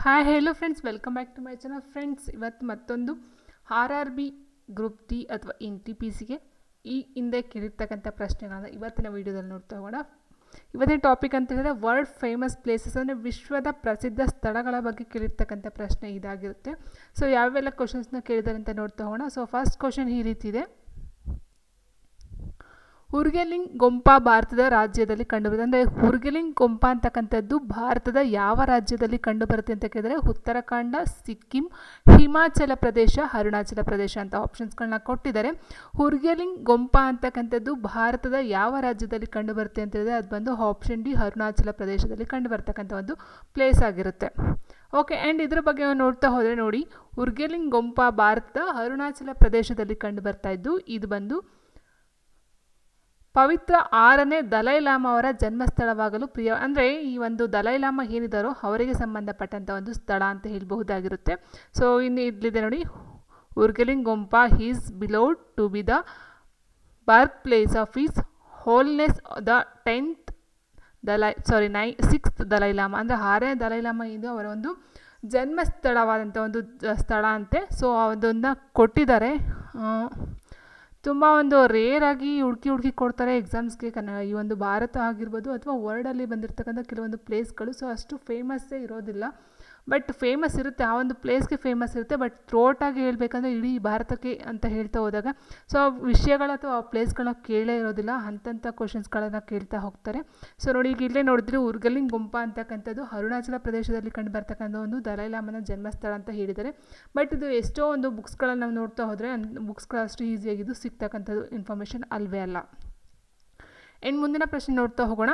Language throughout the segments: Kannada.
Hi hello friends, welcome back to my channel. Friends, ಇವತ್ತು ಮತ್ತೊಂದು RRB ಗ್ರೂಪ್ ಡಿ ಅಥವಾ NTPCಗೆ ಈ ಹಿಂದೆ ಕೇಳಿರ್ತಕ್ಕಂಥ ಪ್ರಶ್ನೆಗಳನ್ನು ಇವತ್ತಿನ ವೀಡಿಯೋದಲ್ಲಿ ನೋಡ್ತಾ ಹೋಗೋಣ. ಇವತ್ತಿನ ಟಾಪಿಕ್ ಅಂತ ಹೇಳಿದ್ರೆ ವರ್ಲ್ಡ್ ಫೇಮಸ್ ಪ್ಲೇಸಸ್ ಅಂದರೆ ವಿಶ್ವದ ಪ್ರಸಿದ್ಧ ಸ್ಥಳಗಳ ಬಗ್ಗೆ ಕೇಳಿರ್ತಕ್ಕಂಥ ಪ್ರಶ್ನೆ ಇದಾಗಿರುತ್ತೆ. ಸೊ ಯಾವೆಲ್ಲ ಕ್ವಶನ್ಸ್ನ ಕೇಳಿದ್ದಾರೆ ಅಂತ ನೋಡ್ತಾ ಹೋಗೋಣ. ಸೊ ಫಸ್ಟ್ ಕ್ವಶನ್ ಈ ರೀತಿ ಇದೆ. ಹುರ್ಗೆಲಿಂಗ್ಗೊಂಪಾ ಭಾರತದ ರಾಜ್ಯದಲ್ಲಿ ಕಂಡುಬರುತ್ತೆ. ಅಂದರೆ ಹುರ್ಗೆಲಿಂಗ್ಗೊಂಪಾ ಅಂತಕ್ಕಂಥದ್ದು ಭಾರತದ ಯಾವ ರಾಜ್ಯದಲ್ಲಿ ಕಂಡುಬರುತ್ತೆ ಅಂತ ಕೇಳಿದರೆ ಉತ್ತರಾಖಂಡ, ಸಿಕ್ಕಿಂ, ಹಿಮಾಚಲ ಪ್ರದೇಶ, ಅರುಣಾಚಲ ಪ್ರದೇಶ ಅಂತ ಆಪ್ಷನ್ಸ್ಗಳನ್ನ ಕೊಟ್ಟಿದ್ದಾರೆ. ಹುರ್ಗೆಲಿಂಗ್ಗೊಂಪಾ ಅಂತಕ್ಕಂಥದ್ದು ಭಾರತದ ಯಾವ ರಾಜ್ಯದಲ್ಲಿ ಕಂಡುಬರುತ್ತೆ ಅಂತ ಹೇಳಿದ್ರೆ ಅದು ಬಂದು ಆಪ್ಷನ್ ಡಿ, ಅರುಣಾಚಲ ಪ್ರದೇಶದಲ್ಲಿ ಕಂಡುಬರ್ತಕ್ಕಂಥ ಒಂದು ಪ್ಲೇಸ್ ಆಗಿರುತ್ತೆ. ಓಕೆ, ಆ್ಯಂಡ್ ಇದ್ರ ಬಗ್ಗೆ ನೋಡ್ತಾ ಹೋದರೆ ನೋಡಿ, ಹುರ್ಗೆಲಿಂಗ್ಗೊಂಪಾ ಭಾರತದ ಅರುಣಾಚಲ ಪ್ರದೇಶದಲ್ಲಿ ಕಂಡುಬರ್ತಾ ಇದ್ದು ಇದು ಬಂದು ಪವಿತ್ರ 6ನೇ ದಲೈ ಲಾಮಾ ಅವರ ಜನ್ಮಸ್ಥಳವಾಗಲು ಪ್ರಿಯ. ಅಂದರೆ ಈ ಒಂದು ದಲೈ ಲಾಮಾ ಏನಿದ್ದಾರೋ ಅವರಿಗೆ ಸಂಬಂಧಪಟ್ಟಂಥ ಒಂದು ಸ್ಥಳ ಅಂತ ಹೇಳಬಹುದಾಗಿರುತ್ತೆ. ಸೊ ಇನ್ನು ಇಲ್ಲಿದೆ ನೋಡಿ, ಹುರ್ಗೆಲಿಂಗ್ಗೊಂಪಾ is believed to be the birth place of his holiness the 6th Dalai Lama. ಅಂದರೆ 6ನೇ ದಲೈ ಲಾಮಾ ಇದು ಅವರ ಒಂದು ಜನ್ಮಸ್ಥಳವಾದಂಥ ಒಂದು ಸ್ಥಳ ಅಂತೆ. ಸೊ ಅದನ್ನು ಕೊಟ್ಟಿದ್ದಾರೆ. ತುಂಬ ಒಂದು ರೇರಾಗಿ ಹುಡುಕಿ ಕೊಡ್ತಾರೆ ಎಕ್ಸಾಮ್ಸ್ಗೆ. ಈ ಒಂದು ಭಾರತ ಆಗಿರ್ಬೋದು ಅಥವಾ ವರ್ಲ್ಡಲ್ಲಿ ಬಂದಿರತಕ್ಕಂಥ ಕೆಲವೊಂದು ಪ್ಲೇಸ್ಗಳು ಸೊ ಅಷ್ಟು ಫೇಮಸ್ಸೇ ಇರೋದಿಲ್ಲ. ಬಟ್ ಫೇಮಸ್ ಇರುತ್ತೆ, ಆ ಒಂದು ಪ್ಲೇಸ್ಗೆ ಫೇಮಸ್ ಇರುತ್ತೆ. ಬಟ್ ಥ್ರೋಟಾಗಿ ಹೇಳಬೇಕಂದ್ರೆ ಇಡೀ ಭಾರತಕ್ಕೆ ಅಂತ ಹೇಳ್ತಾ ಹೋದಾಗ ಸೊ ಆ ವಿಷಯಗಳು ಅಥವಾ ಆ ಪ್ಲೇಸ್ಗಳನ್ನ ಕೇಳೇ ಇರೋದಿಲ್ಲ, ಅಂಥ ಕ್ವಶನ್ಸ್ಗಳನ್ನು ಕೇಳ್ತಾ ಹೋಗ್ತಾರೆ. ಸೊ ನೋಡಿ, ಈಗ ಇಲ್ಲೇ ನೋಡಿದ್ರೆ ಹುರ್ಗೆಲಿಂಗ್ಗೊಂಪಾ ಅಂತಕ್ಕಂಥದ್ದು ಅರುಣಾಚಲ ಪ್ರದೇಶದಲ್ಲಿ ಕಂಡು ಬರ್ತಕ್ಕಂಥ ಒಂದು ದಲೈ ಲಾಮನ ಜನ್ಮಸ್ಥಳ ಅಂತ ಹೇಳಿದ್ದಾರೆ. ಬಟ್ ಇದು ಎಷ್ಟೋ ಒಂದು ಬುಕ್ಸ್ಗಳನ್ನು ನಾವು ನೋಡ್ತಾ ಹೋದರೆ ಬುಕ್ಸ್ಗಳು ಅಷ್ಟು ಈಸಿಯಾಗಿದ್ದು ಸಿಗ್ತಕ್ಕಂಥದ್ದು ಇನ್ಫಾರ್ಮೇಷನ್ ಅಲ್ವೇ ಅಲ್ಲ. ಆ್ಯಂಡ್ ಮುಂದಿನ ಪ್ರಶ್ನೆ ನೋಡ್ತಾ ಹೋಗೋಣ.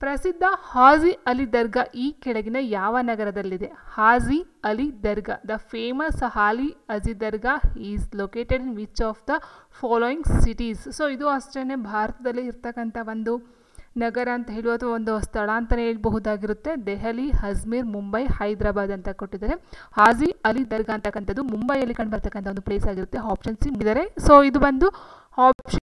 ಪ್ರಸಿದ್ಧ ಹಾಜಿ ಅಲಿ ದರ್ಗಾ ಈ ಕೆಳಗಿನ ಯಾವ ನಗರದಲ್ಲಿದೆ? Haji Ali Dargah, the famous Haji Ali Dargah is located in which of the following cities. So ಇದು ಅಷ್ಟೇ ಭಾರತದಲ್ಲಿ ಇರ್ತಕ್ಕಂಥ ಒಂದು ನಗರ ಅಂತ ಹೇಳುವ ಅಥವಾ ಒಂದು ಸ್ಥಳ ಅಂತಲೇ ಹೇಳ್ಬಹುದಾಗಿರುತ್ತೆ. ದೆಹಲಿ, ಅಜ್ಮೀರ್, ಮುಂಬೈ, ಹೈದರಾಬಾದ್ ಅಂತ ಕೊಟ್ಟಿದ್ದಾರೆ. ಹಾಜಿ ಅಲಿ ದರ್ಗಾ ಅಂತಕ್ಕಂಥದ್ದು ಮುಂಬೈಯಲ್ಲಿ ಕಂಡು ಬರ್ತಕ್ಕಂಥ ಒಂದು ಪ್ಲೇಸ್ ಆಗಿರುತ್ತೆ. ಆಪ್ಷನ್ ಸಿ ಇದ್ದಾರೆ. ಸೊ ಇದು ಬಂದು ಆಪ್ಷನ್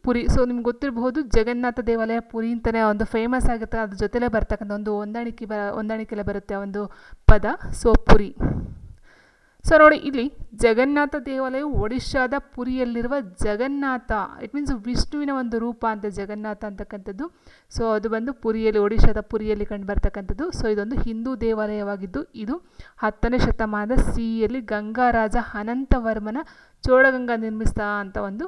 ಪುರಿ. ಸೊ ನಿಮ್ಗೆ ಗೊತ್ತಿರಬಹುದು ಜಗನ್ನಾಥ ದೇವಾಲಯ ಪುರಿ ಅಂತಲೇ ಒಂದು ಫೇಮಸ್ ಆಗುತ್ತೆ. ಅದ್ರ ಜೊತೆಲೇ ಬರ್ತಕ್ಕಂಥ ಒಂದು ಹೊಂದಾಣಿಕೆಲ್ಲ ಬರುತ್ತೆ ಆ ಒಂದು ಪದ. ಸೊ ಪುರಿ. ಸೊ ನೋಡಿ, ಇಲ್ಲಿ ಜಗನ್ನಾಥ ದೇವಾಲಯವು ಒಡಿಶಾದ ಪುರಿಯಲ್ಲಿರುವ ಜಗನ್ನಾಥ, ಇಟ್ ಮೀನ್ಸ್ ವಿಷ್ಣುವಿನ ಒಂದು ರೂಪ ಅಂತ ಜಗನ್ನಾಥ ಅಂತಕ್ಕಂಥದ್ದು. ಸೊ ಅದು ಬಂದು ಪುರಿಯಲ್ಲಿ, ಒಡಿಶಾದ ಪುರಿಯಲ್ಲಿ ಕಂಡು ಬರ್ತಕ್ಕಂಥದ್ದು. ಸೊ ಇದೊಂದು ಹಿಂದೂ ದೇವಾಲಯವಾಗಿದ್ದು ಇದು 10ನೇ ಶತಮಾನದ ಸಿಯಲ್ಲಿ ಗಂಗಾರಾಜ ಅನಂತವರ್ಮನ ಚೋಳಗಂಗಾ ನಿರ್ಮಿಸಿದ ಅಂತ ಒಂದು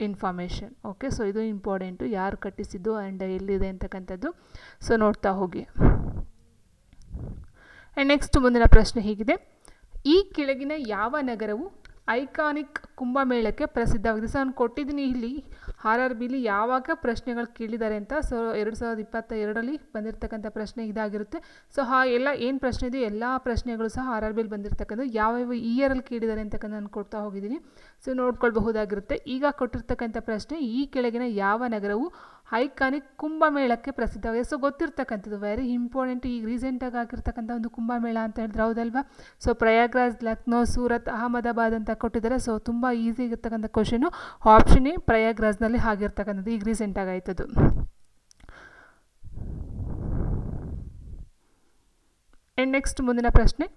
ಇನ್ಫಾರ್ಮೇಷನ್. ಓಕೆ, ಸೊ ಇದು ಇಂಪಾರ್ಟೆಂಟು, ಯಾರು ಕಟ್ಟಿಸಿದ್ದು ಆ್ಯಂಡ್ ಎಲ್ಲಿದೆ ಅಂತಕ್ಕಂಥದ್ದು. ಸೊ ನೋಡ್ತಾ ಹೋಗಿ. ಆ್ಯಂಡ್ ನೆಕ್ಸ್ಟ್ ಮುಂದಿನ ಪ್ರಶ್ನೆ ಹೀಗಿದೆ. ಈ ಕೆಳಗಿನ ಯಾವ ನಗರವು ಐಕಾನಿಕ್ ಕುಂಭಮೇಳಕ್ಕೆ ಪ್ರಸಿದ್ಧವಾಗಿದೆ? ಸೊ ನಾನು ಕೊಟ್ಟಿದ್ದೀನಿ ಇಲ್ಲಿ RRBಲಿ ಯಾವಾಗ ಪ್ರಶ್ನೆಗಳು ಕೇಳಿದ್ದಾರೆ ಅಂತ. ಸೊ 2022ರಲ್ಲಿ ಬಂದಿರತಕ್ಕಂಥ ಪ್ರಶ್ನೆ ಇದಾಗಿರುತ್ತೆ. ಸೊ ಎಲ್ಲ ಏನು ಪ್ರಶ್ನೆ ಇದೆ ಎಲ್ಲ ಪ್ರಶ್ನೆಗಳು ಸಹ RRBಲಿ ಬಂದಿರತಕ್ಕಂಥ ಯಾವ ಇಯರಲ್ಲಿ ಕೇಳಿದ್ದಾರೆ ಅಂತಕ್ಕಂಥ ನಾನು ಕೊಡ್ತಾ ಹೋಗಿದ್ದೀನಿ. ಸೊ ನೋಡ್ಕೊಳ್ಬಹುದಾಗಿರುತ್ತೆ. ಈಗ ಕೊಟ್ಟಿರ್ತಕ್ಕಂಥ ಪ್ರಶ್ನೆ, ಈ ಕೆಳಗಿನ ಯಾವ ನಗರವು ಐಕಾನಿಕ್ ಕುಂಭಮೇಳಕ್ಕೆ ಪ್ರಸಿದ್ಧವಾಗಿದೆ? ಸೊ ಗೊತ್ತಿರ್ತಕ್ಕಂಥದ್ದು, ವೆರಿ ಇಂಪಾರ್ಟೆಂಟ್. ಈಗ ರೀಸೆಂಟಾಗಿ ಆಗಿರ್ತಕ್ಕಂಥ ಒಂದು ಕುಂಭಮೇಳ ಅಂತ ಹೇಳಿದ್ರೆ ಹೌದಲ್ವಾ? ಸೊ ಪ್ರಯಾಗ್ರಾಜ್, ಲಕ್ನೋ, ಸೂರತ್, ಅಹಮದಾಬಾದ್ ಅಂತ ಕೊಟ್ಟಿದ್ದಾರೆ. ಸೊ ತುಂಬ ಈಸಿ ಆಗಿರ್ತಕ್ಕಂಥ ಕ್ವಶನು. ಆಪ್ಷನ್ ಎ ಪ್ರಯಾಗ್ರಾಜ್ನಲ್ಲಿ ಆಗಿರ್ತಕ್ಕಂಥದ್ದು, ಈಗ ರೀಸೆಂಟಾಗಿ ಆಯ್ತದು. ಆ್ಯಂಡ್ ನೆಕ್ಸ್ಟ್ ಮುಂದಿನ ಪ್ರಶ್ನೆ,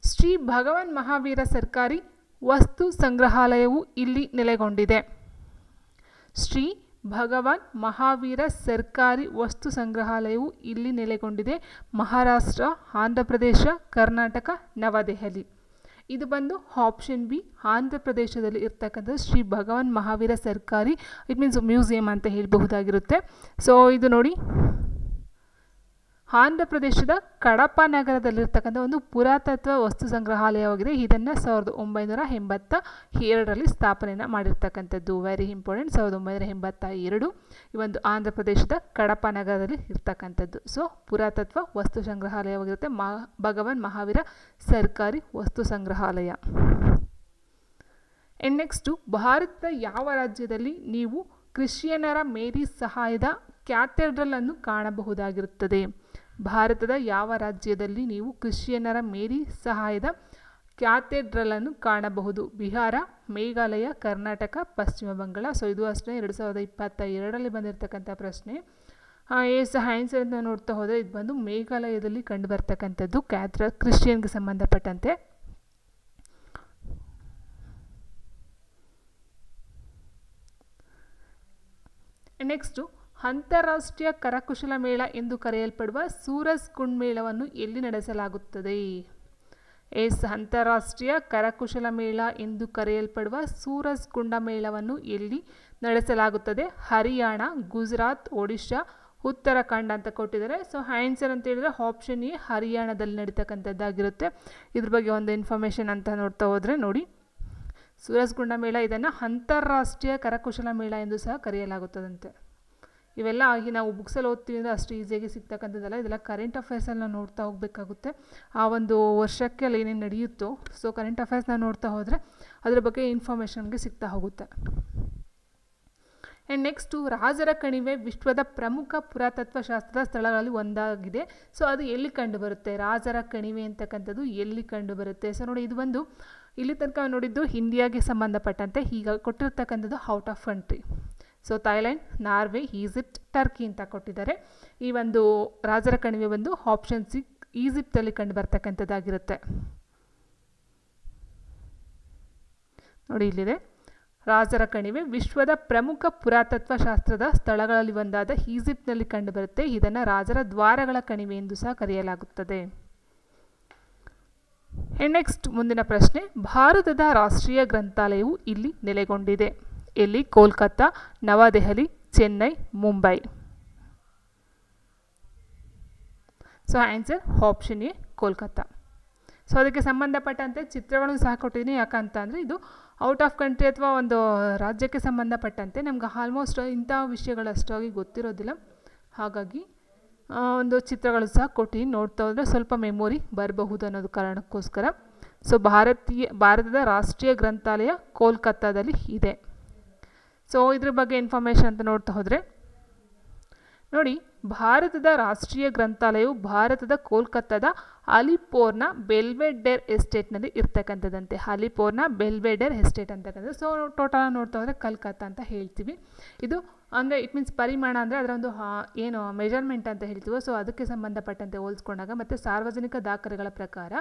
ಶ್ರೀ ಭಗವಾನ್ ಮಹಾವೀರ ಸರ್ಕಾರಿ ವಸ್ತು ಸಂಗ್ರಹಾಲಯವು ಇಲ್ಲಿ ನೆಲೆಗೊಂಡಿದೆ. ಶ್ರೀ ಭಗವಾನ್ ಮಹಾವೀರ ಸರ್ಕಾರಿ ವಸ್ತು ಸಂಗ್ರಹಾಲಯವು ಇಲ್ಲಿ ನೆಲೆಗೊಂಡಿದೆ. ಮಹಾರಾಷ್ಟ್ರ, ಆಂಧ್ರ ಪ್ರದೇಶ, ಕರ್ನಾಟಕ, ನವದೆಹಲಿ. ಇದು ಬಂದು ಆಪ್ಷನ್ ಬಿ ಆಂಧ್ರ ಪ್ರದೇಶದಲ್ಲಿ ಇರ್ತಕ್ಕಂಥದ್ದು ಶ್ರೀ ಭಗವಾನ್ ಮಹಾವೀರ ಸರ್ಕಾರಿ ಇಟ್ ಮೀನ್ಸ್ ಮ್ಯೂಸಿಯಂ ಅಂತ ಹೇಳಬಹುದಾಗಿರುತ್ತೆ. ಸೊ ಇದು ನೋಡಿ ಆಂಧ್ರ ಪ್ರದೇಶದ ಕಡಪ ನಗರದಲ್ಲಿರ್ತಕ್ಕಂಥ ಒಂದು ಪುರಾತತ್ವ ವಸ್ತು ಸಂಗ್ರಹಾಲಯವಾಗಿದೆ. ಇದನ್ನು 1982ರಲ್ಲಿ ಸ್ಥಾಪನೆಯನ್ನು ಮಾಡಿರ್ತಕ್ಕಂಥದ್ದು. Very important. 1982 ಈ ಒಂದು ಆಂಧ್ರ ಪ್ರದೇಶದ ಕಡಪ ನಗರದಲ್ಲಿ ಇರ್ತಕ್ಕಂಥದ್ದು. ಸೊ ಪುರಾತತ್ವ ವಸ್ತು ಸಂಗ್ರಹಾಲಯವಾಗಿರುತ್ತೆ ಭಗವಾನ್ ಮಹಾವೀರ ಸರ್ಕಾರಿ ವಸ್ತು ಸಂಗ್ರಹಾಲಯ. ನೆಕ್ಸ್ಟು ಭಾರತದ ಯಾವ ರಾಜ್ಯದಲ್ಲಿ ನೀವು ಕ್ರಿಶ್ಚಿಯನ್ನರ ಮೇರಿ ಸಹಾಯದ ಕ್ಯಾಥೆಡ್ರಲ್ ಅನ್ನು ಕಾಣಬಹುದಾಗಿರುತ್ತದೆ? ಭಾರತದ ಯಾವ ರಾಜ್ಯದಲ್ಲಿ ನೀವು ಕ್ರಿಶ್ಚಿಯನ್ನರ ಮೇರಿ ಸಹಾಯದ ಕ್ಯಾಥೆಡ್ರಲ್ ಅನ್ನು ಕಾಣಬಹುದು? ಬಿಹಾರ, ಮೇಘಾಲಯ, ಕರ್ನಾಟಕ, ಪಶ್ಚಿಮ ಬಂಗಾಳ. ಸೊ ಇದು ಅಷ್ಟೇ 2022ರಲ್ಲಿ ಬಂದಿರತಕ್ಕಂಥ ಪ್ರಶ್ನೆ. ಆನ್ಸರ್ ಅಂತ ನೋಡ್ತಾ ಹೋದರೆ ಇದು ಬಂದು ಮೇಘಾಲಯದಲ್ಲಿ ಕಂಡು ಬರ್ತಕ್ಕಂಥದ್ದು ಕ್ಯಾಥೆಡ್ರಲ್ ಕ್ರಿಶ್ಚಿಯನ್ಗೆ ಸಂಬಂಧಪಟ್ಟಂತೆ. ನೆಕ್ಸ್ಟು ಅಂತಾರಾಷ್ಟ್ರೀಯ ಕರಕುಶಲ ಮೇಳ ಎಂದು ಕರೆಯಲ್ಪಡುವ ಸೂರಜ್ ಕುಂಡ್ ಮೇಳವನ್ನು ಎಲ್ಲಿ ನಡೆಸಲಾಗುತ್ತದೆ? ಅಂತಾರಾಷ್ಟ್ರೀಯ ಕರಕುಶಲ ಮೇಳ ಎಂದು ಕರೆಯಲ್ಪಡುವ ಸೂರಜ್ ಕುಂಡ ಮೇಳವನ್ನು ಎಲ್ಲಿ ನಡೆಸಲಾಗುತ್ತದೆ? ಹರಿಯಾಣ, ಗುಜರಾತ್, ಒಡಿಶಾ, ಉತ್ತರಾಖಂಡ್ ಅಂತ ಕೊಟ್ಟಿದ್ದಾರೆ. ಸೊ ಆನ್ಸರ್ ಅಂತ ಹೇಳಿದ್ರೆ ಆಪ್ಷನ್ ಎ ಹರಿಯಾಣದಲ್ಲಿ ನಡೀತಕ್ಕಂಥದ್ದಾಗಿರುತ್ತೆ. ಇದ್ರ ಬಗ್ಗೆ ಒಂದು ಇನ್ಫಾರ್ಮೇಷನ್ ಅಂತ ನೋಡ್ತಾ ಹೋದರೆ ನೋಡಿ, ಸೂರಜ್ ಕುಂಡ ಮೇಳ ಇದನ್ನು ಅಂತಾರಾಷ್ಟ್ರೀಯ ಕರಕುಶಲ ಮೇಳ ಎಂದು ಸಹ ಕರೆಯಲಾಗುತ್ತದಂತೆ. ಇವೆಲ್ಲ ನಾವು ಬುಕ್ಸಲ್ಲಿ ಓದ್ತೀವಿ ಅಂದರೆ ಅಷ್ಟು ಈಸಿಯಾಗಿ ಸಿಗ್ತಕ್ಕಂಥದ್ದಲ್ಲ. ಇದೆಲ್ಲ ಕರೆಂಟ್ ಅಫೇರ್ಸಲ್ಲಿ ನಾವು ನೋಡ್ತಾ ಹೋಗಬೇಕಾಗುತ್ತೆ. ಆ ಒಂದು ವರ್ಷಕ್ಕೆ ಅಲ್ಲಿ ಏನೇನು ನಡೆಯುತ್ತೋ ಸೊ ಕರೆಂಟ್ ಅಫೇರ್ಸ್ನ ನೋಡ್ತಾ ಹೋದರೆ ಅದರ ಬಗ್ಗೆ ಇನ್ಫಾರ್ಮೇಷನ್ಗೆ ಸಿಗ್ತಾ ಹೋಗುತ್ತೆ. ಆ್ಯಂಡ್ ನೆಕ್ಸ್ಟು ರಾಜರ ಕಣಿವೆ ವಿಶ್ವದ ಪ್ರಮುಖ ಪುರಾತತ್ವ ಶಾಸ್ತ್ರದ ಸ್ಥಳಗಳಲ್ಲಿ ಒಂದಾಗಿದೆ. ಸೊ ಅದು ಎಲ್ಲಿ ಕಂಡುಬರುತ್ತೆ? ರಾಜರ ಕಣಿವೆ ಅಂತಕ್ಕಂಥದ್ದು ಎಲ್ಲಿ ಕಂಡುಬರುತ್ತೆ? ಸೊ ನೋಡಿ, ಇದು ಬಂದು ಇಲ್ಲಿ ತನಕ ನೋಡಿದ್ದು ಇಂಡಿಯಾಗೆ ಸಂಬಂಧಪಟ್ಟಂತೆ. ಈಗ ಕೊಟ್ಟಿರ್ತಕ್ಕಂಥದ್ದು out of country. So Thailand, Norway, Egypt, Turkey ಅಂತ ಕೊಟ್ಟಿದ್ದಾರೆ. ಈ ಒಂದು ರಾಜರ ಕಣಿವೆ ಬಂದು ಆಪ್ಷನ್ ಸಿ ಈಜಿಪ್ಟಲ್ಲಿ ಕಂಡು ಬರ್ತಕ್ಕಂಥದ್ದಾಗಿರುತ್ತೆ. ನೋಡಿ ಇಲ್ಲಿದೆ, ರಾಜರ ಕಣಿವೆ ವಿಶ್ವದ ಪ್ರಮುಖ ಪುರಾತತ್ವ ಶಾಸ್ತ್ರದ ಸ್ಥಳಗಳಲ್ಲಿ ಒಂದಾದ ಈಜಿಪ್ಟ್ನಲ್ಲಿ ಕಂಡುಬರುತ್ತೆ. ಇದನ್ನು ರಾಜರ ದ್ವಾರಗಳ ಕಣಿವೆ ಎಂದು ಸಹ ಕರೆಯಲಾಗುತ್ತದೆ. ನೆಕ್ಸ್ಟ್ ಮುಂದಿನ ಪ್ರಶ್ನೆ, ಭಾರತದ ರಾಷ್ಟ್ರೀಯ ಗ್ರಂಥಾಲಯವು ಇಲ್ಲಿ ನೆಲೆಗೊಂಡಿದೆ. ಎಲ್ಲಿ? Kolkata, New Delhi, Chennai, Mumbai. So answer option A Kolkata. So ಅದಕ್ಕೆ ಸಂಬಂಧಪಟ್ಟಂತೆ ಚಿತ್ರಗಳನ್ನು ಸಹ ಕೊಟ್ಟಿದ್ದೀನಿ. ಯಾಕಂತ ಅಂದರೆ ಇದು ಔಟ್ ಆಫ್ ಕಂಟ್ರಿ ಅಥವಾ ಒಂದು ರಾಜ್ಯಕ್ಕೆ ಸಂಬಂಧಪಟ್ಟಂತೆ ನಮ್ಗೆ ಆಲ್ಮೋಸ್ಟ್ ಇಂಥ ವಿಷಯಗಳು ಅಷ್ಟಾಗಿ ಗೊತ್ತಿರೋದಿಲ್ಲ. ಹಾಗಾಗಿ ಒಂದು ಚಿತ್ರಗಳು ಸಹ ಕೊಟ್ಟಿದ್ದೀನಿ. ನೋಡ್ತಾ ಹೋದರೆ ಸ್ವಲ್ಪ ಮೆಮೊರಿ ಬರಬಹುದು ಅನ್ನೋದು ಕಾರಣಕ್ಕೋಸ್ಕರ. ಸೊ ಭಾರತದ ರಾಷ್ಟ್ರೀಯ ಗ್ರಂಥಾಲಯ ಕೋಲ್ಕತ್ತಾದಲ್ಲಿ ಇದೆ. ಸೊ ಇದ್ರ ಬಗ್ಗೆ ಇನ್ಫಾರ್ಮೇಷನ್ ಅಂತ ನೋಡ್ತಾ ಹೋದರೆ ನೋಡಿ, ಭಾರತದ ರಾಷ್ಟ್ರೀಯ ಗ್ರಂಥಾಲಯವು ಭಾರತದ ಕೋಲ್ಕತ್ತಾದ ಅಲಿಪೋರ್ನ ಬೆಲ್ವೆಡೆರ್ ಎಸ್ಟೇಟ್ನಲ್ಲಿ ಇರ್ತಕ್ಕಂಥದ್ದಂತೆ. ಅಲಿಪೋರ್ನ ಬೆಲ್ವೆಡೆರ್ ಎಸ್ಟೇಟ್ ಅಂತಕ್ಕಂಥದ್ದು. ಸೊ ಟೋಟಲ್ ನೋಡ್ತಾ ಹೋದರೆ ಕಲ್ಕತ್ತಾ ಅಂತ ಹೇಳ್ತೀವಿ. ಇದು ಅಂದರೆ ಇಟ್ ಮೀನ್ಸ್ ಪರಿಮಾಣ ಅಂದರೆ ಅದರ ಒಂದು ಏನು ಮೆಜರ್ಮೆಂಟ್ ಅಂತ ಹೇಳ್ತೀವೋ ಸೊ ಅದಕ್ಕೆ ಸಂಬಂಧಪಟ್ಟಂತೆ ಹೋಲಿಸ್ಕೊಂಡಾಗ ಮತ್ತು ಸಾರ್ವಜನಿಕ ದಾಖಲೆಗಳ ಪ್ರಕಾರ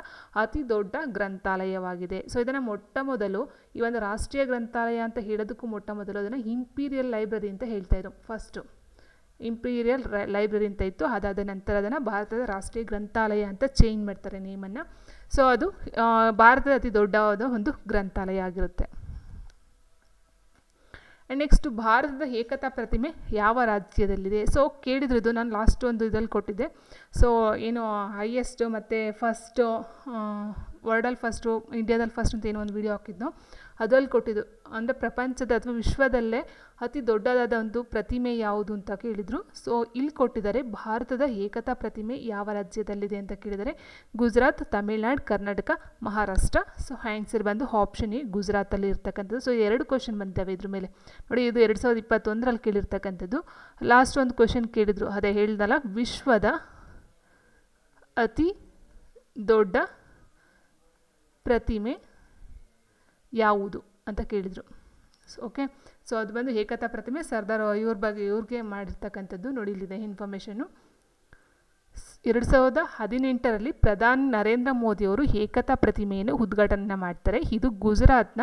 ಅತಿ ದೊಡ್ಡ ಗ್ರಂಥಾಲಯವಾಗಿದೆ. ಸೊ ಇದನ್ನು ಮೊಟ್ಟ ಮೊದಲು ಈ ಒಂದು ರಾಷ್ಟ್ರೀಯ ಗ್ರಂಥಾಲಯ ಅಂತ ಹೇಳೋದಕ್ಕೂ ಮೊಟ್ಟ ಮೊದಲು ಅದನ್ನು ಇಂಪೀರಿಯಲ್ ಲೈಬ್ರರಿ ಅಂತ ಹೇಳ್ತಾಯಿದ್ರು. ಫಸ್ಟು ಇಂಪೀರಿಯಲ್ ಲೈಬ್ರರಿ ಅಂತ ಇತ್ತು. ಅದಾದ ನಂತರ ಅದನ್ನು ಭಾರತದ ರಾಷ್ಟ್ರೀಯ ಗ್ರಂಥಾಲಯ ಅಂತ ಚೇಂಜ್ ಮಾಡ್ತಾರೆ ನೇಮನ್ನು. ಸೊ ಅದು ಭಾರತದ ಅತಿ ದೊಡ್ಡವಾದ ಒಂದು ಗ್ರಂಥಾಲಯ ಆಗಿರುತ್ತೆ. ನೆಕ್ಸ್ಟ್, ಭಾರತದ ಏಕತಾ ಪ್ರತಿಮೆ ಯಾವ ರಾಜ್ಯದಲ್ಲಿದೆ? ಸೊ ಕೇಳಿದ್ರು, ಇದು ನಾನು ಲಾಸ್ಟ್ ಒಂದು ಇದರಲ್ಲಿ ಕೊಟ್ಟಿದ್ದೆ. ಸೊ ಏನು ಹೈಯೆಸ್ಟ್ ಮತ್ತು ಫಸ್ಟು ವರ್ಲ್ಡಲ್ಲಿ ಫಸ್ಟು ಇಂಡಿಯಾದಲ್ಲಿ ಫಸ್ಟ್ ಅಂತ ಏನೋ ಒಂದು ವಿಡಿಯೋ ಹಾಕಿದ್ನೋ ಅದರಲ್ಲಿ ಕೊಟ್ಟಿದ್ದು. ಅಂದರೆ ಪ್ರಪಂಚದ ಅಥವಾ ವಿಶ್ವದಲ್ಲೇ ಅತಿ ದೊಡ್ಡದಾದ ಒಂದು ಪ್ರತಿಮೆ ಯಾವುದು ಅಂತ ಕೇಳಿದರು. ಸೊ ಇಲ್ಲಿ ಕೊಟ್ಟಿದ್ದಾರೆ ಭಾರತದ ಏಕತಾ ಪ್ರತಿಮೆ ಯಾವ ರಾಜ್ಯದಲ್ಲಿದೆ ಅಂತ ಕೇಳಿದರೆ ಗುಜರಾತ್, ತಮಿಳ್ನಾಡು, ಕರ್ನಾಟಕ, ಮಹಾರಾಷ್ಟ್ರ. ಸೊ ಆನ್ಸರ್ ಬಂದು ಆಪ್ಷನ್ ಎ ಗುಜರಾತಲ್ಲಿ ಇರ್ತಕ್ಕಂಥದ್ದು. ಸೊ 2 ಕ್ವಶನ್ ಬಂದಿದ್ದಾವೆ ಇದ್ರ ಮೇಲೆ ನೋಡಿ. ಇದು 2021ರಲ್ಲಿ ಕೇಳಿರ್ತಕ್ಕಂಥದ್ದು. ಲಾಸ್ಟ್ ಒಂದು ಕ್ವಶನ್ ಕೇಳಿದರು, ಅದೇ ಹೇಳ್ದಲ್ಲ, ವಿಶ್ವದ ಅತಿ ದೊಡ್ಡ ಪ್ರತಿಮೆ ಯಾವುದು ಅಂತ ಕೇಳಿದರು. ಓಕೆ, ಸೊ ಅದು ಬಂದು ಏಕತಾ ಪ್ರತಿಮೆ ಸರ್ದಾರ್ ಇವ್ರಿಗೆ ಮಾಡಿರ್ತಕ್ಕಂಥದ್ದು. ನೋಡಿ ಇಲ್ಲಿದೆ ಇನ್ಫಾರ್ಮೇಷನ್ನು. 2018ರಲ್ಲಿ ಪ್ರಧಾನಿ ನರೇಂದ್ರ ಮೋದಿಯವರು ಏಕತಾ ಪ್ರತಿಮೆಯನ್ನು ಉದ್ಘಾಟನೆ ಮಾಡ್ತಾರೆ. ಇದು ಗುಜರಾತ್ನ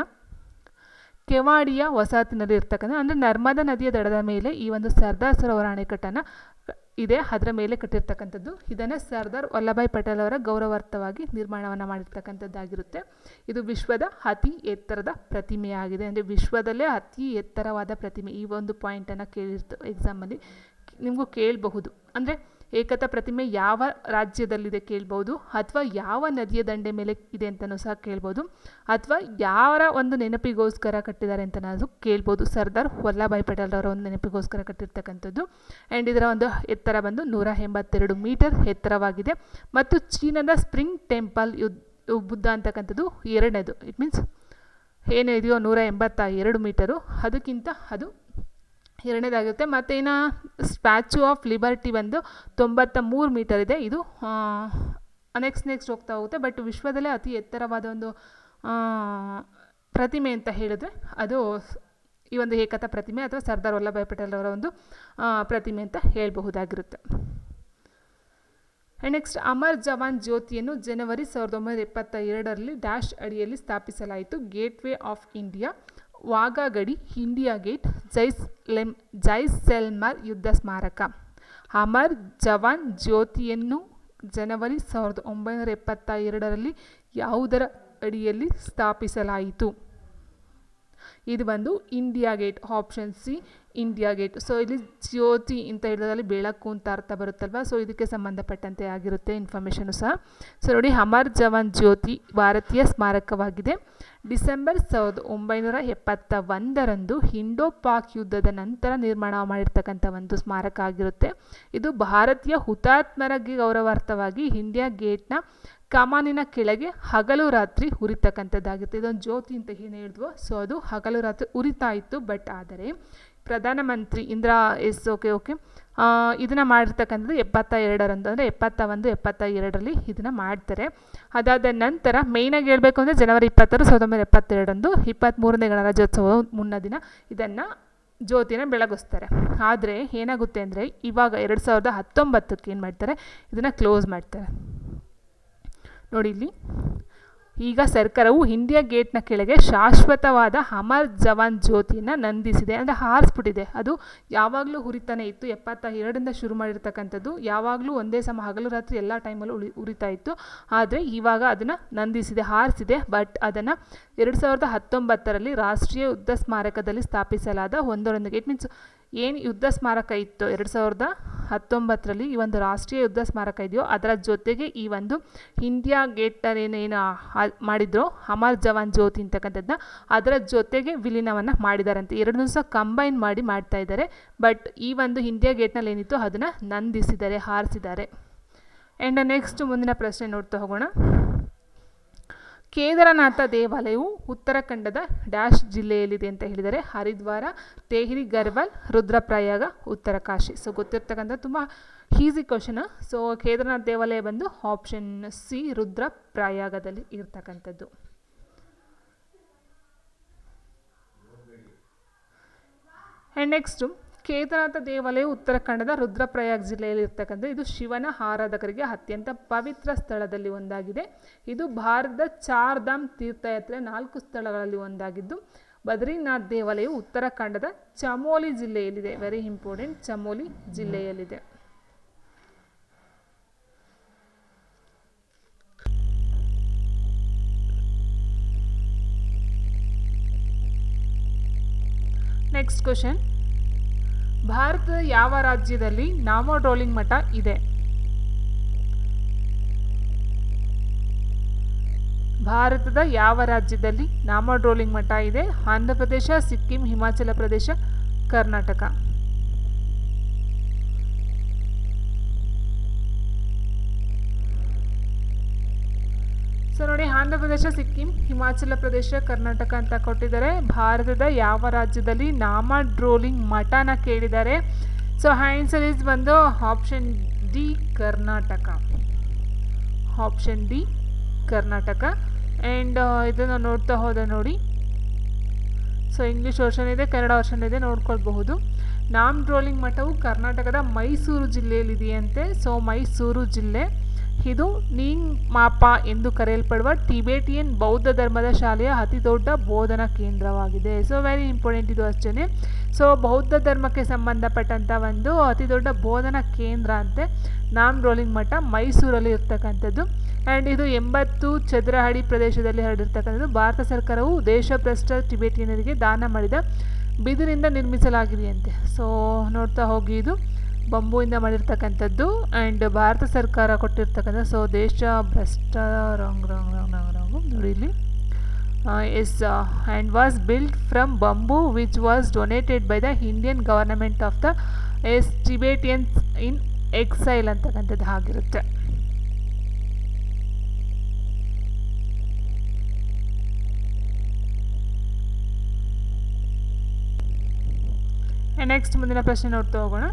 ಕೆವಾಡಿಯಾ ವಸಾಹತಿನಲ್ಲಿ ಇರ್ತಕ್ಕಂಥ ಅಂದರೆ ನರ್ಮದಾ ನದಿಯ ದಡದ ಮೇಲೆ ಈ ಒಂದು ಸರ್ದಾರ್ ಸರೋವರ ಅಣೆಕಟ್ಟನ್ನು ಇದೆ, ಅದರ ಮೇಲೆ ಕಟ್ಟಿರ್ತಕ್ಕಂಥದ್ದು. ಇದನ್ನು ಸರ್ದಾರ್ ವಲ್ಲಭಾಯ್ ಪಟೇಲ್ ಅವರ ಗೌರವಾರ್ಥವಾಗಿ ನಿರ್ಮಾಣವನ್ನು ಮಾಡಿರ್ತಕ್ಕಂಥದ್ದಾಗಿರುತ್ತೆ. ಇದು ವಿಶ್ವದ ಅತಿ ಎತ್ತರದ ಪ್ರತಿಮೆಯಾಗಿದೆ. ಅಂದರೆ ವಿಶ್ವದಲ್ಲೇ ಅತಿ ಎತ್ತರವಾದ ಪ್ರತಿಮೆ. ಈ ಒಂದು ಪಾಯಿಂಟನ್ನು ಎಕ್ಸಾಮಲ್ಲಿ ನಿಮಗೂ ಕೇಳಬಹುದು. ಅಂದರೆ ಏಕತಾ ಪ್ರತಿಮೆ ಯಾವ ರಾಜ್ಯದಲ್ಲಿದೆ ಕೇಳ್ಬೋದು, ಅಥವಾ ಯಾವ ನದಿಯ ದಂಡೆ ಮೇಲೆ ಇದೆ ಅಂತಲೂ ಸಹ ಕೇಳ್ಬೋದು, ಅಥವಾ ಯಾರ ಒಂದು ನೆನಪಿಗೋಸ್ಕರ ಕಟ್ಟಿದ್ದಾರೆ ಅಂತನಾದರೂ ಕೇಳ್ಬೋದು. ಸರ್ದಾರ್ ವಲ್ಲಭಾಯ್ ಪಟೇಲ್ ಅವರ ಒಂದು ನೆನಪಿಗೋಸ್ಕರ ಕಟ್ಟಿರ್ತಕ್ಕಂಥದ್ದು. ಆ್ಯಂಡ್ ಇದರ ಒಂದು ಎತ್ತರ ಬಂದು 182 ಮೀಟರ್ ಎತ್ತರವಾಗಿದೆ. ಮತ್ತು ಚೀನಾದ ಸ್ಪ್ರಿಂಗ್ ಟೆಂಪಲ್ ಬುದ್ಧ ಅಂತಕ್ಕಂಥದ್ದು ಎರಡನೇದು. ಇಟ್ ಮೀನ್ಸ್ ಏನು ಇದೆಯೋ 182 ಮೀಟರು, ಅದಕ್ಕಿಂತ ಅದು ಎರಡನೇದಾಗಿರುತ್ತೆ. ಮತ್ತು ಇನ್ನು ಸ್ಟ್ಯಾಚ್ಯೂ ಆಫ್ ಲಿಬರ್ಟಿ ಬಂದು 93 ಮೀಟರ್ ಇದೆ. ಇದು ನೆಕ್ಸ್ಟ್ ಹೋಗ್ತಾ ಹೋಗುತ್ತೆ. ಬಟ್ ವಿಶ್ವದಲ್ಲೇ ಅತಿ ಎತ್ತರವಾದ ಒಂದು ಪ್ರತಿಮೆ ಅಂತ ಹೇಳಿದ್ರೆ ಅದು ಈ ಒಂದು ಏಕತಾ ಪ್ರತಿಮೆ ಅಥವಾ ಸರ್ದಾರ್ ವಲ್ಲಭಾಯ್ ಪಟೇಲ್ ಅವರ ಒಂದು ಪ್ರತಿಮೆ ಅಂತ ಹೇಳಬಹುದಾಗಿರುತ್ತೆ. ನೆಕ್ಸ್ಟ್ ಅಮರ್ ಜವಾನ್ ಜ್ಯೋತಿಯನ್ನು ಜನವರಿ 1972ರಲ್ಲಿ ಡ್ಯಾಶ್ ಅಡಿಯಲ್ಲಿ ಸ್ಥಾಪಿಸಲಾಯಿತು. ಗೇಟ್ವೇ ಆಫ್ ಇಂಡಿಯಾ, ವಾಘಾ ಗಡಿ, ಇಂಡಿಯಾ ಗೇಟ್, ಜೈಸಲ್ಮರ್ ಯುದ್ಧ ಸ್ಮಾರಕ. ಅಮರ್ ಜವಾನ್ ಜ್ಯೋತಿಯನ್ನು ಜನವರಿ 1972ರಲ್ಲಿ ಯಾವುದರ ಅಡಿಯಲ್ಲಿ ಸ್ಥಾಪಿಸಲಾಯಿತು? ಇದು ಬಂದು India gate. Option C India gate. So ಇಲ್ಲಿ ಜ್ಯೋತಿ ಅಂತ ಹೇಳಿದಲ್ಲಿ ಬೆಳಕು ಅಂತ ಅರ್ಥ ಬರುತ್ತಲ್ವ. ಸೊ ಇದಕ್ಕೆ ಸಂಬಂಧಪಟ್ಟಂತೆ ಆಗಿರುತ್ತೆ ಇನ್ಫಾರ್ಮೇಷನು ಸಹ. ಸೊ ನೋಡಿ, ಅಮರ್ ಜವಾನ್ ಜ್ಯೋತಿ ಭಾರತೀಯ ಸ್ಮಾರಕವಾಗಿದೆ. ಡಿಸೆಂಬರ್ 1971ರಂದು ಇಂಡೋ ಪಾಕ್ ಯುದ್ಧದ ನಂತರ ನಿರ್ಮಾಣ ಮಾಡಿರ್ತಕ್ಕಂಥ ಒಂದು ಸ್ಮಾರಕ ಆಗಿರುತ್ತೆ. ಇದು ಭಾರತೀಯ ಹುತಾತ್ಮರಿಗೆ ಗೌರವಾರ್ಥವಾಗಿ ಇಂಡಿಯಾ ಗೇಟ್ನ ಕಮಾನಿನ ಕೆಳಗೆ ಹಗಲು ರಾತ್ರಿ ಉರಿತಕ್ಕಂಥದ್ದಾಗಿರುತ್ತೆ. ಇದೊಂದು ಜ್ಯೋತಿ ಅಂತ ಏನು ಹೇಳಿದ್ವೋ, ಸೊ ಅದು ಹಗಲು ರಾತ್ರಿ ಉರಿತಾ ಇತ್ತು. ಬಟ್ ಆದರೆ ಪ್ರಧಾನಮಂತ್ರಿ ಓಕೆ ಇದನ್ನು ಮಾಡಿರ್ತಕ್ಕಂಥದ್ದು 72ರಂದು, ಅಂದರೆ 71-72ರಲ್ಲಿ ಇದನ್ನು ಮಾಡ್ತಾರೆ. ಅದಾದ ನಂತರ ಮೇಯ್ನಾಗಿ ಹೇಳಬೇಕು ಅಂದರೆ ಜನವರಿ 26, 1972ರಂದು 23ನೇ ಗಣರಾಜ್ಯೋತ್ಸವ ಮುನ್ನ ದಿನ ಇದನ್ನು ಜ್ಯೋತಿನ ಬೆಳಗಿಸ್ತಾರೆ. ಆದರೆ ಏನಾಗುತ್ತೆ ಅಂದರೆ ಇವಾಗ 2019ಕ್ಕೆ ಏನು ಮಾಡ್ತಾರೆ, ಇದನ್ನು ಕ್ಲೋಸ್ ಮಾಡ್ತಾರೆ. ನೋಡಿ ಇಲ್ಲಿ ಈಗ ಸರ್ಕಾರವು ಇಂಡಿಯಾ ಗೇಟ್ನ ಕೆಳಗೆ ಶಾಶ್ವತವಾದ ಅಮರ್ ಜವಾನ್ ಜ್ಯೋತಿಯನ್ನು ನಂದಿಸಿದೆ. ಅಂದರೆ ಹಾರಿಸ್ಬಿಟ್ಟಿದೆ. ಅದು ಯಾವಾಗಲೂ ಉರಿತಾನೆ ಇತ್ತು. 72ರಿಂದ ಶುರು ಮಾಡಿರ್ತಕ್ಕಂಥದ್ದು. ಯಾವಾಗಲೂ ಒಂದೇ ಸಮ ಹಗಲು ರಾತ್ರಿ ಎಲ್ಲ ಟೈಮಲ್ಲೂ ಉರಿತಾ ಇತ್ತು. ಆದರೆ ಇವಾಗ ಅದನ್ನು ನಂದಿಸಿದೆ, ಹಾರಿಸಿದೆ. ಬಟ್ ಅದನ್ನು 2019ರಲ್ಲಿ ರಾಷ್ಟ್ರೀಯ ಯುದ್ಧ ಸ್ಮಾರಕದಲ್ಲಿ ಸ್ಥಾಪಿಸಲಾದ ಒಂದರೊಂದಿಗೆ, ಇಟ್ ಮೀನ್ಸ್ ಏನು ಯುದ್ಧ ಸ್ಮಾರಕ ಇತ್ತು 2019ರಲ್ಲಿ, ಈ ಒಂದು ರಾಷ್ಟ್ರೀಯ ಯುದ್ಧ ಸ್ಮಾರಕ ಇದೆಯೋ ಅದರ ಜೊತೆಗೆ ಈ ಒಂದು ಇಂಡಿಯಾ ಗೇಟ್ನೇನು ಮಾಡಿದ್ರು ಅಮರ್ ಜವಾನ್ ಜ್ಯೋತಿ ಅಂತಕ್ಕಂಥದ್ದನ್ನ ಅದರ ಜೊತೆಗೆ ವಿಲೀನವನ್ನು ಮಾಡಿದಾರಂತೆ. ಎರಡನ್ನೂ ಸಹ ಕಂಬೈನ್ ಮಾಡಿ ಮಾಡ್ತಾ ಇದ್ದಾರೆ. ಬಟ್ ಈ ಒಂದು ಇಂಡಿಯಾ ಗೇಟ್ನಲ್ಲಿ ಏನಿತ್ತು ಅದನ್ನು ನಂದಿಸಿದ್ದಾರೆ, ಹಾರಿಸಿದ್ದಾರೆ. ಆ್ಯಂಡ್ ನೆಕ್ಸ್ಟ್ ಮುಂದಿನ ಪ್ರಶ್ನೆ ನೋಡ್ತಾ ಹೋಗೋಣ. ಕೇದಾರನಾಥ ದೇವಾಲಯವು ಉತ್ತರಾಖಂಡದ ಡ್ಯಾಶ್ ಜಿಲ್ಲೆಯಲ್ಲಿದೆ ಅಂತ ಹೇಳಿದರೆ ಹರಿದ್ವಾರ, ತೆಹರಿ ಗರ್ವಾಲ್, ರುದ್ರಪ್ರಯಾಗ, ಉತ್ತರಕಾಶಿ. ಸೊ ಗೊತ್ತಿರ್ತಕ್ಕಂಥ ತುಂಬ ಈಸಿ ಕ್ವಶನ್. ಸೊ ಕೇದಾರನಾಥ ದೇವಾಲಯ ಬಂದು ಆಪ್ಷನ್ ಸಿ ರುದ್ರಪ್ರಯಾಗದಲ್ಲಿ ಇರ್ತಕ್ಕಂಥದ್ದು. ಆ್ಯಂಡ್ ನೆಕ್ಸ್ಟು ಕೇದಾರನಾಥ ದೇವಾಲಯವು ಉತ್ತರಾಖಂಡದ ರುದ್ರಪ್ರಯಾಗ್ ಜಿಲ್ಲೆಯಲ್ಲಿ ಇರ್ತಕ್ಕಂಥ ಇದು ಶಿವನ ಆರಾಧಕರಿಗೆ ಅತ್ಯಂತ ಪವಿತ್ರ ಸ್ಥಳದಲ್ಲಿ ಒಂದಾಗಿದೆ. ಇದು ಭಾರತದ ಚಾರ್ಧಾಮ್ ತೀರ್ಥಯಾತ್ರೆ 4 ಸ್ಥಳಗಳಲ್ಲಿ ಒಂದಾಗಿದ್ದು ಬದ್ರಿನಾಥ್ ದೇವಾಲಯವು ಉತ್ತರಾಖಂಡದ ಚಮೋಲಿ ಜಿಲ್ಲೆಯಲ್ಲಿದೆ. ವೆರಿ ಇಂಪಾರ್ಟೆಂಟ್, ಚಮೋಲಿ ಜಿಲ್ಲೆಯಲ್ಲಿದೆ. Next question. ಭಾರತದ ಯಾವ ರಾಜ್ಯದಲ್ಲಿ ನಾಮೋಡ್ರೋಲಿಂಗ್ ಮಠ ಇದೆ? ಭಾರತದ ಯಾವ ರಾಜ್ಯದಲ್ಲಿ ನಾಮೋಡ್ರೋಲಿಂಗ್ ಮಠ ಇದೆ? ಆಂಧ್ರ ಪ್ರದೇಶ, ಸಿಕ್ಕಿಂ, ಹಿಮಾಚಲ ಪ್ರದೇಶ, ಕರ್ನಾಟಕ. ಸೊ ನೋಡಿ, ಆಂಧ್ರ ಪ್ರದೇಶ, ಸಿಕ್ಕಿಂ, ಹಿಮಾಚಲ ಪ್ರದೇಶ, ಕರ್ನಾಟಕ ಅಂತ ಕೊಟ್ಟಿದ್ದಾರೆ. ಭಾರತದ ಯಾವ ರಾಜ್ಯದಲ್ಲಿ ನಾಮೋಡ್ರೋಲಿಂಗ್ ಮಠನ ಕೇಳಿದ್ದಾರೆ. ಸೊ ಆನ್ಸರ್ ಇಸ್ ಬಂದು option D Karnataka. Option D Karnataka. And ಇದನ್ನು ನೋಡ್ತಾ ಹೋದ ನೋಡಿ. ಸೊ ಇಂಗ್ಲೀಷ್ ವರ್ಷನ್ ಇದೆ, ಕನ್ನಡ ವರ್ಷನ್ ಇದೆ, ನೋಡ್ಕೊಳ್ಬಹುದು. ನಾಮೋಡ್ರೋಲಿಂಗ್ ಮಠವು ಕರ್ನಾಟಕದ ಮೈಸೂರು ಜಿಲ್ಲೆಯಲ್ಲಿದೆಯಂತೆ. ಸೊ ಮೈಸೂರು ಜಿಲ್ಲೆ. ಇದು ನಿಂಗ್ ಮಾಪಾ ಎಂದು ಕರೆಯಲ್ಪಡುವ ಟಿಬೇಟಿಯನ್ ಬೌದ್ಧ ಧರ್ಮದ ಶಾಲೆಯ ಅತಿ ದೊಡ್ಡ ಬೋಧನಾ ಕೇಂದ್ರವಾಗಿದೆ. ಸೊ ವೆರಿ ಇಂಪಾರ್ಟೆಂಟ್ ಇದು ಅಷ್ಟೇ. ಸೊ ಬೌದ್ಧ ಧರ್ಮಕ್ಕೆ ಸಂಬಂಧಪಟ್ಟಂಥ ಒಂದು ಅತಿ ದೊಡ್ಡ ಬೋಧನಾ ಕೇಂದ್ರ ಅಂತೆ ನಾಮ್ರೋಲಿಂಗ್ ಮಠ ಮೈಸೂರಲ್ಲಿ ಇರ್ತಕ್ಕಂಥದ್ದು. ಆ್ಯಂಡ್ ಇದು 80 ಚದರ ಅಡಿ ಪ್ರದೇಶದಲ್ಲಿ ಹರಡಿರ್ತಕ್ಕಂಥದ್ದು. ಭಾರತ ಸರ್ಕಾರವು ದೇಶಭ್ರಷ್ಟ ಟಿಬೇಟಿಯನರಿಗೆ ದಾನ ಮಾಡಿದ ಬಿದಿರಿಂದ ನಿರ್ಮಿಸಲಾಗಿದೆಯಂತೆ. ಸೊ ನೋಡ್ತಾ ಹೋಗಿ, ಇದು ಬಂಬುವಿಂದ ಮಾಡಿರ್ತಕ್ಕಂಥದ್ದು ಆ್ಯಂಡ್ ಭಾರತ ಸರ್ಕಾರ ಕೊಟ್ಟಿರ್ತಕ್ಕಂಥ. ಸೊ ದೇಶ ಭ್ರಷ್ಟ ನೋಡಿ ಇಲ್ಲಿ yes and was built from bamboo which was donated by the Indian government of the Tibetans in exile ಅಂತಕ್ಕಂಥದ್ದು ಆಗಿರುತ್ತೆ. ನೆಕ್ಸ್ಟ್ ಮುಂದಿನ ಪ್ರಶ್ನೆ ನೋಡ್ತಾ ಹೋಗೋಣ.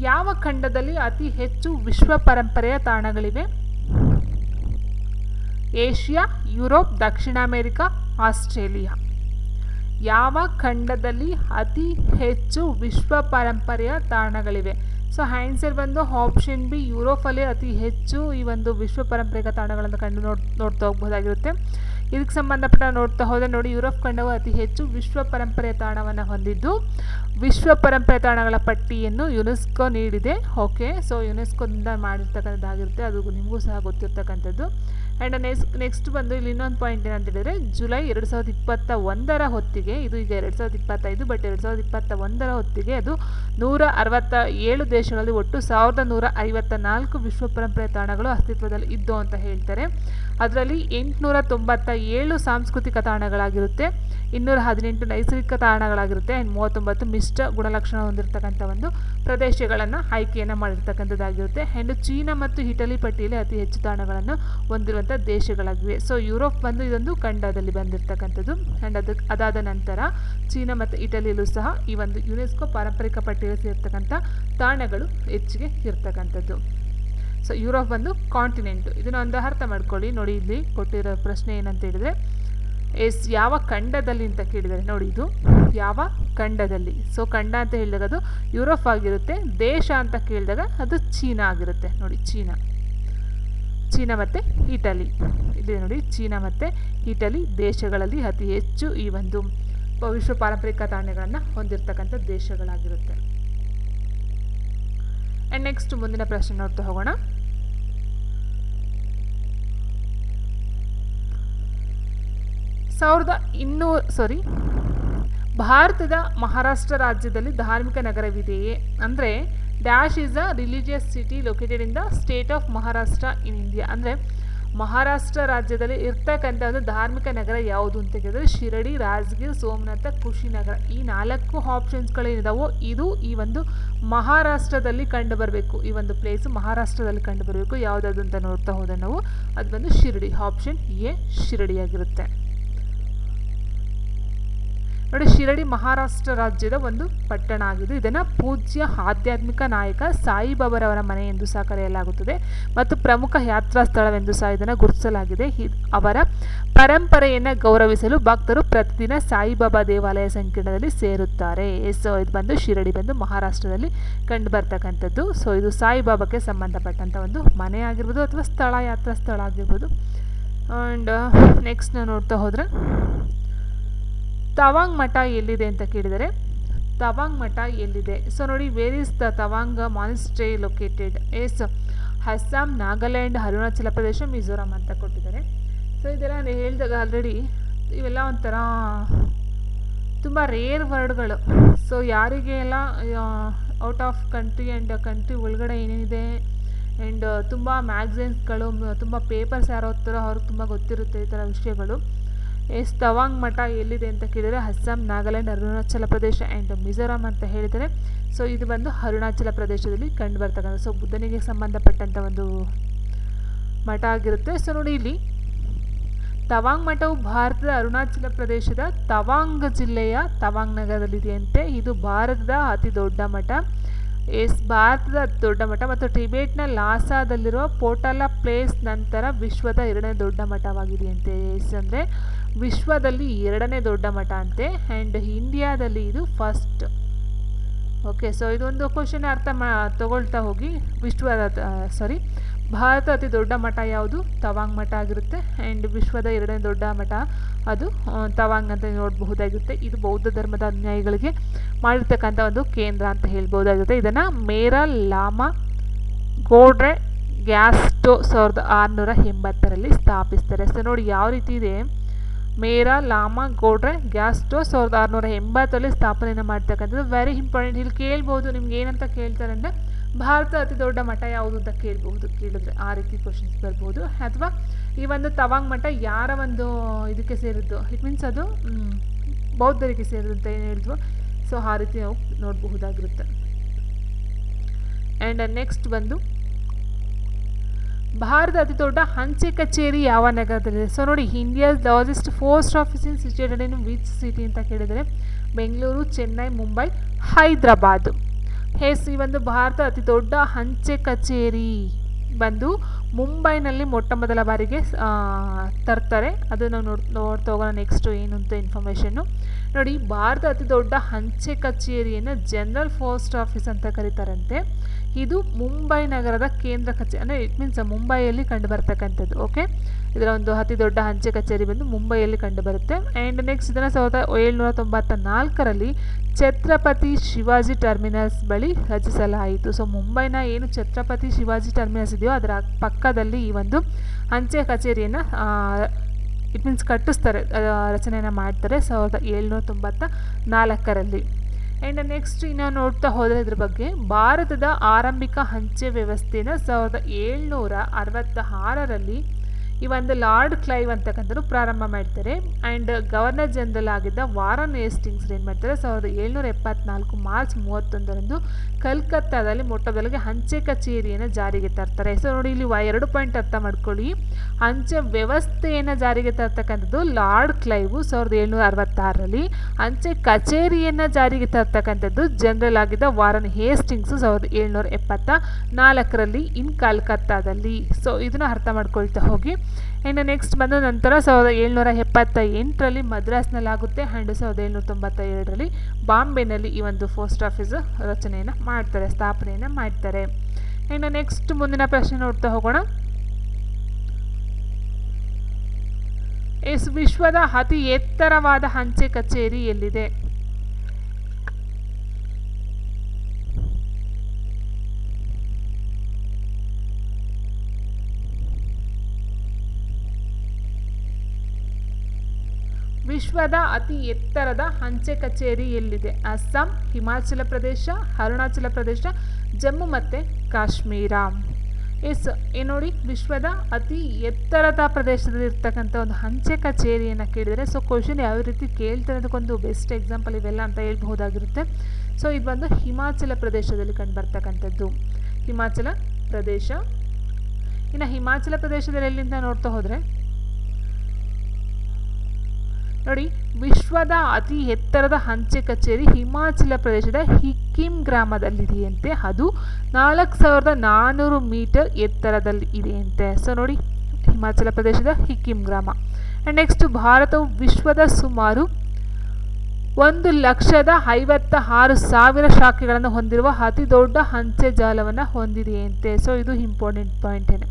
ಯಾವ ಖಂಡದಲ್ಲಿ ಅತಿ ಹೆಚ್ಚು ವಿಶ್ವ ಪರಂಪರೆಯ ತಾಣಗಳಿವೆ? ಏಷ್ಯಾ, ಯುರೋಪ್, ದಕ್ಷಿಣ ಅಮೆರಿಕಾ, ಆಸ್ಟ್ರೇಲಿಯಾ. ಯಾವ ಖಂಡದಲ್ಲಿ ಅತಿ ಹೆಚ್ಚು ವಿಶ್ವ ಪರಂಪರೆಯ ತಾಣಗಳಿವೆ? ಸೊ ಆನ್ಸರ್ ಬಂದು ಆಪ್ಷನ್ ಬಿ, ಯುರೋಪಲ್ಲಿ ಅತಿ ಹೆಚ್ಚು ಈ ಒಂದು ವಿಶ್ವ ಪರಂಪರೆಯ ತಾಣಗಳನ್ನು ನೋಡ್ತಾ ಹೋಗ್ಬೋದಾಗಿರುತ್ತೆ. ಇದಕ್ಕೆ ಸಂಬಂಧಪಟ್ಟ ನೋಡ್ತಾ ಹೋದರೆ ನೋಡಿ, ಯುರೋಪ್ ಖಂಡವು ಅತಿ ಹೆಚ್ಚು ವಿಶ್ವ ಪರಂಪರೆಯ ತಾಣವನ್ನು ಹೊಂದಿದ್ದು ವಿಶ್ವ ಪರಂಪರೆ ತಾಣಗಳ ಪಟ್ಟಿಯನ್ನು ಯುನೆಸ್ಕೋ ನೀಡಿದೆ. ಓಕೆ, ಸೊ ಯುನೆಸ್ಕೋದಿಂದ ಮಾಡಿರ್ತಕ್ಕಂಥದ್ದಾಗಿರುತ್ತೆ, ಅದು ನಿಮಗೂ ಸಹ ಗೊತ್ತಿರ್ತಕ್ಕಂಥದ್ದು. ಆ್ಯಂಡ್ ನೆಕ್ಸ್ಟ್ ಬಂದು ಇಲ್ಲಿ ಇನ್ನೊಂದು ಪಾಯಿಂಟ್ ಏನಂತ ಹೇಳಿದರೆ, ಜುಲೈ 2021 ಹೊತ್ತಿಗೆ, ಇದು ಈಗ 2025 ಬಟ್ 2021 ಹೊತ್ತಿಗೆ ಅದು 167 ದೇಶಗಳಲ್ಲಿ ಒಟ್ಟು 1154 ವಿಶ್ವ ಪರಂಪರೆ ತಾಣಗಳು ಅಸ್ತಿತ್ವದಲ್ಲಿ ಇದ್ದು ಅಂತ ಹೇಳ್ತಾರೆ. ಅದರಲ್ಲಿ 897 ಸಾಂಸ್ಕೃತಿಕ ತಾಣಗಳಾಗಿರುತ್ತೆ, 218 ನೈಸರ್ಗಿಕ ತಾಣಗಳಾಗಿರುತ್ತೆ, ಆ್ಯಂಡ್ 39 ಮಿಶ್ರ ಗುಣಲಕ್ಷಣ ಹೊಂದಿರತಕ್ಕಂಥ ಒಂದು ಪ್ರದೇಶಗಳನ್ನು ಆಯ್ಕೆಯನ್ನು ಮಾಡಿರ್ತಕ್ಕಂಥದ್ದಾಗಿರುತ್ತೆ. ಆ್ಯಂಡ್ ಚೀನಾ ಮತ್ತು ಇಟಲಿ ಪಟ್ಟಿಯಲ್ಲಿ ಅತಿ ಹೆಚ್ಚು ತಾಣಗಳನ್ನು ಹೊಂದಿರುವಂಥ ದೇಶಗಳಾಗಿವೆ. ಸೊ ಯುರೋಪ್ ಬಂದು ಇದೊಂದು ಖಂಡದಲ್ಲಿ ಬಂದಿರತಕ್ಕಂಥದ್ದು. ಆ್ಯಂಡ್ ಅದಾದ ನಂತರ ಚೀನಾ ಮತ್ತು ಇಟಲಿಯಲ್ಲೂ ಸಹ ಈ ಒಂದು ಯುನೆಸ್ಕೋ ಪಾರಂಪರಿಕ ಪಟ್ಟಿಯಲ್ಲಿ ಸೇರ್ತಕ್ಕಂಥ ತಾಣಗಳು ಹೆಚ್ಚಿಗೆ ಇರ್ತಕ್ಕಂಥದ್ದು. ಸೊ ಯುರೋಪ್ ಒಂದು ಕಾಂಟಿನೆಂಟು, ಇದನ್ನು ಒಂದು ಅರ್ಥ ಮಾಡ್ಕೊಳ್ಳಿ. ನೋಡಿ ಇಲ್ಲಿ ಕೊಟ್ಟಿರೋ ಪ್ರಶ್ನೆ ಏನಂತ ಹೇಳಿದರೆ, ಯಾವ ಖಂಡದಲ್ಲಿ ಅಂತ ಕೇಳಿದರೆ, ನೋಡಿ ಇದು ಯಾವ ಖಂಡದಲ್ಲಿ. ಸೊ ಖಂಡ ಅಂತ ಹೇಳಿದಾಗ ಅದು ಯುರೋಪ್ ಆಗಿರುತ್ತೆ, ದೇಶ ಅಂತ ಕೇಳಿದಾಗ ಅದು ಚೀನಾ ಆಗಿರುತ್ತೆ. ನೋಡಿ ಚೀನಾ ಮತ್ತು ಇಟಲಿ, ಇಲ್ಲಿ ನೋಡಿ ಚೀನಾ ಮತ್ತು ಇಟಲಿ ದೇಶಗಳಲ್ಲಿ ಅತಿ ಹೆಚ್ಚು ಈ ಒಂದು ವಿಶ್ವ ಪಾರಂಪರಿಕ ತಾಣಗಳನ್ನು ಹೊಂದಿರತಕ್ಕಂಥ ದೇಶಗಳಾಗಿರುತ್ತೆ. ಆ್ಯಂಡ್ ನೆಕ್ಸ್ಟ್ ಮುಂದಿನ ಪ್ರಶ್ನೆ ನೋಡ್ತಾ ಹೋಗೋಣ. ಭಾರತದ ಮಹಾರಾಷ್ಟ್ರ ರಾಜ್ಯದಲ್ಲಿ ಧಾರ್ಮಿಕ ನಗರವಿದೆಯೇ? ಅಂದರೆ dash is a religious city located in the state of Maharashtra in India. ಅಂದರೆ ಮಹಾರಾಷ್ಟ್ರ ರಾಜ್ಯದಲ್ಲಿ ಇರ್ತಕ್ಕಂಥ ಒಂದು ಧಾರ್ಮಿಕ ನಗರ ಯಾವುದು ಅಂತ ಕೇಳಿದ್ರೆ ಶಿರಡಿ, ರಾಜಗೀರ್, ಸೋಮನಾಥ, ಕುಶಿನಗರ. ಈ 4 ಆಪ್ಷನ್ಸ್ಗಳೇನಿದಾವೋ ಇದು ಈ ಒಂದು ಮಹಾರಾಷ್ಟ್ರದಲ್ಲಿ ಕಂಡು ಬರಬೇಕು. ಈ ಒಂದು ಪ್ಲೇಸು ಮಹಾರಾಷ್ಟ್ರದಲ್ಲಿ ಕಂಡು ಬರಬೇಕು. ಯಾವುದಾದ್ರು ಅಂತ ನೋಡ್ತಾ ಹೋದರೆ ನಾವು ಅದು ಬಂದು ಶಿರಡಿ, ಆಪ್ಷನ್ ಎ ಶಿರಡಿಯಾಗಿರುತ್ತೆ. ನೋಡಿ, ಶಿರಡಿ ಮಹಾರಾಷ್ಟ್ರ ರಾಜ್ಯದ ಒಂದು ಪಟ್ಟಣ ಆಗಿದೆ. ಇದನ್ನು ಪೂಜ್ಯ ಆಧ್ಯಾತ್ಮಿಕ ನಾಯಕ ಸಾಯಿಬಾಬಾರವರ ಮನೆ ಎಂದು ಸಹ ಕರೆಯಲಾಗುತ್ತದೆ ಮತ್ತು ಪ್ರಮುಖ ಯಾತ್ರಾ ಸ್ಥಳವೆಂದು ಸಹ ಇದನ್ನು ಗುರುತಿಸಲಾಗಿದೆ. ಅವರ ಪರಂಪರೆಯನ್ನು ಗೌರವಿಸಲು ಭಕ್ತರು ಪ್ರತಿದಿನ ಸಾಯಿಬಾಬಾ ದೇವಾಲಯ ಸಂಕೀರ್ಣದಲ್ಲಿ ಸೇರುತ್ತಾರೆ. ಸೊ ಇದು ಬಂದು ಶಿರಡಿ ಬಂದು ಮಹಾರಾಷ್ಟ್ರದಲ್ಲಿ ಕಂಡು ಬರ್ತಕ್ಕಂಥದ್ದು. ಸೊ ಇದು ಸಾಯಿಬಾಬಾಕ್ಕೆ ಸಂಬಂಧಪಟ್ಟಂಥ ಒಂದು ಮನೆ ಆಗಿರ್ಬೋದು ಅಥವಾ ಸ್ಥಳ, ಯಾತ್ರಾ ಸ್ಥಳ ಆಗಿರ್ಬೋದು. ಆ್ಯಂಡ್ ನೆಕ್ಸ್ಟ್ ನಾವು ನೋಡ್ತಾ ಹೋದರೆ ತವಾಂಗ್ ಮಠ ಎಲ್ಲಿದೆ ಅಂತ ಕೇಳಿದರೆ, ತವಾಂಗ್ ಮಠ ಎಲ್ಲಿದೆ? ಸೊ ನೋಡಿ, where is the Tawang monastery located? Yes Assam, Nagaland, Arunachal Pradesh, Mizoram ಅಂತ ಕೊಟ್ಟಿದ್ದಾರೆ. ಸೊ ಇದೆಲ್ಲ ನಾನು ಹೇಳಿದಾಗ ಆಲ್ರೆಡಿ ಇವೆಲ್ಲ ಒಂಥರ ತುಂಬ ರೇರ್ ವರ್ಡ್ಗಳು. ಸೊ ಯಾರಿಗೆ ಎಲ್ಲ out of country and country ಒಳಗಡೆ ಏನೇನಿದೆ ಆ್ಯಂಡ್ ತುಂಬ ಮ್ಯಾಗ್ಝಿನ್ಸ್ಗಳು, ತುಂಬ ಪೇಪರ್ಸ್ ಯಾರು ಓದ್ತಾರೋ ಅವ್ರಿಗೆ ತುಂಬ ಗೊತ್ತಿರುತ್ತೆ ಈ ಥರ ವಿಷಯಗಳು. ತವಾಂಗ್ ಮಠ ಎಲ್ಲಿದೆ ಅಂತ ಕೇಳಿದರೆ ಅಸ್ಸಾಂ, ನಾಗಾಲ್ಯಾಂಡ್, ಅರುಣಾಚಲ ಪ್ರದೇಶ ಆ್ಯಂಡ್ ಮಿಜೋರಾಂ ಅಂತ ಹೇಳಿದರೆ. ಸೊ ಇದು ಬಂದು ಅರುಣಾಚಲ ಪ್ರದೇಶದಲ್ಲಿ ಕಂಡು ಬರ್ತಕ್ಕಂಥ, ಸೊ ಬುದ್ಧನಿಗೆ ಸಂಬಂಧಪಟ್ಟಂಥ ಒಂದು ಮಠ ಆಗಿರುತ್ತೆ. ಸೊ ನೋಡಿ, ಇಲ್ಲಿ ತವಾಂಗ್ ಮಠವು ಭಾರತದ ಅರುಣಾಚಲ ಪ್ರದೇಶದ ತವಾಂಗ್ ಜಿಲ್ಲೆಯ ತವಾಂಗ್ ನಗರದಲ್ಲಿದೆಯಂತೆ. ಇದು ಭಾರತದ ಅತಿ ದೊಡ್ಡ ಮಠ. ಭಾರತದ ದೊಡ್ಡ ಮಠ ಮತ್ತು ಟಿಬೇಟ್ನ ಲಾಸಾದಲ್ಲಿರುವ ಪೋಟಲ ಪ್ಲೇಸ್ ನಂತರ ವಿಶ್ವದ 2ನೇ ದೊಡ್ಡ ಮಠವಾಗಿದೆಯಂತೆ. ಅಂದರೆ ವಿಶ್ವದಲ್ಲಿ 2ನೇ ದೊಡ್ಡ ಮಠ ಅಂತೆ. ಆ್ಯಂಡ್ ಇಂಡಿಯಾದಲ್ಲಿ ಇದು ಫಸ್ಟ್ ಓಕೆ, ಸೊ ಇದೊಂದು ಕ್ವಶನ್ ಅರ್ಥ ತಗೊಳ್ತಾ ಹೋಗಿ. ಭಾರತ ಅತಿ ದೊಡ್ಡ ಮಠ ಯಾವುದು? ತವಾಂಗ್ ಮಠ ಆಗಿರುತ್ತೆ. ಆ್ಯಂಡ್ ವಿಶ್ವದ 2ನೇ ದೊಡ್ಡ ಮಠ ಅದು ತವಾಂಗ್ ಅಂತ ನೋಡಬಹುದಾಗಿರುತ್ತೆ. ಇದು ಬೌದ್ಧ ಧರ್ಮದ ಅನುಯಾಯಿಗಳಿಗೆ ಮಾಡಿರ್ತಕ್ಕಂಥ ಒಂದು ಕೇಂದ್ರ ಅಂತ ಹೇಳ್ಬೋದಾಗುತ್ತೆ. ಇದನ್ನು ಮೇರಾ ಲಾಮಾ ಗೋಡ್ರೆ ಗ್ಯಾಸ್ಟೋ 1680ರಲ್ಲಿ ಸ್ಥಾಪಿಸ್ತಾರೆ. ಸೊ ನೋಡಿ ಯಾವ ರೀತಿ ಇದೆ. ಮೇರಾ ಲಾಮಾ ಗೋಡ್ರೆ ಗ್ಯಾಸ್ಟೋ 1680ರಲ್ಲಿ ಸ್ಥಾಪನೆಯನ್ನು ಮಾಡ್ತಕ್ಕಂಥದ್ದು. Very important. ಇಲ್ಲಿ ಕೇಳ್ಬೋದು ನಿಮ್ಗೆ ಏನಂತ ಕೇಳ್ತಾರೆ ಅಂದರೆ ಭಾರತ ಅತಿ ದೊಡ್ಡ ಮಠ ಯಾವುದು ಅಂತ ಕೇಳಿದ್ರೆ ಆ ರೀತಿ ಕ್ವಶನ್ಸ್ ಬರ್ಬೋದು. ಅಥವಾ ಈ ಒಂದು ತವಾಂಗ್ ಮಠ ಯಾರ ಒಂದು ಇದಕ್ಕೆ ಸೇರಿದ್ದು, ಇಟ್ ಮೀನ್ಸ್ ಅದು ಬೌದ್ಧರಿಗೆ ಸೇರಿದ್ದು ಅಂತ ಏನು ಹೇಳಿದ್ವು. ಸೊ ಆ ರೀತಿ ನಾವು ನೋಡಬಹುದಾಗಿರುತ್ತೆ. ಆ್ಯಂಡ್ ನೆಕ್ಸ್ಟ್ ಬಂದು ಭಾರತದ ಅತಿ ದೊಡ್ಡ ಅಂಚೆ ಕಚೇರಿ ಯಾವ ನಗರದಲ್ಲಿದೆ? ಸೊ ನೋಡಿ, India's largest post office in situated in which city ಅಂತ ಕೇಳಿದರೆ ಬೆಂಗಳೂರು, ಚೆನ್ನೈ, ಮುಂಬೈ, ಹೈದರಾಬಾದ್. ಈ ಒಂದು ಭಾರತ ಅತಿ ದೊಡ್ಡ ಅಂಚೆ ಕಚೇರಿ ಬಂದು ಮುಂಬೈನಲ್ಲಿ ಮೊಟ್ಟ ಮೊದಲ ಬಾರಿಗೆ ತರ್ತಾರೆ. ಅದು ನಾವು ನೋಡ್ತಾ ಹೋಗೋಣ ನೆಕ್ಸ್ಟು ಏನು ಅಂತ ಇನ್ಫಾರ್ಮೇಷನ್ನು. ನೋಡಿ, ಭಾರತ ಅತಿ ದೊಡ್ಡ ಅಂಚೆ ಕಚೇರಿಯನ್ನು ಜನರಲ್ ಪೋಸ್ಟ್ ಆಫೀಸ್ ಅಂತ ಕರೀತಾರಂತೆ. ಇದು ಮುಂಬೈ ನಗರದ ಕೇಂದ್ರ ಕಚೇರಿ, ಅಂದರೆ ಇಟ್ ಮೀನ್ಸ್ ಮುಂಬೈಯಲ್ಲಿ ಕಂಡು ಬರ್ತಕ್ಕಂಥದ್ದು. ಓಕೆ, ಇದರ ಒಂದು ಅತಿ ದೊಡ್ಡ ಅಂಚೆ ಕಚೇರಿ ಬಂದು ಮುಂಬೈಯಲ್ಲಿ ಕಂಡುಬರುತ್ತೆ. ಆ್ಯಂಡ್ ನೆಕ್ಸ್ಟ್ ಇದನ್ನು 1794ರಲ್ಲಿ ಛತ್ರಪತಿ ಶಿವಾಜಿ ಟರ್ಮಿನಸ್ ಬಳಿ ರಚಿಸಲಾಯಿತು. ಸೊ ಮುಂಬೈನ ಏನು ಛತ್ರಪತಿ ಶಿವಾಜಿ ಟರ್ಮಿನಸ್ ಇದೆಯೋ ಅದರ ಪಕ್ಕದಲ್ಲಿ ಈ ಒಂದು ಅಂಚೆ ಕಚೇರಿಯನ್ನು ಇಟ್ ಮೀನ್ಸ್ ಕಟ್ಟಿಸ್ತಾರೆ, ರಚನೆಯನ್ನು ಮಾಡ್ತಾರೆ 1794ರಲ್ಲಿ. ಆ್ಯಂಡ್ ನೆಕ್ಸ್ಟ್ ಇನ್ನು ನೋಡ್ತಾ ಹೋದರೆ ಇದ್ರ ಬಗ್ಗೆ ಭಾರತದ ಆರಂಭಿಕ ಅಂಚೆ ವ್ಯವಸ್ಥೆಯನ್ನು 1766ರಲ್ಲಿ ಈ ಒಂದು ಲಾರ್ಡ್ ಕ್ಲೈವ್ ಅಂತಕ್ಕಂಥದ್ದು ಪ್ರಾರಂಭ ಮಾಡ್ತಾರೆ. ಆ್ಯಂಡ್ ಗವರ್ನರ್ ಜನರಲ್ ಆಗಿದ್ದ ವಾರನ್ ಹೇಸ್ಟಿಂಗ್ಸ್ ಏನು ಮಾಡ್ತಾರೆ 1774 ಮಾರ್ಚ್ 31ರಂದು ಕಲ್ಕತ್ತಾದಲ್ಲಿ ಮೊಟ್ಟಮೊದಲಿಗೆ ಅಂಚೆ ಕಚೇರಿಯನ್ನು ಜಾರಿಗೆ ತರ್ತಾರೆ. ಸೊ ನೋಡಿ, ಇಲ್ಲಿ 2 ಪಾಯಿಂಟ್ ಅರ್ಥ ಮಾಡ್ಕೊಳ್ಳಿ. ಅಂಚೆ ವ್ಯವಸ್ಥೆಯನ್ನು ಜಾರಿಗೆ ತರ್ತಕ್ಕಂಥದ್ದು ಲಾರ್ಡ್ ಕ್ಲೈವು 1766ರಲ್ಲಿ, ಅಂಚೆ ಕಚೇರಿಯನ್ನು ಜಾರಿಗೆ ತರ್ತಕ್ಕಂಥದ್ದು ಜನರಲ್ ಆಗಿದ್ದ ವಾರನ್ ಹೇಸ್ಟಿಂಗ್ಸು 1774ರಲ್ಲಿ ಇನ್ ಕಲ್ಕತ್ತಾದಲ್ಲಿ. ಸೊ ಇದನ್ನು ಅರ್ಥ ಮಾಡ್ಕೊಳ್ತಾ ಹೋಗಿ. ಇನ್ನು ನೆಕ್ಸ್ಟ್ ಬಂದು ನಂತರ 1778ರಲ್ಲಿ ಮದ್ರಾಸ್ನಲ್ಲಾಗುತ್ತೆ. ಆ್ಯಂಡ್ 1792ರಲ್ಲಿ ಬಾಂಬೆನಲ್ಲಿ ಈ ಒಂದು ಪೋಸ್ಟ್ ಆಫೀಸ್ ರಚನೆಯನ್ನು ಮಾಡ್ತಾರೆ, ಸ್ಥಾಪನೆಯನ್ನು ಮಾಡ್ತಾರೆ. ಇನ್ನು ನೆಕ್ಸ್ಟ್ ಮುಂದಿನ ಪ್ರಶ್ನೆ ನೋಡ್ತಾ ಹೋಗೋಣ. ವಿಶ್ವದ ಅತಿ ಎತ್ತರವಾದ ಅಂಚೆ ಕಚೇರಿ ಎಲ್ಲಿದೆ? ವಿಶ್ವದ ಅತಿ ಎತ್ತರದ ಅಂಚೆ ಕಚೇರಿ ಎಲ್ಲಿದೆ? ಅಸ್ಸಾಂ, ಹಿಮಾಚಲ ಪ್ರದೇಶ, ಅರುಣಾಚಲ ಪ್ರದೇಶ, ಜಮ್ಮು ಮತ್ತು ಕಾಶ್ಮೀರ. ನೋಡಿ, ವಿಶ್ವದ ಅತಿ ಎತ್ತರದ ಪ್ರದೇಶದಲ್ಲಿ ಇರ್ತಕ್ಕಂಥ ಒಂದು ಅಂಚೆ ಕಚೇರಿಯನ್ನು ಕೇಳಿದರೆ ಸೊ ಕ್ವಶನ್ ಯಾವ ರೀತಿ ಕೇಳ್ತಾರೆ ಅದಕ್ಕೊಂದು ಬೆಸ್ಟ್ ಎಕ್ಸಾಂಪಲ್ ಇವೆಲ್ಲ ಅಂತ ಹೇಳ್ಬಹುದಾಗಿರುತ್ತೆ. ಸೊ ಇದು ಬಂದು ಹಿಮಾಚಲ ಪ್ರದೇಶದಲ್ಲಿ ಕಂಡು ಬರ್ತಕ್ಕಂಥದ್ದು, ಹಿಮಾಚಲ ಪ್ರದೇಶ. ಇನ್ನು ಹಿಮಾಚಲ ಪ್ರದೇಶದಲ್ಲಿ ಎಲ್ಲಿಂದ ನೋಡ್ತಾ ಹೋದರೆ ನೋಡಿ, ವಿಶ್ವದ ಅತಿ ಎತ್ತರದ ಅಂಚೆ ಕಚೇರಿ ಹಿಮಾಚಲ ಪ್ರದೇಶದ ಹಿಕ್ಕಿಂ ಗ್ರಾಮದಲ್ಲಿದೆಯಂತೆ. ಅದು 4400 ಮೀಟರ್ ಎತ್ತರದಲ್ಲಿ ಇದೆಯಂತೆ. ಸೊ ನೋಡಿ, ಹಿಮಾಚಲ ಪ್ರದೇಶದ ಹಿಕ್ಕಿಂ ಗ್ರಾಮ. ಆ್ಯಂಡ್ ನೆಕ್ಸ್ಟ್ ಭಾರತವು ವಿಶ್ವದ ಸುಮಾರು 1,56,000 ಶಾಖೆಗಳನ್ನು ಹೊಂದಿರುವ ಅತಿ ದೊಡ್ಡ ಅಂಚೆ ಜಾಲವನ್ನು ಹೊಂದಿದೆಯಂತೆ. ಸೊ ಇದು ಇಂಪಾರ್ಟೆಂಟ್ ಪಾಯಿಂಟೇನೆ.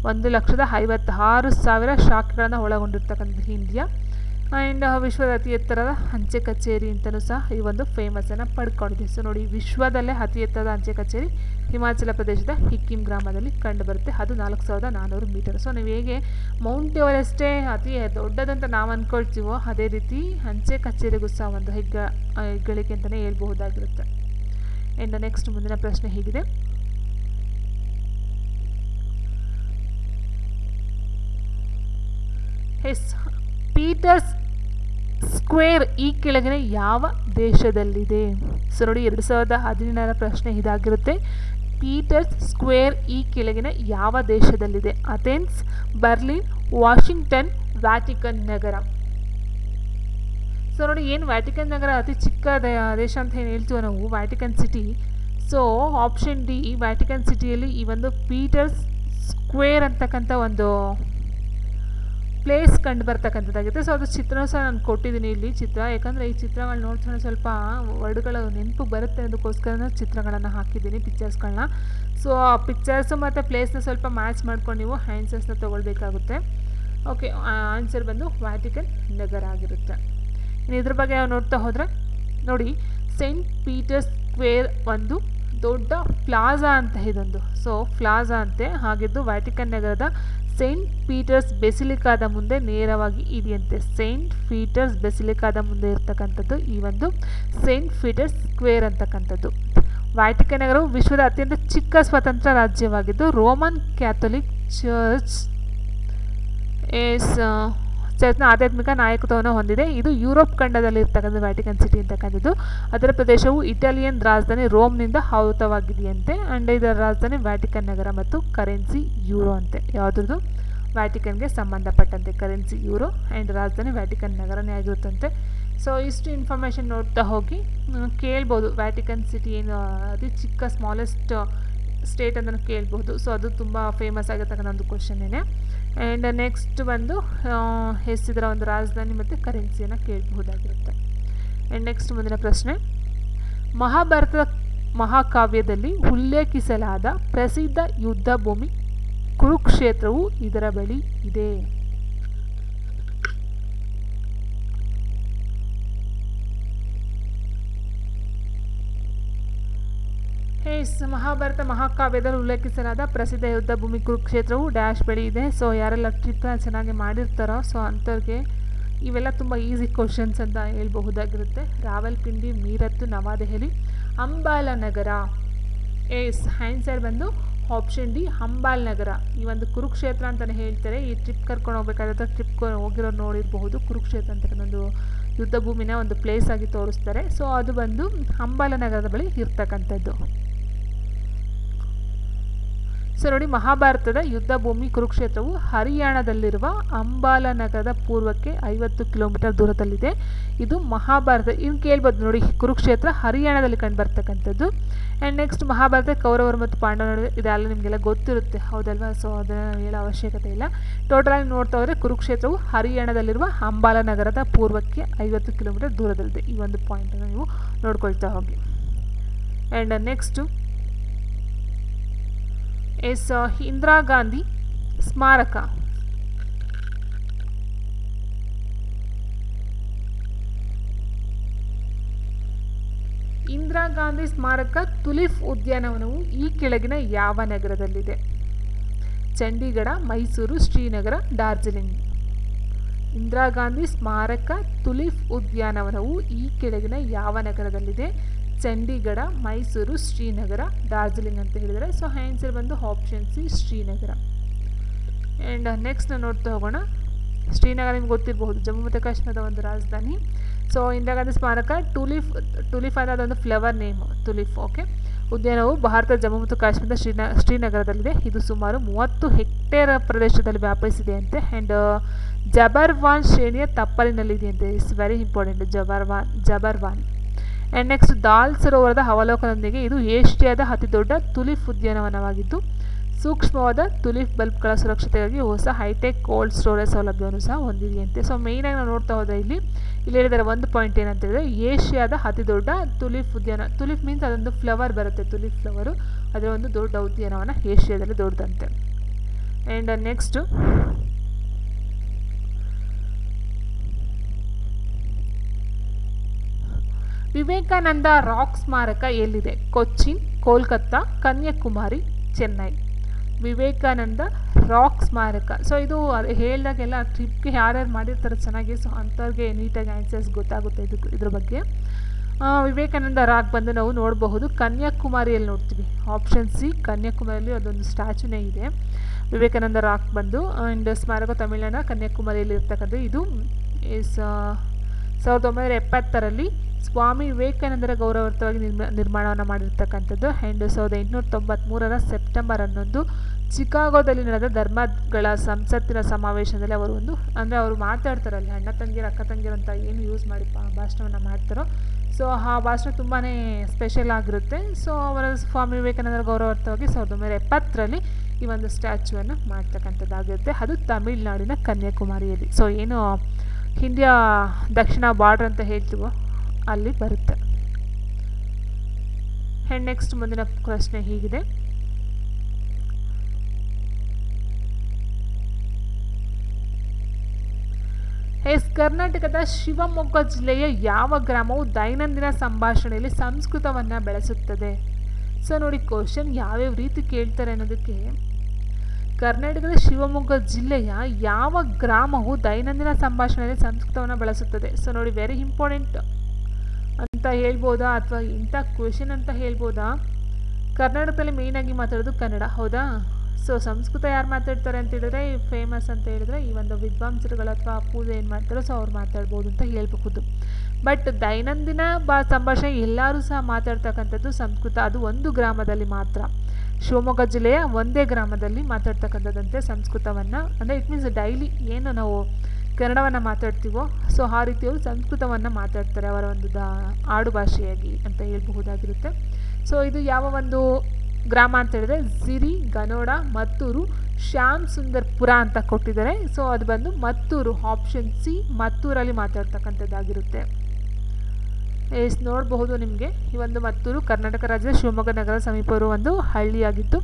1,56,000 ಶಾಖೆಗಳನ್ನು ಒಳಗೊಂಡಿರ್ತಕ್ಕಂಥ ಇಂಡಿಯಾ. ಆ್ಯಂಡ್ ವಿಶ್ವದ ಅತಿ ಎತ್ತರದ ಅಂಚೆ ಕಚೇರಿ ಅಂತಲೂ ಸಹ ಈ ಒಂದು ಫೇಮಸನ್ನು ಪಡ್ಕೊಂಡಿದೆ. ಸೊ ನೋಡಿ, ವಿಶ್ವದಲ್ಲೇ ಅತಿ ಎತ್ತರದ ಅಂಚೆ ಕಚೇರಿ ಹಿಮಾಚಲ ಪ್ರದೇಶದ ಹಿಕ್ಕಿಂ ಗ್ರಾಮದಲ್ಲಿ ಕಂಡುಬರುತ್ತೆ. ಅದು 4,400 ಮೀಟರ್. ಸೊ ನೀವು ಹೇಗೆ ಮೌಂಟ್ ಎವರೆಸ್ಟೇ ಅತಿ ದೊಡ್ಡದಂತ ನಾವು ಅಂದ್ಕೊಳ್ತೀವೋ ಅದೇ ರೀತಿ ಅಂಚೆ ಕಚೇರಿಗೂ ಸಹ ಒಂದು ಹೆಗ್ಗಳಿಕೆ ಅಂತಲೇ ಹೇಳ್ಬಹುದಾಗಿರುತ್ತೆ. ಆ್ಯಂಡ್ ನೆಕ್ಸ್ಟ್ ಮುಂದಿನ ಪ್ರಶ್ನೆ ಹೀಗಿದೆ. ಪೀಟರ್ಸ್ ಸ್ಕ್ವೇರ್ ಈ ಕೆಳಗಿನ ಯಾವ ದೇಶದಲ್ಲಿದೆ? ಸೊ ನೋಡಿ, 2017ರ ಪ್ರಶ್ನೆ ಇದಾಗಿರುತ್ತೆ. ಪೀಟರ್ಸ್ ಸ್ಕ್ವೇರ್ ಈ ಕೆಳಗಿನ ಯಾವ ದೇಶದಲ್ಲಿದೆ? ಅಥೆನ್ಸ್, ಬರ್ಲಿನ್, ವಾಷಿಂಗ್ಟನ್, ವ್ಯಾಟಿಕನ್ ನಗರ. ಸೊ ನೋಡಿ, ಏನು ವ್ಯಾಟಿಕನ್ ನಗರ ಅತಿ ಚಿಕ್ಕ ದೇಶ ಅಂತ ಏನು ಹೇಳ್ತೀವೋ ನಾವು, Vatican city. So option D, Vatican ಸಿಟಿಯಲ್ಲಿ ಈ ಒಂದು ಪೀಟರ್ಸ್ ಸ್ಕ್ವೇರ್ ಅಂತಕ್ಕಂಥ ಒಂದು ಪ್ಲೇಸ್ ಕಂಡು ಬರ್ತಕ್ಕಂಥದ್ದಾಗಿದೆ. ಸೊ ಅದು ಚಿತ್ರನೂ ಸಹ ನಾನು ಕೊಟ್ಟಿದ್ದೀನಿ ಇಲ್ಲಿ ಚಿತ್ರ, ಯಾಕಂದರೆ ಈ ಚಿತ್ರಗಳು ನೋಡ್ಕೊಂಡು ಸ್ವಲ್ಪ ವರ್ಡ್ಗಳು ನೆನಪು ಬರುತ್ತೆ ಅದಕ್ಕೋಸ್ಕರ ಚಿತ್ರಗಳನ್ನು ಹಾಕಿದ್ದೀನಿ, ಪಿಕ್ಚರ್ಸ್ಗಳನ್ನ. ಸೊ ಆ ಪಿಕ್ಚರ್ಸು ಮತ್ತು ಪ್ಲೇಸ್ನ ಸ್ವಲ್ಪ ಮ್ಯಾಚ್ ಮಾಡ್ಕೊಂಡು ನೀವು ಆನ್ಸರ್ಸ್ನ ತೊಗೊಳ್ಬೇಕಾಗುತ್ತೆ. ಓಕೆ, ಆನ್ಸರ್ ಬಂದು ವ್ಯಾಟಿಕನ್ ನಗರ ಆಗಿರುತ್ತೆ. ಇನ್ನು ಇದ್ರ ಬಗ್ಗೆ ನೋಡ್ತಾ ಹೋದರೆ ನೋಡಿ, ಸೆಂಟ್ ಪೀಟರ್ಸ್ ಸ್ಕ್ವೇರ್ ಒಂದು ದೊಡ್ಡ ಪ್ಲಾಜಾ ಅಂತ ಇದೊಂದು. ಸೊ ಪ್ಲಾಜಾ ಅಂತೆ ಆಗಿದ್ದು ವ್ಯಾಟಿಕನ್ ನಗರದ ಸೆಂಟ್ ಪೀಟರ್ಸ್ ಬೆಸಿಲಿಕಾದ ಮುಂದೆ ನೇರವಾಗಿ ಇದೆಯಂತೆ. ಸೆಂಟ್ ಪೀಟರ್ಸ್ ಬೆಸಿಲಿಕಾದ ಮುಂದೆ ಇರ್ತಕ್ಕಂಥದ್ದು ಈ ಒಂದು ಸೆಂಟ್ ಪೀಟರ್ಸ್ ಸ್ಕ್ವೇರ್ ಅಂತಕ್ಕಂಥದ್ದು. ವ್ಯಾಟಿಕನ್ ನಗರವು ವಿಶ್ವದ ಅತ್ಯಂತ ಚಿಕ್ಕ ಸ್ವತಂತ್ರ ರಾಜ್ಯವಾಗಿದ್ದು ರೋಮನ್ ಕ್ಯಾಥೋಲಿಕ್ ಚರ್ಚ್ನ ಆಧ್ಯಾತ್ಮಿಕ ನಾಯಕತ್ವವನ್ನು ಹೊಂದಿದೆ. ಇದು ಯುರೋಪ್ ಖಂಡದಲ್ಲಿ ಇರ್ತಕ್ಕಂಥ ವ್ಯಾಟಿಕನ್ ಸಿಟಿ ಅಂತಕ್ಕಂಥದ್ದು. ಅದರ ಪ್ರದೇಶವು ಇಟಾಲಿಯನ್ ರಾಜಧಾನಿ ರೋಮ್ನಿಂದ ಆವೃತವಾಗಿದೆಯಂತೆ. ಆ್ಯಂಡ್ ಇದರ ರಾಜಧಾನಿ ವ್ಯಾಟಿಕನ್ ನಗರ ಮತ್ತು ಕರೆನ್ಸಿ ಯೂರೋ ಅಂತೆ. ಯಾವುದ್ರದ್ದು? ವ್ಯಾಟಿಕನ್ಗೆ ಸಂಬಂಧಪಟ್ಟಂತೆ ಕರೆನ್ಸಿ ಯೂರೋ ಆ್ಯಂಡ್ ರಾಜಧಾನಿ ವ್ಯಾಟಿಕನ್ ನಗರನೇ ಆಗಿರುತ್ತಂತೆ. ಸೊ ಇಷ್ಟು ಇನ್ಫಾರ್ಮೇಷನ್ ನೋಡ್ತಾ ಹೋಗಿ ಕೇಳ್ಬೋದು, ವ್ಯಾಟಿಕನ್ ಸಿಟಿ ಏನು ಅತಿ ಚಿಕ್ಕ ಸ್ಮಾಲೆಸ್ಟ್ ಸ್ಟೇಟ್ ಅಂತ ಕೇಳ್ಬೋದು. ಸೊ ಅದು ತುಂಬ ಫೇಮಸ್ ಆಗಿರ್ತಕ್ಕಂಥ ಒಂದು ಕ್ವಶನ್ನೇ. ಆ್ಯಂಡ್ ನೆಕ್ಸ್ಟ್ ಬಂದು ಎಷ್ಟಿದರ ಒಂದು ರಾಜಧಾನಿ ಮತ್ತು ಕರೆನ್ಸಿಯನ್ನು ಕೇಳಬಹುದಾಗಿರುತ್ತೆ. ಆ್ಯಂಡ್ ನೆಕ್ಸ್ಟ್ ಮುಂದಿನ ಪ್ರಶ್ನೆ, ಮಹಾಭಾರತದ ಮಹಾಕಾವ್ಯದಲ್ಲಿ ಉಲ್ಲೇಖಿಸಲಾದ ಪ್ರಸಿದ್ಧ ಯುದ್ಧ ಭೂಮಿ ಕುರುಕ್ಷೇತ್ರವು ಇದರ ಬಳಿ ಇದೆ. ಮಹಾಭಾರತ ಮಹಾಕಾವ್ಯದಲ್ಲಿ ಉಲ್ಲೇಖಿಸಲಾದ ಪ್ರಸಿದ್ಧ ಯುದ್ಧ ಭೂಮಿ ಕುರುಕ್ಷೇತ್ರವು ಡ್ಯಾಶ್ ಬಳಿ ಇದೆ. ಸೊ ಯಾರೆಲ್ಲ ಟ್ರಿಪ್ನ ಚೆನ್ನಾಗಿ ಮಾಡಿರ್ತಾರೋ ಸೊ ಅಂಥವ್ರಿಗೆ ಇವೆಲ್ಲ ತುಂಬ ಈಸಿ ಕ್ವಶನ್ಸ್ ಅಂತ ಹೇಳ್ಬಹುದಾಗಿರುತ್ತೆ. ರಾವಲ್ಪಿಂಡಿ, ಮೀರತ್, ನವದೆಹಲಿ, ಅಂಬಾಲ ನಗರ. ಆನ್ಸರ್ ಬಂದು ಆಪ್ಷನ್ ಡಿ, ಅಂಬಾಲ್ ನಗರ. ಈ ಒಂದು ಕುರುಕ್ಷೇತ್ರ ಅಂತಲೇ ಹೇಳ್ತಾರೆ. ಈ ಟ್ರಿಪ್ ಕರ್ಕೊಂಡು ಹೋಗ್ಬೇಕಾದ್ರೆ ಟ್ರಿಪ್ ಹೋಗಿರೋರು ನೋಡಿರಬಹುದು. ಕುರುಕ್ಷೇತ್ರ ಅಂತಕ್ಕಂಥದ್ದು ಯುದ್ಧ ಭೂಮಿನ ಒಂದು ಪ್ಲೇಸ್ ಆಗಿ ತೋರಿಸ್ತಾರೆ. ಸೊ ಅದು ಬಂದು ಅಂಬಾಲ ನಗರದ ಬಳಿ ಇರ್ತಕ್ಕಂಥದ್ದು. ಸೊ ನೋಡಿ, ಮಹಾಭಾರತದ ಯುದ್ಧ ಭೂಮಿ ಕುರುಕ್ಷೇತ್ರವು ಹರಿಯಾಣದಲ್ಲಿರುವ ಅಂಬಾಲ ನಗರದ ಪೂರ್ವಕ್ಕೆ 50 ಕಿಲೋಮೀಟರ್ ದೂರದಲ್ಲಿದೆ. ಇದು ಮಹಾಭಾರತ ಇನ್ನು ಕೇಳ್ಬೋದು ನೋಡಿ, ಕುರುಕ್ಷೇತ್ರ ಹರಿಯಾಣದಲ್ಲಿ ಕಂಡು ಬರ್ತಕ್ಕಂಥದ್ದು. ಆ್ಯಂಡ್ ನೆಕ್ಸ್ಟ್ ಮಹಾಭಾರತ ಕೌರವರು ಮತ್ತು ಪಾಂಡವರ ನಡುವೆ ಇದೆಲ್ಲ ನಿಮಗೆಲ್ಲ ಗೊತ್ತಿರುತ್ತೆ, ಹೌದಲ್ವಾ? ಸೊ ಅದನ್ನು ಹೇಳೋ ಅವಶ್ಯಕತೆ ಇಲ್ಲ. ಟೋಟಲಾಗಿ ನೋಡ್ತಾ ಹೋದರೆ ಕುರುಕ್ಷೇತ್ರವು ಹರಿಯಾಣದಲ್ಲಿರುವ ಅಂಬಾಲ ನಗರದ ಪೂರ್ವಕ್ಕೆ 50 ಕಿಲೋಮೀಟರ್ ದೂರದಲ್ಲಿದೆ. ಈ ಒಂದು ಪಾಯಿಂಟನ್ನು ನೀವು ನೋಡ್ಕೊಳ್ತಾ ಹೋಗಿ. ಆ್ಯಂಡ್ ನೆಕ್ಸ್ಟು ಇಂದಿರಾ ಗಾಂಧಿ ಸ್ಮಾರಕ. ಇಂದಿರಾ ಗಾಂಧಿ ಸ್ಮಾರಕ ತುಲಿಪ್ ಉದ್ಯಾನವನವು ಈ ಕೆಳಗಿನ ಯಾವ ನಗರದಲ್ಲಿದೆ? ಚಂಡೀಗಢ, ಮೈಸೂರು, ಶ್ರೀನಗರ, ಡಾರ್ಜಿಲಿಂಗ್. ಇಂದಿರಾ ಗಾಂಧಿ ಸ್ಮಾರಕ ತುಲಿಪ್ ಉದ್ಯಾನವನವು ಈ ಕೆಳಗಿನ ಯಾವ ನಗರದಲ್ಲಿದೆ? ಚಂಡೀಗಢ, ಮೈಸೂರು, ಶ್ರೀನಗರ, ಡಾರ್ಜಿಲಿಂಗ್ ಅಂತ ಹೇಳಿದರೆ. ಸೊ ಆನ್ಸರ್ ಬಂದು option C, Srinagar. And next ನೋಡ್ತಾ ಹೋಗೋಣ. ಶ್ರೀನಗರ ನಿಮ್ಗೆ ಗೊತ್ತಿರಬಹುದು, ಜಮ್ಮು ಮತ್ತು ಕಾಶ್ಮೀರದ ಒಂದು ರಾಜಧಾನಿ. ಸೊ ಇಂದಿರಾ ಗಾಂಧಿ ಸ್ಮಾರಕ ಟುಲಿಪ್ ಅಂದರೆ ಅದೊಂದು ಫ್ಲವರ್ ನೇಮ್, ತುಲಿಪ್. ಓಕೆ, ಉದ್ಯಾನವು ಭಾರತದ ಜಮ್ಮು ಮತ್ತು ಕಾಶ್ಮೀರದ ಶ್ರೀನಗರದಲ್ಲಿದೆ. ಇದು ಸುಮಾರು 30 ಹೆಕ್ಟೇರ್ ಪ್ರದೇಶದಲ್ಲಿ ವ್ಯಾಪಿಸಿದೆಯಂತೆ. ಆ್ಯಂಡ್ ಜಬರ್ವಾನ್ ಶ್ರೇಣಿಯ ತಪ್ಪಲಿನಲ್ಲಿದೆಯಂತೆ. It's very important, Zabarwan. And next Dal ಸರೋವರದ ಅವಲೋಕನದೊಂದಿಗೆ ಇದು ಏಷ್ಯಾದ ಅತಿದೊಡ್ಡ ತುಲಿಪ್ ಉದ್ಯಾನವನವಾಗಿದ್ದು ಸೂಕ್ಷ್ಮವಾದ ತುಲಿಪ್ ಬಲ್ಬ್ಗಳ ಸುರಕ್ಷತೆಗಾಗಿ ಹೊಸ ಹೈಟೆಕ್ ಕೋಲ್ಡ್ ಸ್ಟೋರೇಜ್ ಸೌಲಭ್ಯವನ್ನು ಸಹ ಹೊಂದಿದೆಯಂತೆ. ಸೊ ಮೇಯ್ನಾಗಿ ನಾವು ನೋಡ್ತಾ ಹೋದರೆ ಇಲ್ಲಿ ಹೇಳಿದರೆ ಒಂದು ಪಾಯಿಂಟ್ ಏನಂತ ಹೇಳಿದ್ರೆ, ಏಷ್ಯಾದ ಅತಿದೊಡ್ಡ ತುಲಿಪ್ ಉದ್ಯಾನ. ತುಲಿಪ್ ಮೀನ್ಸ್ ಅದೊಂದು ಫ್ಲವರ್ ಬರುತ್ತೆ, ತುಲಿಪ್ ಫ್ಲವರು. ಅದರ ಒಂದು ದೊಡ್ಡ ಉದ್ಯಾನವನ ಏಷ್ಯಾದಲ್ಲಿ ದೊಡ್ಡದಂತೆ. ಆ್ಯಂಡ್ ನೆಕ್ಸ್ಟು ವಿವೇಕಾನಂದ ರಾಕ್ ಸ್ಮಾರಕ ಎಲ್ಲಿದೆ? ಕೊಚ್ಚಿನ್, ಕೋಲ್ಕತ್ತಾ, ಕನ್ಯಾಕುಮಾರಿ, ಚೆನ್ನೈ. ವಿವೇಕಾನಂದ ರಾಕ್ ಸ್ಮಾರಕ. ಸೊ ಇದು ಹೇಳಿದಾಗೆಲ್ಲ ಟ್ರಿಪ್ಗೆ ಯಾರ್ಯಾರು ಮಾಡಿರ್ತಾರೆ ಚೆನ್ನಾಗಿ, ಸೊ ಅಂಥವ್ರಿಗೆ ನೀಟಾಗಿ ಆನ್ಸರ್ಸ್ ಗೊತ್ತಾಗುತ್ತೆ ಇದ್ರ ಬಗ್ಗೆ. ವಿವೇಕಾನಂದ ರಾಕ್ ಬಂದು ನಾವು ನೋಡಬಹುದು ಕನ್ಯಾಕುಮಾರಿಯಲ್ಲಿ ನೋಡ್ತೀವಿ. ಆಪ್ಷನ್ ಸಿ, ಕನ್ಯಾಕುಮಾರಿಯಲ್ಲಿ ಅದೊಂದು ಸ್ಟ್ಯಾಚ್ಯೂನೇ ಇದೆ. ವಿವೇಕಾನಂದ ರಾಕ್ ಬಂದು ಆ್ಯಂಡ್ ಸ್ಮಾರಕ ತಮಿಳುನಾಡಿನ ಕನ್ಯಾಕುಮಾರಿಯಲ್ಲಿ ಇರ್ತಕ್ಕಂಥ. ಇದು 1970ರಲ್ಲಿ ಸ್ವಾಮಿ ವಿವೇಕಾನಂದರ ಗೌರವಾರ್ಥವಾಗಿ ನಿರ್ಮಾಣವನ್ನು ಮಾಡಿರ್ತಕ್ಕಂಥದ್ದು. ಆ್ಯಂಡ್ 1893ರ ಸೆಪ್ಟೆಂಬರ್ 11 ಚಿಕಾಗೋದಲ್ಲಿ ನಡೆದ ಧರ್ಮಗಳ ಸಂಸತ್ತಿನ ಸಮಾವೇಶದಲ್ಲಿ ಅವರು ಮಾತಾಡ್ತಾರಲ್ಲಿ, ಅಣ್ಣ ತಂಗಿರು ಅಕ್ಕ ತಂಗಿರು ಅಂತ ಏನು ಯೂಸ್ ಮಾಡಿ ಭಾಷಣವನ್ನು ಮಾಡ್ತಾರೋ. ಸೊ ಆ ಭಾಷಣ ತುಂಬಾ ಸ್ಪೆಷಲ್ ಆಗಿರುತ್ತೆ. ಸೊ ಅವರ ಸ್ವಾಮಿ ವಿವೇಕಾನಂದರ ಗೌರವಾರ್ಥವಾಗಿ 1970ರಲ್ಲಿ ಈ ಒಂದು ಸ್ಟ್ಯಾಚ್ಯೂವನ್ನು ಮಾಡ್ತಕ್ಕಂಥದ್ದಾಗಿರುತ್ತೆ. ಅದು ತಮಿಳುನಾಡಿನ ಕನ್ಯಾಕುಮಾರಿಯಲ್ಲಿ. ಸೊ ಏನು ಇಂಡಿಯಾ ದಕ್ಷಿಣ ಬಾರ್ಡ್ರ್ ಅಂತ ಹೇಳ್ತೀವೋ ಅಲ್ಲಿ ಬರುತ್ತೆ. ಆ್ಯಂಡ್ ನೆಕ್ಸ್ಟ್ ಮುಂದಿನ ಪ್ರಶ್ನೆ ಹೀಗಿದೆ. ಕರ್ನಾಟಕದ ಶಿವಮೊಗ್ಗ ಜಿಲ್ಲೆಯ ಯಾವ ಗ್ರಾಮವು ದೈನಂದಿನ ಸಂಭಾಷಣೆಯಲ್ಲಿ ಸಂಸ್ಕೃತವನ್ನು ಬೆಳೆಸುತ್ತದೆ? ಸೊ ನೋಡಿ, ಕ್ವಶನ್ ಯಾವ್ಯಾವ ರೀತಿ ಕೇಳ್ತಾರೆ ಅನ್ನೋದಕ್ಕೆ, ಕರ್ನಾಟಕದ ಶಿವಮೊಗ್ಗ ಜಿಲ್ಲೆಯ ಯಾವ ಗ್ರಾಮವು ದೈನಂದಿನ ಸಂಭಾಷಣೆಯಲ್ಲಿ ಸಂಸ್ಕೃತವನ್ನು ಬಳಸುತ್ತದೆ? ಸೊ ನೋಡಿ, ವೆರಿ ಇಂಪಾರ್ಟೆಂಟ್ ಅಂತ ಹೇಳ್ಬೋದಾ ಅಥವಾ ಇಂಥ ಕ್ವೆಶನ್ ಅಂತ ಹೇಳ್ಬೋದಾ? ಕರ್ನಾಟಕದಲ್ಲಿ ಮೇಯ್ನಾಗಿ ಮಾತಾಡೋದು ಕನ್ನಡ, ಹೌದಾ? ಸೊ ಸಂಸ್ಕೃತ ಯಾರು ಮಾತಾಡ್ತಾರೆ ಅಂತ ಹೇಳಿದ್ರೆ ಫೇಮಸ್ ಅಂತ ಹೇಳಿದ್ರೆ ಈ ಒಂದು ವಿದ್ವಾಂಸರುಗಳು ಅಥವಾ ಪೂಜೆ ಏನು ಮಾಡ್ತಾರೋ ಸೊ ಅವ್ರು ಮಾತಾಡ್ಬೋದು ಅಂತ ಹೇಳ್ಬಹುದು. ಬಟ್ ದೈನಂದಿನ ಸಂಭಾಷಣೆ ಎಲ್ಲರೂ ಸಹ ಮಾತಾಡ್ತಕ್ಕಂಥದ್ದು ಸಂಸ್ಕೃತ. ಅದು ಒಂದು ಗ್ರಾಮದಲ್ಲಿ ಮಾತ್ರ, ಶಿವಮೊಗ್ಗ ಜಿಲ್ಲೆಯ ಒಂದೇ ಗ್ರಾಮದಲ್ಲಿ ಮಾತಾಡ್ತಕ್ಕಂಥದ್ದಂತೆ ಸಂಸ್ಕೃತವನ್ನು. ಅಂದರೆ ಇಟ್ ಮೀನ್ಸ್ ಡೈಲಿ ಏನು ನಾವು ಕನ್ನಡವನ್ನು ಮಾತಾಡ್ತೀವೋ ಸೊ ಆ ರೀತಿಯವರು ಸಂಸ್ಕೃತವನ್ನು ಮಾತಾಡ್ತಾರೆ ಅವರ ಒಂದು ಆಡು ಭಾಷೆಯಾಗಿ ಅಂತ ಹೇಳಬಹುದಾಗಿರುತ್ತೆ. ಸೊ ಇದು ಯಾವ ಒಂದು ಗ್ರಾಮ ಅಂತ ಹೇಳಿದ್ರೆ ಜಿರಿ, ಗನೋಡ, ಮತ್ತೂರು, ಶ್ಯಾಮ್ ಸುಂದರ್ಪುರ ಅಂತ ಕೊಟ್ಟಿದ್ದಾರೆ. ಸೊ ಅದು ಬಂದು ಮತ್ತೂರು, ಆಪ್ಷನ್ ಸಿ ಮತ್ತೂರಲ್ಲಿ ಮಾತಾಡ್ತಕ್ಕಂಥದ್ದಾಗಿರುತ್ತೆ. ನೋಡಬಹುದು ನಿಮಗೆ ಈ ಒಂದು ಮತ್ತೂರು ಕರ್ನಾಟಕ ರಾಜ್ಯದ ಶಿವಮೊಗ್ಗ ನಗರ ಸಮೀಪ ಇರುವ ಒಂದು ಹಳ್ಳಿಯಾಗಿದ್ದು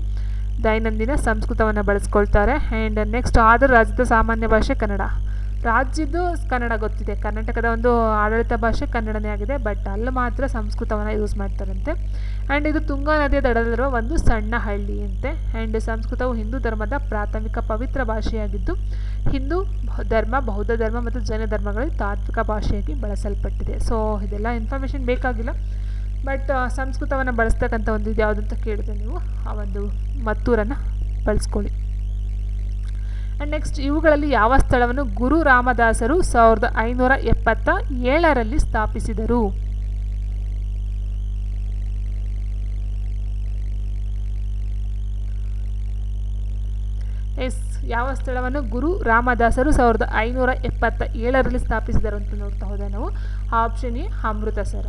ದೈನಂದಿನ ಸಂಸ್ಕೃತವನ್ನು ಬಳಸ್ಕೊಳ್ತಾರೆ. ಆ್ಯಂಡ್ ನೆಕ್ಸ್ಟ್ ಆದರೂ ರಾಜ್ಯದ ಸಾಮಾನ್ಯ ಭಾಷೆ ಕನ್ನಡ. ರಾಜ್ಯದ್ದು ಕನ್ನಡ ಗೊತ್ತಿದೆ, ಕರ್ನಾಟಕದ ಒಂದು ಆಡಳಿತ ಭಾಷೆ ಕನ್ನಡನೇ ಆಗಿದೆ, ಬಟ್ ಅಲ್ಲಿ ಮಾತ್ರ ಸಂಸ್ಕೃತವನ್ನು ಯೂಸ್ ಮಾಡ್ತಾರಂತೆ. ಆ್ಯಂಡ್ ಇದು ತುಂಗಾ ನದಿಯ ದಡದಲ್ಲಿರುವ ಒಂದು ಸಣ್ಣ ಹಳ್ಳಿ ಅಂತೆ. ಆ್ಯಂಡ್ ಸಂಸ್ಕೃತವು ಹಿಂದೂ ಧರ್ಮದ ಪ್ರಾಥಮಿಕ ಪವಿತ್ರ ಭಾಷೆಯಾಗಿದ್ದು ಹಿಂದೂ ಧರ್ಮ, ಬೌದ್ಧ ಧರ್ಮ ಮತ್ತು ಜೈನ ಧರ್ಮಗಳಲ್ಲಿ ತಾತ್ವಿಕ ಭಾಷೆಯಾಗಿ ಬಳಸಲ್ಪಟ್ಟಿದೆ. ಸೊ ಇದೆಲ್ಲ ಇನ್ಫಾರ್ಮೇಷನ್ ಬೇಕಾಗಿಲ್ಲ, ಬಟ್ ಸಂಸ್ಕೃತವನ್ನು ಬಳಸ್ತಕ್ಕಂಥ ಒಂದು ಇದು ಯಾವುದು ಅಂತ ಕೇಳಿದ್ರೆ ನೀವು ಆ ಒಂದು ಮತ್ತೂರನ್ನು ಬಳಸ್ಕೊಳ್ಳಿ. ಆ್ಯಂಡ್ ನೆಕ್ಸ್ಟ್ ಇವುಗಳಲ್ಲಿ ಯಾವ ಸ್ಥಳವನ್ನು ಗುರು ರಾಮದಾಸರು 1577ರಲ್ಲಿ ಸ್ಥಾಪಿಸಿದರು? ಯಾವ ಸ್ಥಳವನ್ನು ಗುರು ರಾಮದಾಸರು 1577ರಲ್ಲಿ ಸ್ಥಾಪಿಸಿದರು ಅಂತ ನೋಡ್ತಾ ಹೋದರೆ ನಾವು ಆಪ್ಷನ್ ಎ ಅಮೃತಸರ.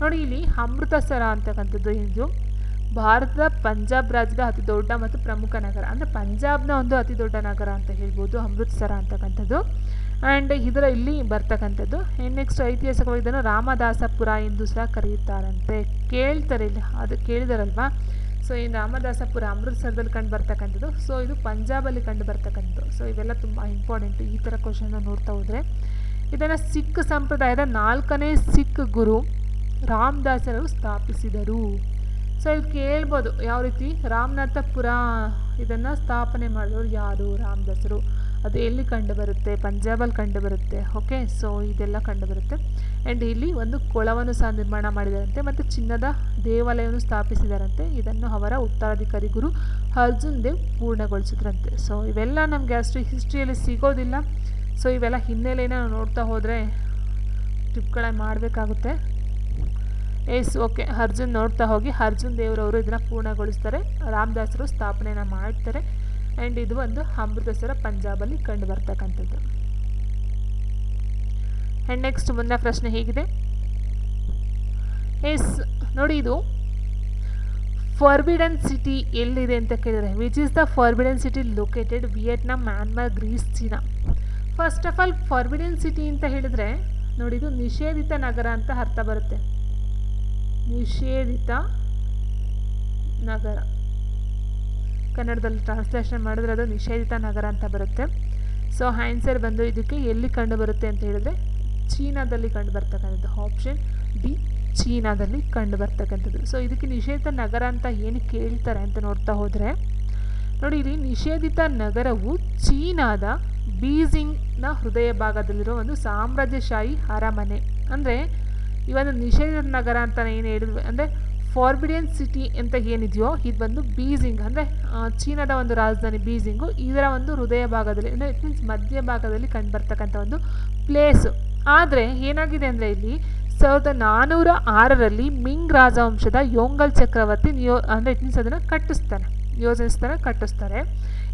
ನೋಡಿ, ಇಲ್ಲಿ ಅಮೃತಸರ ಅಂತಕ್ಕಂಥದ್ದು ಇದು ಭಾರತದ ಪಂಜಾಬ್ ರಾಜ್ಯದ ಅತಿ ದೊಡ್ಡ ಮತ್ತು ಪ್ರಮುಖ ನಗರ. ಅಂದರೆ ಪಂಜಾಬ್ನ ಒಂದು ಅತಿ ದೊಡ್ಡ ನಗರ ಅಂತ ಹೇಳ್ಬೋದು ಅಮೃತಸರ ಅಂತಕ್ಕಂಥದ್ದು. ಆ್ಯಂಡ್ ಇದರ ಇಲ್ಲಿ ಬರ್ತಕ್ಕಂಥದ್ದು. ಆ್ಯಂಡ್ ನೆಕ್ಸ್ಟ್ ಐತಿಹಾಸಿಕವಾಗಿ ಇದನ್ನು ರಾಮದಾಸಪುರ ಎಂದು ಸಹ ಕರೆಯುತ್ತಾರಂತೆ. ಕೇಳ್ತಾರೆ ಇಲ್ಲಿ, ಅದು ಕೇಳಿದಾರಲ್ವಾ? ಸೊ ಈ ರಾಮದಾಸಪುರ ಅಮೃತಸರದಲ್ಲಿ ಕಂಡು ಬರ್ತಕ್ಕಂಥದ್ದು. ಸೊ ಇದು ಪಂಜಾಬಲ್ಲಿ ಕಂಡು ಬರ್ತಕ್ಕಂಥದ್ದು. ಸೊ ಇವೆಲ್ಲ ತುಂಬ ಇಂಪಾರ್ಟೆಂಟು ಈ ಥರ ಕ್ವಶನ್ನ ನೋಡ್ತಾ ಹೋದರೆ. ಇದನ್ನು ಸಿಖ್ ಸಂಪ್ರದಾಯದ 4ನೇ ಸಿಖ್ ಗುರು ರಾಮದಾಸರು ಸ್ಥಾಪಿಸಿದರು. ಸೊ ಇಲ್ಲಿ ಕೇಳ್ಬೋದು ಯಾವ ರೀತಿ ರಾಮನಾಥಪುರ ಇದನ್ನು ಸ್ಥಾಪನೆ ಮಾಡಿದವರು ಯಾರು? ರಾಮದಾಸರು. ಅದು ಎಲ್ಲಿ ಕಂಡು ಬರುತ್ತೆ? ಪಂಜಾಬಲ್ಲಿ ಕಂಡು ಬರುತ್ತೆ. ಓಕೆ, ಸೊ ಇದೆಲ್ಲ ಕಂಡು ಬರುತ್ತೆ. ಆ್ಯಂಡ್ ಇಲ್ಲಿ ಒಂದು ಕೊಳವನ್ನು ಸಹ ನಿರ್ಮಾಣ ಮಾಡಿದಾರಂತೆ ಮತ್ತು ಚಿನ್ನದ ದೇವಾಲಯವನ್ನು ಸ್ಥಾಪಿಸಿದಾರಂತೆ. ಇದನ್ನು ಅವರ ಉತ್ತರಾಧಿಕಾರಿ ಗುರು ಅರ್ಜುನ್ ದೇವ್ ಪೂರ್ಣಗೊಳಿಸಿದ್ರಂತೆ. ಸೊ ಇವೆಲ್ಲ ನಮಗೆ ಅಷ್ಟು ಹಿಸ್ಟ್ರಿಯಲ್ಲಿ ಸಿಗೋದಿಲ್ಲ. ಸೊ ಇವೆಲ್ಲ ಹಿನ್ನೆಲೆನ ನಾವು ನೋಡ್ತಾ ಹೋದರೆ ಟಿಪ್ಗಳನ್ನು ಮಾಡಬೇಕಾಗುತ್ತೆ. ಓಕೆ, ಅರ್ಜುನ್ ನೋಡ್ತಾ ಹೋಗಿ ಅರ್ಜುನ್ ದೇವರವರು ಇದನ್ನು ಪೂರ್ಣಗೊಳಿಸ್ತಾರೆ, ರಾಮದಾಸರು ಸ್ಥಾಪನೆಯನ್ನು ಮಾಡ್ತಾರೆ. ಆ್ಯಂಡ್ ಇದು ಒಂದು ಅಮೃತಸರ ಪಂಜಾಬಲ್ಲಿ ಕಂಡು ಬರ್ತಕ್ಕಂಥದ್ದು. ಆ್ಯಂಡ್ ನೆಕ್ಸ್ಟ್ ಮುಂದಿನ ಪ್ರಶ್ನೆ ಹೀಗಿದೆ. ನೋಡಿ, ಇದು ಫಾರ್ಬಿಡನ್ ಸಿಟಿ ಎಲ್ಲಿದೆ ಅಂತ ಕೇಳಿದರೆ which is the forbidden city located Vietnam, Myanmar, Greece, China. First of all forbidden city ಅಂತ ಹೇಳಿದರೆ ನೋಡಿ, ಇದು ನಿಷೇಧಿತ ನಗರ ಅಂತ ಅರ್ಥ ಬರುತ್ತೆ. ನಿಷೇಧಿತ ನಗರ ಕನ್ನಡದಲ್ಲಿ ಟ್ರಾನ್ಸ್ಲೇಷನ್ ಮಾಡಿದ್ರೆ ಅದು ನಿಷೇಧಿತ ನಗರ ಅಂತ ಬರುತ್ತೆ. ಸೊ ಆನ್ಸರ್ ಬಂದು ಇದಕ್ಕೆ ಎಲ್ಲಿ ಕಂಡು ಬರುತ್ತೆ ಅಂತ ಹೇಳಿದ್ರೆ ಚೀನಾದಲ್ಲಿ ಕಂಡು ಬರ್ತಕ್ಕಂಥದ್ದು. ಆಪ್ಷನ್ ಡಿ ಚೀನಾದಲ್ಲಿ ಕಂಡು ಬರ್ತಕ್ಕಂಥದ್ದು. ಸೊ ಇದಕ್ಕೆ ನಿಷೇಧಿತ ನಗರ ಅಂತ ಏನಕ್ಕೆ ಹೇಳ್ತಾರೆ ಅಂತ ನೋಡ್ತಾ ಹೋದರೆ ನೋಡಿ, ಇಲ್ಲಿ ನಿಷೇಧಿತ ನಗರವು ಚೀನಾದ ಬೀಜಿಂಗ್ನ ಹೃದಯ ಭಾಗದಲ್ಲಿರೋ ಒಂದು ಸಾಮ್ರಾಜ್ಯಶಾಹಿ ಅರಮನೆ. ಅಂದರೆ ಈ ಒಂದು ನಿಷೇಧಿತ ನಗರ ಅಂತ ಏನು ಹೇಳಿದ್ವಿ ಅಂದರೆ ಫಾರ್ಬಿಡನ್ ಸಿಟಿ ಅಂತ ಏನಿದೆಯೋ ಇದು ಬಂದು ಬೀಜಿಂಗ್ ಅಂದರೆ ಚೀನಾದ ಒಂದು ರಾಜಧಾನಿ ಬೀಜಿಂಗು ಇದರ ಒಂದು ಹೃದಯ ಭಾಗದಲ್ಲಿ ಅಂದರೆ ಇಟ್ ಮೀನ್ಸ್ ಮಧ್ಯ ಭಾಗದಲ್ಲಿ ಕಂಡುಬರ್ತಕ್ಕಂಥ ಒಂದು ಪ್ಲೇಸು. ಆದರೆ ಏನಾಗಿದೆ ಅಂದರೆ ಇಲ್ಲಿ 1406ರಲ್ಲಿ ಮಿಂಗ್ ರಾಜವಂಶದ ಯೋಂಗಲ್ ಚಕ್ರವರ್ತಿ ಅಂದರೆ ಇಟ್ ಮೀನ್ಸ್ ಅದನ್ನು ಕಟ್ಟಿಸ್ತಾರೆ.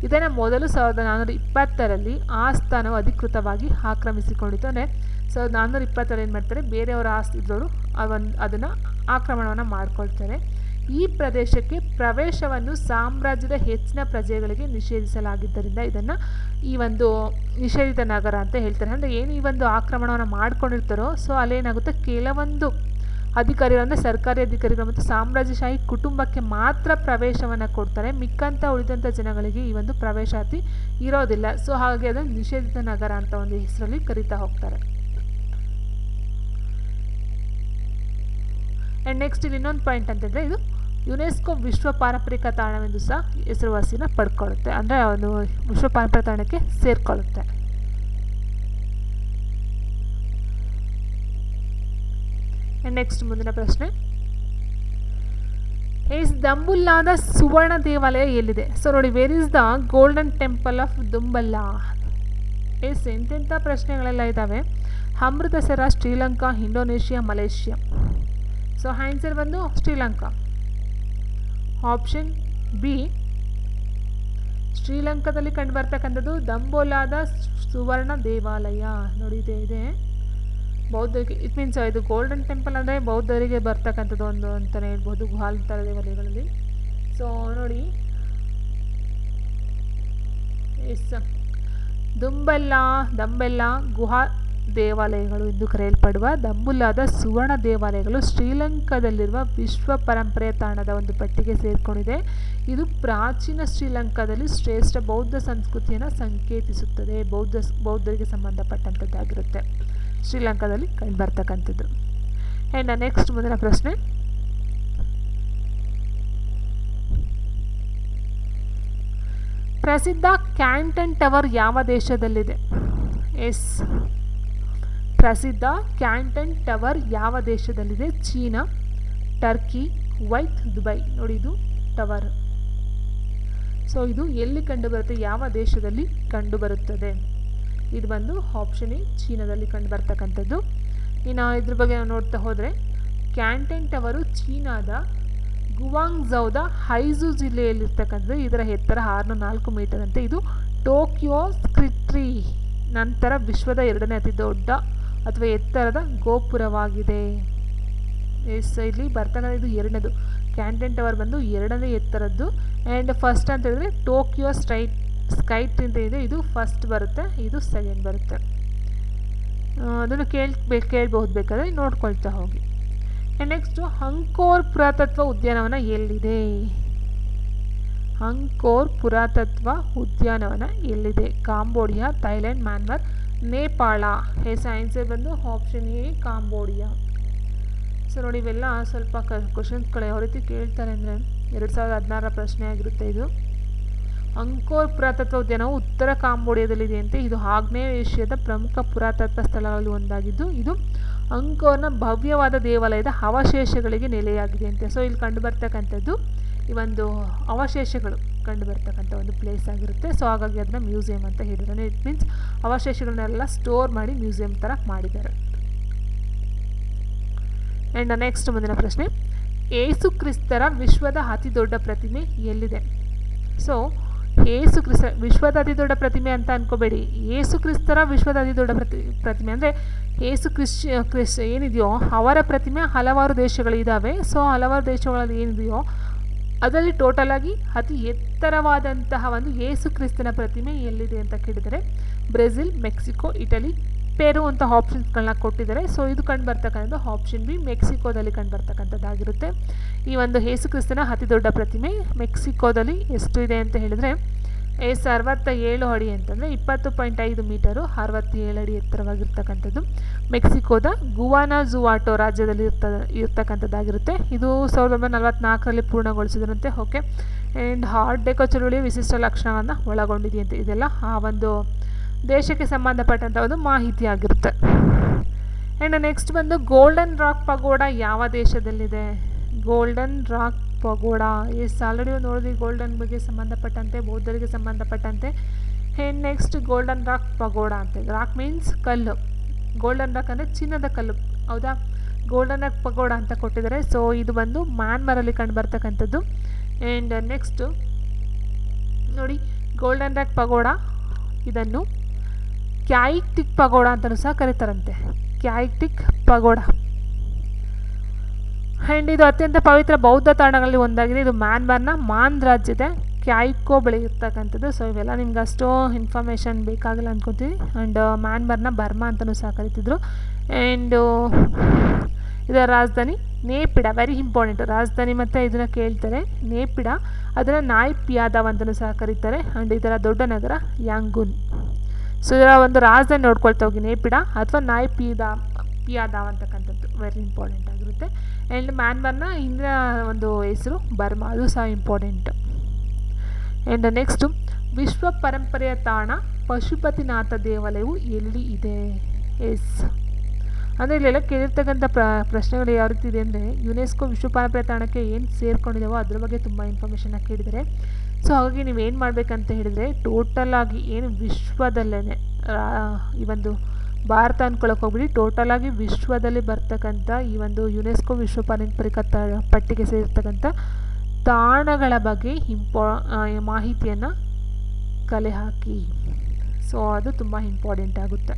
ಇದನ್ನು ಮೊದಲು 1420ರಲ್ಲಿ ಆ ಸ್ಥಾನವು ಅಧಿಕೃತವಾಗಿ ಆಕ್ರಮಿಸಿಕೊಂಡಿತು. ಅಂದರೆ 1420ರಲ್ಲಿ ಏನು ಮಾಡ್ತಾರೆ, ಬೇರೆಯವರ ಆಸ್ತಿ ಇದ್ದವರು ಅದನ್ನು ಆಕ್ರಮಣವನ್ನು ಮಾಡ್ಕೊಳ್ತಾರೆ. ಈ ಪ್ರದೇಶಕ್ಕೆ ಪ್ರವೇಶವನ್ನು ಸಾಮ್ರಾಜ್ಯದ ಹೆಚ್ಚಿನ ಪ್ರಜೆಗಳಿಗೆ ನಿಷೇಧಿಸಲಾಗಿದ್ದರಿಂದ ಇದನ್ನು ಈ ಒಂದು ನಿಷೇಧಿತ ನಗರ ಅಂತ ಹೇಳ್ತಾರೆ. ಅಂದರೆ ಏನು ಈ ಒಂದು ಆಕ್ರಮಣವನ್ನು ಮಾಡ್ಕೊಂಡಿರ್ತಾರೋ ಸೊ ಅಲ್ಲೇನಾಗುತ್ತೆ, ಕೆಲವೊಂದು ಅಧಿಕಾರಿಗಳು ಅಂದರೆ ಸರ್ಕಾರಿ ಅಧಿಕಾರಿಗಳು ಮತ್ತು ಸಾಮ್ರಾಜ್ಯಶಾಹಿ ಕುಟುಂಬಕ್ಕೆ ಮಾತ್ರ ಪ್ರವೇಶವನ್ನು ಕೊಡ್ತಾರೆ. ಮಿಕ್ಕಂಥ ಉಳಿದಂಥ ಜನಗಳಿಗೆ ಈ ಒಂದು ಪ್ರವೇಶಾತಿ ಇರೋದಿಲ್ಲ. ಸೊ ಹಾಗೆ ಅದನ್ನು ನಿಷೇಧಿತ ನಗರ ಅಂತ ಒಂದು ಹೆಸರಲ್ಲಿ ಕರೀತಾ ಹೋಗ್ತಾರೆ. ಆ್ಯಂಡ್ ನೆಕ್ಸ್ಟ್ ಇಲ್ಲಿ ಇನ್ನೊಂದು ಪಾಯಿಂಟ್ ಅಂತಂದರೆ ಇದು ಯುನೆಸ್ಕೋ ವಿಶ್ವ ಪಾರಂಪರಿಕ ತಾಣವೆಂದು ಸಹ ಹೆಸರುವಾಸಿನ ಪಡ್ಕೊಳ್ಳುತ್ತೆ. ಅಂದರೆ ಒಂದು ವಿಶ್ವ ಪಾರಂಪರಿಕ ತಾಣಕ್ಕೆ ಸೇರಿಕೊಳ್ಳುತ್ತೆ. ಆ್ಯಂಡ್ ನೆಕ್ಸ್ಟ್ ಮುಂದಿನ ಪ್ರಶ್ನೆ, ದಂಬುಲ್ಲಾದ ಸುವರ್ಣ ದೇವಾಲಯ ಎಲ್ಲಿದೆ? ಸೊ ನೋಡಿ, where is the Golden Temple of Dambulla? ಎಂತೆಂಥ ಪ್ರಶ್ನೆಗಳೆಲ್ಲ ಇದ್ದಾವೆ. Amritsar, Sri Lanka, Indonesia, Malaysia. So answer ಬಂದು ಶ್ರೀಲಂಕಾ. ಆಪ್ಷನ್ ಬಿ ಶ್ರೀಲಂಕಾದಲ್ಲಿ ಕಂಡುಬರ್ತಕ್ಕಂಥದ್ದು ದಂಬೋಲಾದ ಸುವರ್ಣ ದೇವಾಲಯ. ನೋಡಿ ಇದೆ ಬೌದ್ಧರಿಗೆ, ಇಟ್ ಮೀನ್ಸ್ ಇದು ಗೋಲ್ಡನ್ ಟೆಂಪಲ್ ಅಂದರೆ ಬೌದ್ಧರಿಗೆ ಬರ್ತಕ್ಕಂಥದ್ದು ಒಂದು ಅಂತಲೇ ಹೇಳ್ಬೋದು ಗುಹಾಂತರ ದೇವಾಲಯಗಳಲ್ಲಿ. ಸೊ ನೋಡಿ ಎಸ್ ದಂಬೆಲ್ಲ ಗುಹಾ ದೇವಾಲಯಗಳು ಎಂದು ಕರೆಯಲ್ಪಡುವ ದಂಬುಲ್ಲಾದ ಸುವರ್ಣ ದೇವಾಲಯಗಳು ಶ್ರೀಲಂಕಾದಲ್ಲಿರುವ ವಿಶ್ವ ಪರಂಪರೆಯ ತಾಣದ ಒಂದು ಪಟ್ಟಿಗೆ ಸೇರಿಕೊಂಡಿದೆ. ಇದು ಪ್ರಾಚೀನ ಶ್ರೀಲಂಕಾದಲ್ಲಿ ಶ್ರೇಷ್ಠ ಬೌದ್ಧ ಸಂಸ್ಕೃತಿಯನ್ನು ಸಂಕೇತಿಸುತ್ತದೆ. ಬೌದ್ಧರಿಗೆ ಸಂಬಂಧಪಟ್ಟಂಥದ್ದಾಗಿರುತ್ತೆ ಶ್ರೀಲಂಕಾದಲ್ಲಿ ಕಂಡುಬರ್ತಕ್ಕಂಥದ್ದು. ಆ್ಯಂಡ್ ನೆಕ್ಸ್ಟ್ ಮುಂದಿನ ಪ್ರಶ್ನೆ, ಪ್ರಸಿದ್ಧ ಕ್ಯಾಂಟನ್ ಟವರ್ ಯಾವ ದೇಶದಲ್ಲಿದೆ? ಎಸ್, ಪ್ರಸಿದ್ಧ ಕ್ಯಾಂಟನ್ ಟವರ್ ಯಾವ ದೇಶದಲ್ಲಿದೆ? China, Turkey, Kuwait, Dubai. ನೋಡಿ ಇದು ಟವರ್. ಸೊ ಇದು ಎಲ್ಲಿ ಕಂಡುಬರುತ್ತೆ, ಯಾವ ದೇಶದಲ್ಲಿ ಕಂಡುಬರುತ್ತದೆ? ಇದು ಬಂದು ಆಪ್ಷನ್ ಎ ಚೀನಾದಲ್ಲಿ ಕಂಡುಬರ್ತಕ್ಕಂಥದ್ದು. ಇನ್ನು ಇದ್ರ ಬಗ್ಗೆ ನಾವು ನೋಡ್ತಾ ಹೋದರೆ ಕ್ಯಾಂಟನ್ ಟವರು ಚೀನಾದ ಗುವಾಂಗ್ಝೌದ ಹೈಝು ಜಿಲ್ಲೆಯಲ್ಲಿರ್ತಕ್ಕಂಥದ್ದು. ಇದರ ಎತ್ತರ 604 ಮೀಟರ್ ಅಂತೆ. ಇದು ಟೋಕಿಯೋ ಸ್ಕೈಟ್ರೀ ನಂತರ ವಿಶ್ವದ 2ನೇ ಅತಿ ದೊಡ್ಡ ಅಥವಾ ಎತ್ತರದ ಗೋಪುರವಾಗಿದೆ. ಎಸ್, ಇಲ್ಲಿ ಬರ್ತಕ್ಕಂಥ ಇದು 2ನೇದು. ಕ್ಯಾಂಟನ್ ಟವರ್ ಬಂದು 2ನೇ ಎತ್ತರದ್ದು. ಆ್ಯಂಡ್ ಫಸ್ಟ್ ಅಂತ ಹೇಳಿದ್ರೆ ಟೋಕಿಯೋ ಸ್ಕೈಟ್ರೀ ಅಂತ ಇದೆ, ಇದು ಫಸ್ಟ್ ಬರುತ್ತೆ, ಇದು ಸೆಕೆಂಡ್ ಬರುತ್ತೆ. ಅದನ್ನು ಕೇಳಬಹುದು, ಬೇಕಾದರೆ ನೋಡ್ಕೊಳ್ತಾ ಹೋಗಿ. ನೆಕ್ಸ್ಟು ಅಂಕೋರ್ ಪುರಾತತ್ವ ಉದ್ಯಾನವನ ಎಲ್ಲಿದೆ? ಅಂಕೋರ್ ಪುರಾತತ್ವ ಉದ್ಯಾನವನ ಎಲ್ಲಿದೆ? Cambodia, Thailand, Myanmar, Nepal. Yes, answer ಬಂದು ಆಪ್ಷನ್ ಎ ಕಾಂಬೋಡಿಯಾ. ಸೊ ನೋಡಿ, ಇವೆಲ್ಲ ಸ್ವಲ್ಪ ಕ್ವಶನ್ಸ್ಗಳು ಯಾವ ರೀತಿ ಕೇಳ್ತಾರೆ ಅಂದರೆ 2016 ಪ್ರಶ್ನೆ ಆಗಿರುತ್ತೆ ಇದು. ಅಂಕೋರ್ ಪುರಾತತ್ವ ಉದ್ಯಾನವು ಉತ್ತರ ಕಾಂಬೋಡಿಯಾದಲ್ಲಿದೆ ಅಂತೆ. ಇದು ಆಗ್ನೇಯ ಏಷ್ಯಾದ ಪ್ರಮುಖ ಪುರಾತತ್ವ ಸ್ಥಳಗಳಲ್ಲಿ ಒಂದಾಗಿದ್ದು ಇದು ಅಂಕೋರ್ನ ಭವ್ಯವಾದ ದೇವಾಲಯದ ಅವಶೇಷಗಳಿಗೆ ನೆಲೆಯಾಗಿದೆ ಅಂತೆ. ಸೊ ಇಲ್ಲಿ ಕಂಡುಬರ್ತಕ್ಕಂಥದ್ದು ಈ ಒಂದು ಅವಶೇಷಗಳು ಕಂಡುಬರ್ತಕ್ಕಂಥ ಒಂದು ಪ್ಲೇಸ್ ಆಗಿರುತ್ತೆ. ಸೊ ಹಾಗಾಗಿ ಅದನ್ನ ಮ್ಯೂಸಿಯಂ ಅಂತ ಹೇಳಿದ್ದಾರೆ. ಇಟ್ ಮೀನ್ಸ್ ಅವಶೇಷಗಳನ್ನೆಲ್ಲ ಸ್ಟೋರ್ ಮಾಡಿ ಮ್ಯೂಸಿಯಂ ಥರ ಮಾಡಿದ್ದಾರೆ. ಆ್ಯಂಡ್ ನೆಕ್ಸ್ಟ್ ಮುಂದಿನ ಪ್ರಶ್ನೆ, ಏಸು ಕ್ರಿಸ್ತರ ವಿಶ್ವದ ಅತಿ ದೊಡ್ಡ ಪ್ರತಿಮೆ ಎಲ್ಲಿದೆ? ಸೊ ಏಸು ಕ್ರಿಸ್ತ ವಿಶ್ವದ ಅತಿ ದೊಡ್ಡ ಪ್ರತಿಮೆ ಅಂತ ಅನ್ಕೋಬೇಡಿ. ಏಸು ಕ್ರಿಸ್ತರ ವಿಶ್ವದ ಅತಿ ದೊಡ್ಡ ಪ್ರತಿಮೆ ಅಂದರೆ ಏಸು ಕ್ರಿಸ್ ಏನಿದೆಯೋ ಅವರ ಪ್ರತಿಮೆ ಹಲವಾರು ದೇಶಗಳಿದ್ದಾವೆ. ಸೊ ಹಲವಾರು ದೇಶಗಳಲ್ಲಿ ಏನಿದೆಯೋ ಅದರಲ್ಲಿ ಟೋಟಲಾಗಿ ಅತಿ ಎತ್ತರವಾದಂತಹ ಒಂದು ಏಸು ಕ್ರಿಸ್ತನ ಪ್ರತಿಮೆ ಎಲ್ಲಿದೆ ಅಂತ ಕೇಳಿದರೆ ಬ್ರೆಜಿಲ್, ಮೆಕ್ಸಿಕೋ, ಇಟಲಿ, ಪೆರು ಅಂತ ಆಪ್ಷನ್ಸ್ಗಳನ್ನ ಕೊಟ್ಟಿದ್ದಾರೆ. ಸೊ ಇದು ಕಂಡುಬರ್ತಕ್ಕಂಥದ್ದು ಆಪ್ಷನ್ ಬಿ ಮೆಕ್ಸಿಕೋದಲ್ಲಿ ಕಂಡುಬರ್ತಕ್ಕಂಥದ್ದಾಗಿರುತ್ತೆ. ಈ ಒಂದು ಏಸು ಕ್ರಿಸ್ತನ ಅತಿ ದೊಡ್ಡ ಪ್ರತಿಮೆ ಮೆಕ್ಸಿಕೋದಲ್ಲಿ ಎಷ್ಟು ಇದೆ ಅಂತ ಹೇಳಿದರೆ 67 ಅಡಿ ಅಂತಂದರೆ 20.5 ಮೀಟರು, 67 ಅಡಿ ಎತ್ತರವಾಗಿರ್ತಕ್ಕಂಥದ್ದು. ಮೆಕ್ಸಿಕೋದ ಗುವಾನಾಜುವಾಟೋ ರಾಜ್ಯದಲ್ಲಿ ಇರ್ತಕ್ಕಂಥದ್ದಾಗಿರುತ್ತೆ. ಇದು 1944ರಲ್ಲಿ ಪೂರ್ಣಗೊಳಿಸಿದ್ರಂತೆ. ಓಕೆ. ಆ್ಯಂಡ್ ಆರ್ಟ್ ಡೆಕೋ ಚಳುವಳಿಯ ವಿಶಿಷ್ಟ ಲಕ್ಷಣವನ್ನು ಒಳಗೊಂಡಿದೆಯಂತೆ. ಇದೆಲ್ಲ ಆ ಒಂದು ದೇಶಕ್ಕೆ ಸಂಬಂಧಪಟ್ಟಂಥ ಒಂದು ಮಾಹಿತಿ ಆಗಿರುತ್ತೆ. ಆ್ಯಂಡ್ ನೆಕ್ಸ್ಟ್ ಬಂದು ಗೋಲ್ಡನ್ ರಾಕ್ ಪಗೋಡ ಯಾವ ದೇಶದಲ್ಲಿದೆ? ಗೋಲ್ಡನ್ ರಾಕ್ ಪಗೋಡ ಆಲ್ರೆಡಿ ನೋಡಿದ್ವಿ, ಗೋಲ್ಡನ್ ಬಗ್ಗೆ ಸಂಬಂಧಪಟ್ಟಂತೆ, ಬೌದ್ಧರಿಗೆ ಸಂಬಂಧಪಟ್ಟಂತೆ. ಆ್ಯಂಡ್ ನೆಕ್ಸ್ಟ್ ಗೋಲ್ಡನ್ ರಾಕ್ ಪಗೋಡ ಅಂತ. ರಾಕ್ ಮೀನ್ಸ್ ಕಲ್ಲು, ಗೋಲ್ಡನ್ ರಾಕ್ ಅಂದರೆ ಚಿನ್ನದ ಕಲ್ಲು, ಹೌದಾ? ಗೋಲ್ಡನ್ ರಾಕ್ ಪಗೋಡ ಅಂತ ಕೊಟ್ಟಿದ್ದಾರೆ. ಸೊ ಇದು ಬಂದು ಮ್ಯಾನ್ಮಾರಲ್ಲಿ ಕಂಡುಬರ್ತಕ್ಕಂಥದ್ದು. ಆ್ಯಂಡ್ ನೆಕ್ಸ್ಟು ನೋಡಿ, ಗೋಲ್ಡನ್ ರಾಕ್ ಪಗೋಡ ಇದನ್ನು ಕ್ಯಾಯಿಕ್ಟಿಕ್ ಪಗೋಡ ಅಂತಲೂ ಸಹ ಕರೀತಾರಂತೆ. ಕ್ಯಾಯಿಕ್ಟಿಕ್ ಪಗೋಡ. ಆ್ಯಂಡ್ ಇದು ಅತ್ಯಂತ ಪವಿತ್ರ ಬೌದ್ಧ ತಾಣಗಳಲ್ಲಿ ಒಂದಾಗಿದೆ. ಇದು ಮ್ಯಾನ್ಮಾರ್ನ ಮಾನ್ ರಾಜ್ಯದ ಕ್ಯಾಯ್ಕೋ ಬಳಿ ಇರ್ತಕ್ಕಂಥದ್ದು. ಸೊ ಇವೆಲ್ಲ ನಿಮ್ಗೆ ಅಷ್ಟು ಇನ್ಫಾರ್ಮೇಷನ್ ಬೇಕಾಗಿಲ್ಲ ಅಂದ್ಕೊತೀವಿ. ಆ್ಯಂಡ್ ಮ್ಯಾನ್ಮಾರ್ನ ಬರ್ಮಾ ಅಂತಲೂ ಸಹ ಕರಿತಿದ್ರು. ಆ್ಯಂಡ್ ಇದರ ರಾಜಧಾನಿ ನೇಪಿಡ, ವೆರಿ ಇಂಪಾರ್ಟೆಂಟ್ ರಾಜಧಾನಿ, ಮತ್ತು ಇದನ್ನು ಕೇಳ್ತಾರೆ ನೇಪಿಡ. ಅದನ್ನು ನಾಯ್ ಪಿಯಾದಾವ್ ಅಂತಲೂ ಸಹ ಕರೀತಾರೆ. ಆ್ಯಂಡ್ ಇದರ ದೊಡ್ಡ ನಗರ ಯಾಂಗೂನ್. ಸೊ ಇದರ ಒಂದು ರಾಜಧಾನಿ ನೋಡ್ಕೊಳ್ತಾ ಹೋಗಿ, ನೇಪಿಡ ಅಥವಾ ನಾಯ್ ಪಿಯಾದಾವ್ ಅಂತಕ್ಕಂಥದ್ದು ವೆರಿ ಇಂಪಾರ್ಟೆಂಟ್ ಆಗಿರುತ್ತೆ. ಆ್ಯಂಡ್ ಮ್ಯಾನ್ಮಾರ್ನ ಹಿಂದಿನ ಒಂದು ಹೆಸರು ಬರ್ಮಾ, ಅದು ಸಹ ಇಂಪಾರ್ಟೆಂಟ್. ಆ್ಯಂಡ್ ನೆಕ್ಸ್ಟು ವಿಶ್ವ ಪರಂಪರೆಯ ತಾಣ ಪಶುಪತಿನಾಥ ದೇವಾಲಯವು ಎಲ್ಲಿ ಇದೆ? ಎಸ್ ಅಂದರೆ ಇಲ್ಲೆಲ್ಲ ಕೇಳಿರ್ತಕ್ಕಂಥ ಪ್ರಶ್ನೆಗಳು ಯಾವ ರೀತಿ ಇದೆ ಅಂದರೆ, ಯುನೆಸ್ಕೋ ವಿಶ್ವ ಪರಂಪರೆ ತಾಣಕ್ಕೆ ಏನು ಸೇರ್ಕೊಂಡಿದ್ದಾವೋ ಅದ್ರ ಬಗ್ಗೆ ತುಂಬ ಇನ್ಫಾರ್ಮೇಷನ್ನ ಕೇಳಿದ್ದಾರೆ. ಸೊ ಹಾಗಾಗಿ ನೀವೇನು ಮಾಡಬೇಕಂತ ಹೇಳಿದರೆ, ಟೋಟಲಾಗಿ ಏನು ವಿಶ್ವದಲ್ಲೇ ಈ ಒಂದು ಭಾರತ ಅಂದ್ಕೊಳ್ಳೋಕೆ ಹೋಗ್ಬಿಡಿ, ಟೋಟಲಾಗಿ ವಿಶ್ವದಲ್ಲಿ ಬರ್ತಕ್ಕಂಥ ಈ ಒಂದು ಯುನೆಸ್ಕೋ ವಿಶ್ವ ಪಾರಂಪರಿಕ ಪಟ್ಟಿಗೆ ಸೇರಿರ್ತಕ್ಕಂಥ ತಾಣಗಳ ಬಗ್ಗೆ ಮಾಹಿತಿಯನ್ನು ಕಲೆ ಹಾಕಿ. ಸೊ ಅದು ತುಂಬ ಇಂಪಾರ್ಟೆಂಟ್ ಆಗುತ್ತೆ.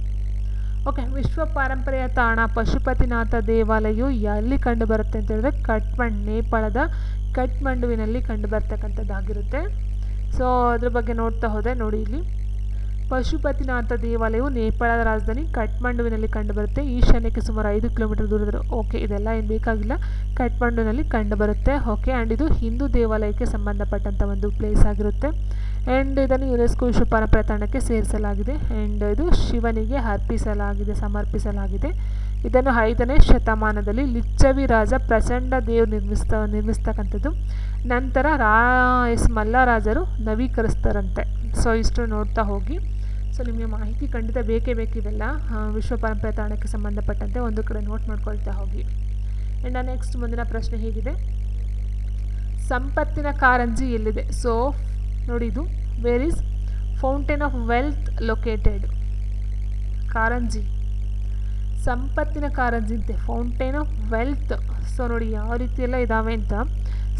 ಓಕೆ, ವಿಶ್ವ ಪಾರಂಪರೆಯ ತಾಣ ಪಶುಪತಿನಾಥ ದೇವಾಲಯವು ಎಲ್ಲಿ ಕಂಡು ಬರುತ್ತೆ ಅಂತ ಹೇಳಿದ್ರೆ ಕಠ್ಮಂಡು, ನೇಪಾಳದ ಕಠ್ಮಂಡುವಿನಲ್ಲಿ ಕಂಡು ಬರ್ತಕ್ಕಂಥದ್ದಾಗಿರುತ್ತೆ. ಸೊ ಅದ್ರ ಬಗ್ಗೆ ನೋಡ್ತಾ ಹೋದರೆ ನೋಡಿ, ಇಲ್ಲಿ ಪಶುಪತಿನಾಥ ದೇವಾಲಯವು ನೇಪಾಳದ ರಾಜಧಾನಿ ಕಠ್ಮಂಡುವಿನಲ್ಲಿ ಕಂಡುಬರುತ್ತೆ. ಈಶಾನ್ಯಕ್ಕೆ ಸುಮಾರು 5 ಕಿಲೋಮೀಟರ್ ದೂರದಲ್ಲಿ. ಓಕೆ, ಇದೆಲ್ಲ ಏನು ಬೇಕಾಗಿಲ್ಲ, ಕಠ್ಮಂಡುವಿನಲ್ಲಿ ಕಂಡುಬರುತ್ತೆ. ಓಕೆ, ಆ್ಯಂಡ್ ಇದು ಹಿಂದೂ ದೇವಾಲಯಕ್ಕೆ ಸಂಬಂಧಪಟ್ಟಂಥ ಒಂದು ಪ್ಲೇಸ್ ಆಗಿರುತ್ತೆ. ಆ್ಯಂಡ್ ಇದನ್ನು ಯುನೆಸ್ಕೋ ವಿಶ್ವ ಪರಂಪರೆ ತಾಣಕ್ಕೆ ಸೇರಿಸಲಾಗಿದೆ. ಆ್ಯಂಡ್ ಇದು ಶಿವನಿಗೆ ಸಮರ್ಪಿಸಲಾಗಿದೆ. ಇದನ್ನು 5ನೇ ಶತಮಾನದಲ್ಲಿ ಲಿಚ್ಚವಿ ರಾಜ ಪ್ರಚಂಡ ದೇವ್ ನಿರ್ಮಿಸ್ತಕ್ಕಂಥದ್ದು. ನಂತರ ಮಲ್ಲರಾಜರು ನವೀಕರಿಸ್ತಾರಂತೆ. ಸೊ ಇಷ್ಟು ನೋಡ್ತಾ ಹೋಗಿ. ಸೊ ನಿಮಗೆ ಮಾಹಿತಿ ಖಂಡಿತ ಬೇಕೇ ಬೇಕಿವೆಲ್ಲ ವಿಶ್ವ ಪರಂಪರೆ ತಾಣಕ್ಕೆ ಸಂಬಂಧಪಟ್ಟಂತೆ ಒಂದು ಕಡೆ ನೋಟ್ ಮಾಡ್ಕೊಳ್ತಾ ಹೋಗಿ. ಆ್ಯಂಡ್ ನೆಕ್ಸ್ಟ್ ಮುಂದಿನ ಪ್ರಶ್ನೆ ಹೀಗಿದೆ, ಸಂಪತ್ತಿನ ಕಾರಂಜಿ ಎಲ್ಲಿದೆ? ಸೊ ನೋಡಿ, ಇದು where is fountain of wealth located? ಕಾರಂಜಿ, ಸಂಪತ್ತಿನ ಕಾರಂಜಿ ಅಂತೆ, ಫೌಂಟೇನ್ ಆಫ್ ವೆಲ್ತ್. ಸೊ ನೋಡಿ ಯಾವ ರೀತಿ ಎಲ್ಲ ಇದ್ದಾವೆ ಅಂತ.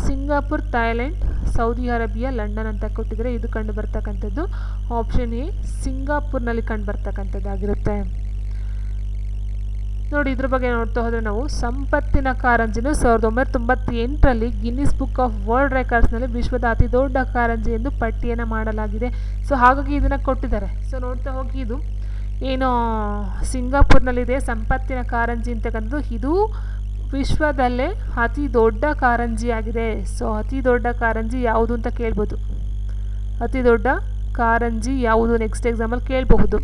Singapore, Thailand, Saudi Arabia, London ಅಂತ ಕೊಟ್ಟಿದ್ದಾರೆ. ಇದು ಕಂಡು ಬರ್ತಕ್ಕಂಥದ್ದು ಆಪ್ಷನ್ ಎ, ಸಿಂಗಾಪುರ್ನಲ್ಲಿ ಕಂಡು ಬರ್ತಕ್ಕಂಥದ್ದಾಗಿರುತ್ತೆ. ನೋಡಿ ಇದ್ರ ಬಗ್ಗೆ ನೋಡ್ತಾ ಹೋದರೆ ನಾವು, ಸಂಪತ್ತಿನ ಕಾರಂಜಿನು 1998ರಲ್ಲಿ ಗಿನ್ನಿಸ್ ಬುಕ್ ಆಫ್ ವರ್ಲ್ಡ್ ರೆಕಾರ್ಡ್ಸ್ನಲ್ಲಿ ವಿಶ್ವದ ಅತಿ ದೊಡ್ಡ ಕಾರಂಜಿ ಎಂದು ಪಟ್ಟಿಯನ್ನು ಮಾಡಲಾಗಿದೆ. ಸೊ ಹಾಗಾಗಿ ಇದನ್ನು ಕೊಟ್ಟಿದ್ದಾರೆ. ಸೊ ನೋಡ್ತಾ ಹೋಗಿ, ಇದು ಏನು ಸಿಂಗಾಪುರ್ನಲ್ಲಿದೆ ಸಂಪತ್ತಿನ ಕಾರಂಜಿ ಅಂತಕ್ಕಂಥದ್ದು, ಇದು ವಿಶ್ವದಲ್ಲೇ ಅತಿ ದೊಡ್ಡ ಕಾರಂಜಿಯಾಗಿದೆ. ಸೊ ಅತಿ ದೊಡ್ಡ ಕಾರಂಜಿ ಯಾವುದು ಅಂತ ಕೇಳ್ಬೋದು. ಅತಿ ದೊಡ್ಡ ಕಾರಂಜಿ ಯಾವುದು ನೆಕ್ಸ್ಟ್ ಎಕ್ಸಾಮಲ್ಲಿ ಕೇಳಬಹುದು.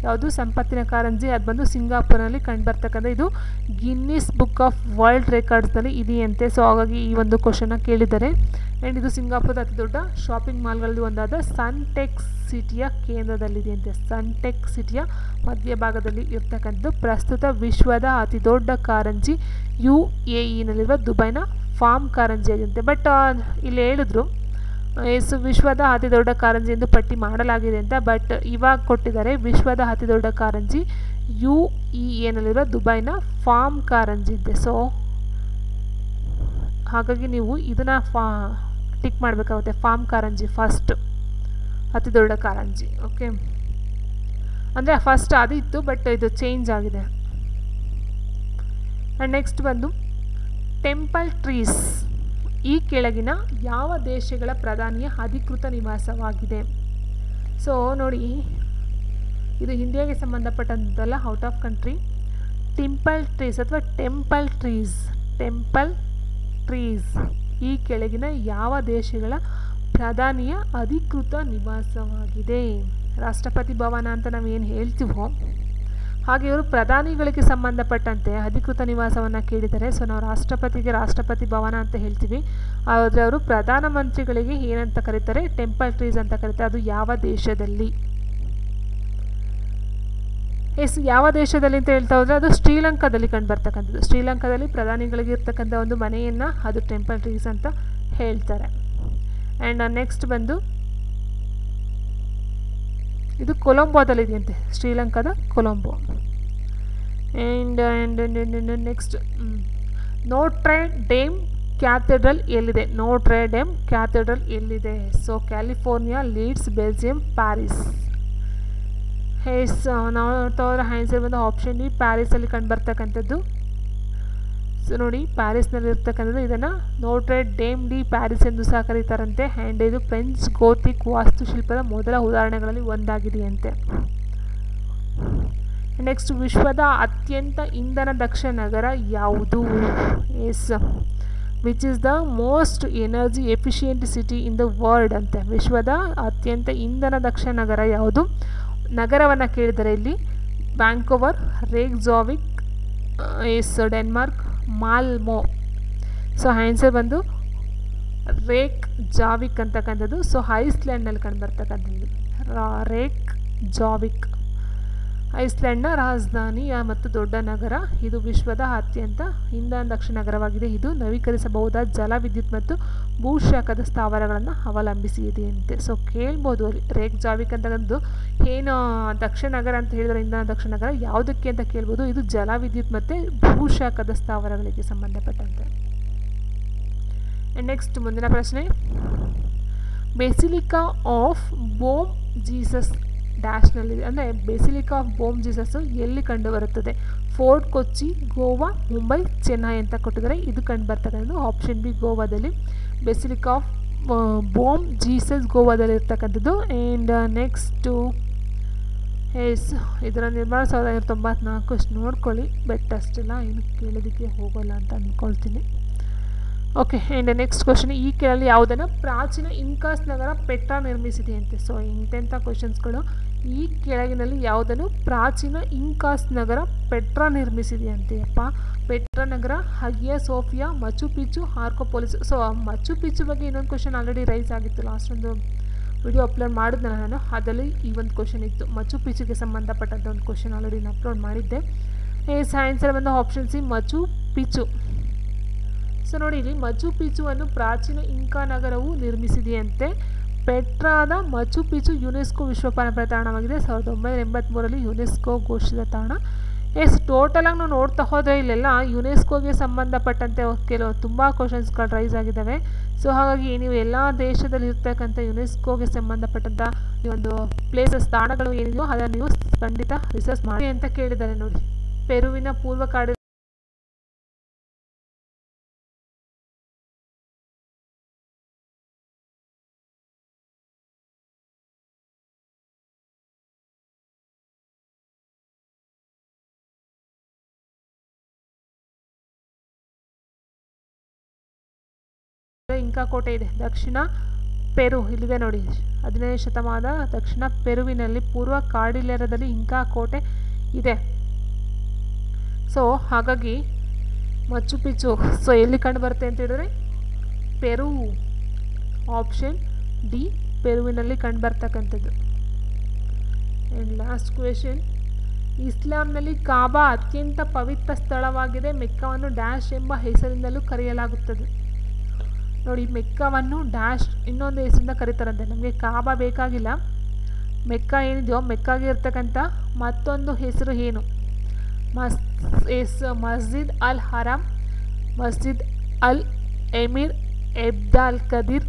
ಯಾವುದು? ಸಂಪತ್ತಿನ ಕಾರಂಜಿ. ಅದು ಬಂದು ಸಿಂಗಾಪುರ್ನಲ್ಲಿ ಕಂಡುಬರ್ತಕ್ಕಂಥ, ಇದು ಗಿನ್ನಿಸ್ ಬುಕ್ ಆಫ್ ವರ್ಲ್ಡ್ ರೆಕಾರ್ಡ್ಸ್ನಲ್ಲಿ ಇದೆಯಂತೆ. ಸೊ ಹಾಗಾಗಿ ಈ ಒಂದು ಕ್ವಶನ್ನ ಕೇಳಿದ್ದಾರೆ. ಆ್ಯಂಡ್ ಇದು ಸಿಂಗಾಪುರದ ಅತಿ ದೊಡ್ಡ ಶಾಪಿಂಗ್ ಮಾಲ್ಗಳಲ್ಲಿ ಒಂದಾದ ಸನ್ಟೆಕ್ ಸಿಟಿಯ ಕೇಂದ್ರದಲ್ಲಿದೆಯಂತೆ. ಸನ್ಟೆಕ್ ಸಿಟಿಯ ಮಧ್ಯಭಾಗದಲ್ಲಿ ಇರ್ತಕ್ಕಂಥದ್ದು. ಪ್ರಸ್ತುತ ವಿಶ್ವದ ಅತಿ ದೊಡ್ಡ ಕಾರಂಜಿ UAEನಲ್ಲಿರುವ ದುಬೈನ ಫಾರ್ಮ್ ಕಾರಂಜಿ ಆಗಿರುತ್ತೆ. ಬಟ್ ಇಲ್ಲಿ ಹೇಳಿದ್ರು ವಿಶ್ವದ ಅತಿ ದೊಡ್ಡ ಕಾರಂಜಿ ಎಂದು ಪಟ್ಟಿ ಮಾಡಲಾಗಿದೆ ಅಂತ. ಬಟ್ ಇವಾಗ ಕೊಟ್ಟಿದ್ದಾರೆ ವಿಶ್ವದ ಅತಿ ದೊಡ್ಡ ಕಾರಂಜಿ UAEನಲ್ಲಿರುವ ದುಬೈನ ಫಾರ್ಮ್ ಕಾರಂಜಿ ಇದೆ. ಸೊ ಹಾಗಾಗಿ ನೀವು ಇದನ್ನು ಟಿಕ್ ಮಾಡಬೇಕಾಗುತ್ತೆ. ಫಾರ್ಮ್ ಕಾರಂಜಿ ಫಸ್ಟ್ ಅತಿ ದೊಡ್ಡ ಕಾರಂಜಿ. ಓಕೆ, ಅಂದರೆ ಫಸ್ಟ್ ಅದು ಇತ್ತು, ಬಟ್ ಇದು ಚೇಂಜ್ ಆಗಿದೆ. ಆ್ಯಂಡ್ ನೆಕ್ಸ್ಟ್ ಬಂದು ಟೆಂಪಲ್ ಟ್ರೀಸ್ ಈ ಕೆಳಗಿನ ಯಾವ ದೇಶಗಳ ಪ್ರಧಾನಿಯ ಅಧಿಕೃತ ನಿವಾಸವಾಗಿದೆ? ಸೊ ನೋಡಿ, ಇದು ಇಂಡಿಯಾಗೆ ಸಂಬಂಧಪಟ್ಟಂತಲ್ಲ, out of country. Temple trees ಅಥವಾ ಟೆಂಪಲ್ ಟ್ರೀಸ್ ಈ ಕೆಳಗಿನ ಯಾವ ದೇಶಗಳ ಪ್ರಧಾನಿಯ ಅಧಿಕೃತ ನಿವಾಸವಾಗಿದೆ? ರಾಷ್ಟ್ರಪತಿ ಭವನ ಅಂತ ನಾವು ಏನು ಹೇಳ್ತೀವೋ ಹಾಗೆ ಇವರು ಪ್ರಧಾನಿಗಳಿಗೆ ಸಂಬಂಧಪಟ್ಟಂತೆ ಅಧಿಕೃತ ನಿವಾಸವನ್ನು ಕೇಳಿದ್ದಾರೆ. ಸೊ ನಾವು ರಾಷ್ಟ್ರಪತಿಗೆ ರಾಷ್ಟ್ರಪತಿ ಭವನ ಅಂತ ಹೇಳ್ತೀವಿ, ಆದರೆ ಅವರು ಪ್ರಧಾನಮಂತ್ರಿಗಳಿಗೆ ಏನಂತ ಕರೀತಾರೆ? ಟೆಂಪಲ್ ಟ್ರೀಸ್ ಅಂತ ಕರೀತಾರೆ. ಅದು ಯಾವ ದೇಶದಲ್ಲಿ? ಯಾವ ದೇಶದಲ್ಲಿ ಅಂತ ಹೇಳ್ತಾ ಹೋದರೆ ಅದು ಶ್ರೀಲಂಕಾದಲ್ಲಿ ಕಂಡು ಬರ್ತಕ್ಕಂಥದ್ದು. ಶ್ರೀಲಂಕಾದಲ್ಲಿ ಪ್ರಧಾನಿಗಳಿಗೆ ಇರ್ತಕ್ಕಂಥ ಒಂದು ಮನೆಯನ್ನು ಅದು ಟೆಂಪಲ್ ಟ್ರೀಸ್ ಅಂತ ಹೇಳ್ತಾರೆ. ಆ್ಯಂಡ್ ನೆಕ್ಸ್ಟ್ ಬಂದು ಇದು ಕೊಲಂಬೋದಲ್ಲಿದೆಯಂತೆ, ಶ್ರೀಲಂಕಾದ Colombo. And next Notre Dame cathedral ಎಲ್ಲಿದೆ? ನೋಟ್ರೆ ಡೇಮ್ ಕ್ಯಾಥೆಡ್ರಲ್ ಎಲ್ಲಿದೆ? So California, Leeds, Belgium, Paris. ನೋಡ್ತಾ ಹೋದ್ರೆ ಆನ್ಸರ್ ಬಂದು ಆಪ್ಷನ್ ಬಿ, ಪ್ಯಾರಿಸಲ್ಲಿ ಕಂಡು ಬರ್ತಕ್ಕಂಥದ್ದು. ಸೊ ನೋಡಿ ಪ್ಯಾರಿಸ್ನಲ್ಲಿ ಇರ್ತಕ್ಕಂಥದ್ದು, ಇದನ್ನು ನೋಟ್ರೆ ಡೇಮ್ ಡಿ ಪ್ಯಾರಿಸ್ ಎಂದು ಸಹ ಕರೀತಾರಂತೆ. ಆ್ಯಂಡ್ ಇದು ಫ್ರೆಂಚ್ ಗೋತಿಕ್ ವಾಸ್ತುಶಿಲ್ಪದ ಮೊದಲ ಉದಾಹರಣೆಗಳಲ್ಲಿ ಒಂದಾಗಿದೆಯಂತೆ. ನೆಕ್ಸ್ಟ್, ವಿಶ್ವದ ಅತ್ಯಂತ ಇಂಧನ ದಕ್ಷ ನಗರ ಯಾವುದು? Yes, which is the most energy efficient city in the world ಅಂತೆ. ವಿಶ್ವದ ಅತ್ಯಂತ ಇಂಧನ ದಕ್ಷ ನಗರ ಯಾವುದು? ನಗರವನ್ನು ಕೇಳಿದರೆ ಇಲ್ಲಿ ವ್ಯಾಂಕೋವರ್, ರೇಕ್ಜಾವಿಕ್, ಎಸ್ ಡೆನ್ಮಾರ್ಕ್, ಮಾಲ್ಮೋ. ಸೊ ಆನ್ಸರ್ ಬಂದು ರೇಕ್ ಜಾವಿಕ್ ಅಂತಕ್ಕಂಥದ್ದು. ಸೊ ಐಸ್ಲ್ಯಾಂಡ್ನಲ್ಲಿ ಕಂಡುಬರ್ತಕ್ಕಂಥದ್ದು ರೇಕ್ ಜಾವಿಕ್, ಐಸ್ಲ್ಯಾಂಡ್ನ ರಾಜಧಾನಿ ಮತ್ತು ದೊಡ್ಡ ನಗರ. ಇದು ವಿಶ್ವದ ಅತ್ಯಂತ ಇಂಧನ ದಕ್ಷ ನಗರವಾಗಿದೆ. ಇದು ನವೀಕರಿಸಬಹುದಾದ ಜಲವಿದ್ಯುತ್ ಮತ್ತು ಭೂಶಾಖದ ಸ್ಥಾವರಗಳನ್ನು ಅವಲಂಬಿಸಿ ಇದೆಯಂತೆ. ಸೊ ಕೇಳ್ಬೋದು ಅಲ್ಲಿ ರೇಕ್ ಜಾವಿಕ್ ಅಂತಕ್ಕಂಥದ್ದು ಏನು ದಕ್ಷ ನಗರ ಅಂತ ಹೇಳಿದರೆ ಇಂಧನ ದಕ್ಷ ನಗರ ಯಾವುದಕ್ಕೆ ಅಂತ ಕೇಳ್ಬೋದು. ಇದು ಜಲವಿದ್ಯುತ್ ಮತ್ತು ಭೂಶಾಖದ ಸ್ಥಾವರಗಳಿಗೆ ಸಂಬಂಧಪಟ್ಟಂತೆ. ನೆಕ್ಸ್ಟ್ ಮುಂದಿನ ಪ್ರಶ್ನೆ, ಬೆಸಿಲಿಕಾ ಆಫ್ ಬೋಮ್ ಜೀಸಸ್ ಡ್ಯಾಶ್ನಲ್ಲಿದೆ. ಅಂದರೆ ಬೆಸಿಲಿಕಾ ಆಫ್ ಬೋಮ್ ಜೀಸಸ್ಸು ಎಲ್ಲಿ ಕಂಡುಬರುತ್ತದೆ? ಫೋರ್ಟ್ ಕೊಚ್ಚಿ, ಗೋವಾ, ಮುಂಬೈ, ಚೆನ್ನೈ ಅಂತ ಕೊಟ್ಟಿದ್ದಾರೆ. ಇದು ಕಂಡುಬರ್ತಕ್ಕಂಥದ್ದು ಆಪ್ಷನ್ ಬಿ ಗೋವಾದಲ್ಲಿ. ಬೆಸಿಲಿಕಾ ಆಫ್ ಬೋಮ್ ಜೀಸಸ್ ಗೋವಾದಲ್ಲಿ ಇರ್ತಕ್ಕಂಥದ್ದು. ಆ್ಯಂಡ್ ನೆಕ್ಸ್ಟು ಎಸ್, ಇದರ ನಿರ್ಮಾಣ 1994. ಅಷ್ಟು ನೋಡ್ಕೊಳ್ಳಿ, ಬೆಟ್ ಅಷ್ಟೆಲ್ಲ ಏನು ಕೇಳೋದಕ್ಕೆ ಹೋಗೋಲ್ಲ ಅಂತ ಅಂದ್ಕೊಳ್ತೀನಿ. ಓಕೆ. ಆ್ಯಂಡ್ ನೆಕ್ಸ್ಟ್ ಕ್ವಶನ್, ಈ ಕೆಳಲ್ಲಿ ಯಾವುದನ್ನು ಪ್ರಾಚೀನ ಇನ್ಕಾಸ್ ನಗರ ಪೆಟ್ರಾ ನಿರ್ಮಿಸಿದೆಯಂತೆ. ಸೊ ಇಂತೆಂಥ ಕ್ವಶನ್ಸ್ಗಳು. ಈ ಕೆಳಗಿನಲ್ಲಿ ಯಾವುದನ್ನು ಪ್ರಾಚೀನ ಇನ್ಕಾಸ್ ನಗರ ಪೆಟ್ರಾ ನಿರ್ಮಿಸಿದೆಯಂತೆಯಪ್ಪ? ಪೆಟ್ರಾ ನಗರ, ಹಗಿಯಾ ಸೋಫಿಯಾ, ಮಚು ಪಿಚ್ಚು, ಆರ್ಕೋಪೋಲಿಸ್. ಸೊ ಮಚು ಪಿಚ್ಚು ಬಗ್ಗೆ ಇನ್ನೊಂದು ಕ್ವಶನ್ ಆಲ್ರೆಡಿ ರೈಸ್ ಆಗಿತ್ತು, ಲಾಸ್ಟ್ ಒಂದು ವಿಡಿಯೋ ಅಪ್ಲೋಡ್ ಮಾಡಿದ್ನಲ್ಲ ನಾನು, ಅದರಲ್ಲಿ ಈ ಒಂದು ಕ್ವಶನ್ ಇತ್ತು. ಮಚು ಪಿಚ್ಚುಗೆ ಸಂಬಂಧಪಟ್ಟಂಥ ಒಂದು ಕ್ವಶನ್ ಆಲ್ರೆಡಿ ನಾನು ಅಪ್ಲೋಡ್ ಮಾಡಿದ್ದೆ. ಆನ್ಸರ್ ಬಂದು ಆಪ್ಷನ್ ಸಿ ಮಚು ಪಿಚ್ಚು. ಸೊ ನೋಡಿ, ಇಲ್ಲಿ ಮಚು ಪಿಚ್ಚುವನ್ನು ಪ್ರಾಚೀನ ಇಂಕಾ ನಗರವು ನಿರ್ಮಿಸಿದೆಯಂತೆ. ಪೆಟ್ರಾದ ಮಚು ಪಿಚ್ಚು ಯುನೆಸ್ಕೋ ವಿಶ್ವ ಪರಂಪರೆ ತಾಣವಾಗಿದೆ. 1983ರಲ್ಲಿ ಯುನೆಸ್ಕೋ ಘೋಷಿತ ತಾಣ. ಟೋಟಲಾಗಿ ನಾವು ನೋಡ್ತಾ ಹೋದರೆ ಇಲ್ಲೆಲ್ಲ ಯುನೆಸ್ಕೋಗೆ ಸಂಬಂಧಪಟ್ಟಂತೆ ಕೆಲವು ತುಂಬ ಕ್ವಶನ್ಸ್ಗಳು ರೈಸ್ ಆಗಿದ್ದಾವೆ. ಸೊ ಹಾಗಾಗಿ ನೀವು ಎಲ್ಲ ದೇಶದಲ್ಲಿ ಇರ್ತಕ್ಕಂಥ ಯುನೆಸ್ಕೋಗೆ ಸಂಬಂಧಪಟ್ಟಂಥ ಈ ಒಂದು ಪ್ಲೇಸಸ್ ತಾಣಗಳು ಏನಿದೆಯೋ ಅದನ್ನು ನೀವು ಖಂಡಿತ ರಿಸರ್ಚ್ ಮಾಡಿ ಅಂತ ಕೇಳಿದ್ದಾರೆ. ನೋಡಿ, ಪೆರುವಿನ ಪೂರ್ವ ಕಾಡು ಇಂಕಾ ಕೋಟೆ ಇದೆ. ದಕ್ಷಿಣ ಪೆರು ಇಲ್ಲಿದೆ ನೋಡಿ, 15ನೇ ಶತಮಾನದ ದಕ್ಷಿಣ ಪೆರುವಿನಲ್ಲಿ ಪೂರ್ವ ಕಾರ್ಡಿಲೆರಾದಲ್ಲಿ ಇಂಕಾ ಕೋಟೆ ಇದೆ. ಸೊ ಹಾಗಾಗಿ ಮಚು ಪಿಚ್ಚು ಸೊ ಎಲ್ಲಿ ಕಂಡು ಬರುತ್ತೆ ಅಂತ ಹೇಳಿದ್ರೆ ಪೆರು. ಆಪ್ಷನ್ ಡಿ ಪೆರುವಿನಲ್ಲಿ ಕಂಡು ಬರ್ತಕ್ಕಂಥದ್ದು. ಆ್ಯಂಡ್ ಲಾಸ್ಟ್ ಕ್ವೆಶನ್, ಇಸ್ಲಾಂನಲ್ಲಿ ಕಾಬಾ ಅತ್ಯಂತ ಪವಿತ್ರ ಸ್ಥಳವಾಗಿದೆ. ಮೆಕ್ಕವನ್ನು ಡ್ಯಾಶ್ ಎಂಬ ಹೆಸರಿನಲ್ಲೂ ಕರೆಯಲಾಗುತ್ತದೆ. ನೋಡಿ, ಮೆಕ್ಕವನ್ನು ಡ್ಯಾಶ್ ಇನ್ನೊಂದು ಹೆಸರಿಂದ ಕರೀತಾರಂತೆ. ನಮಗೆ ಕಾಬಾ ಬೇಕಾಗಿಲ್ಲ, ಮೆಕ್ಕ ಏನಿದೆಯೋ ಮೆಕ್ಕಾಗೆ ಇರ್ತಕ್ಕಂಥ ಮತ್ತೊಂದು ಹೆಸರು ಏನು? ಮಸ್ಜಿದ್ ಅಲ್ ಹರಾಮ್, ಮಸ್ಜಿದ್ ಅಲ್ ಎಮೀರ್ ಎಬ್ದಾಲ್ ಕದೀರ್,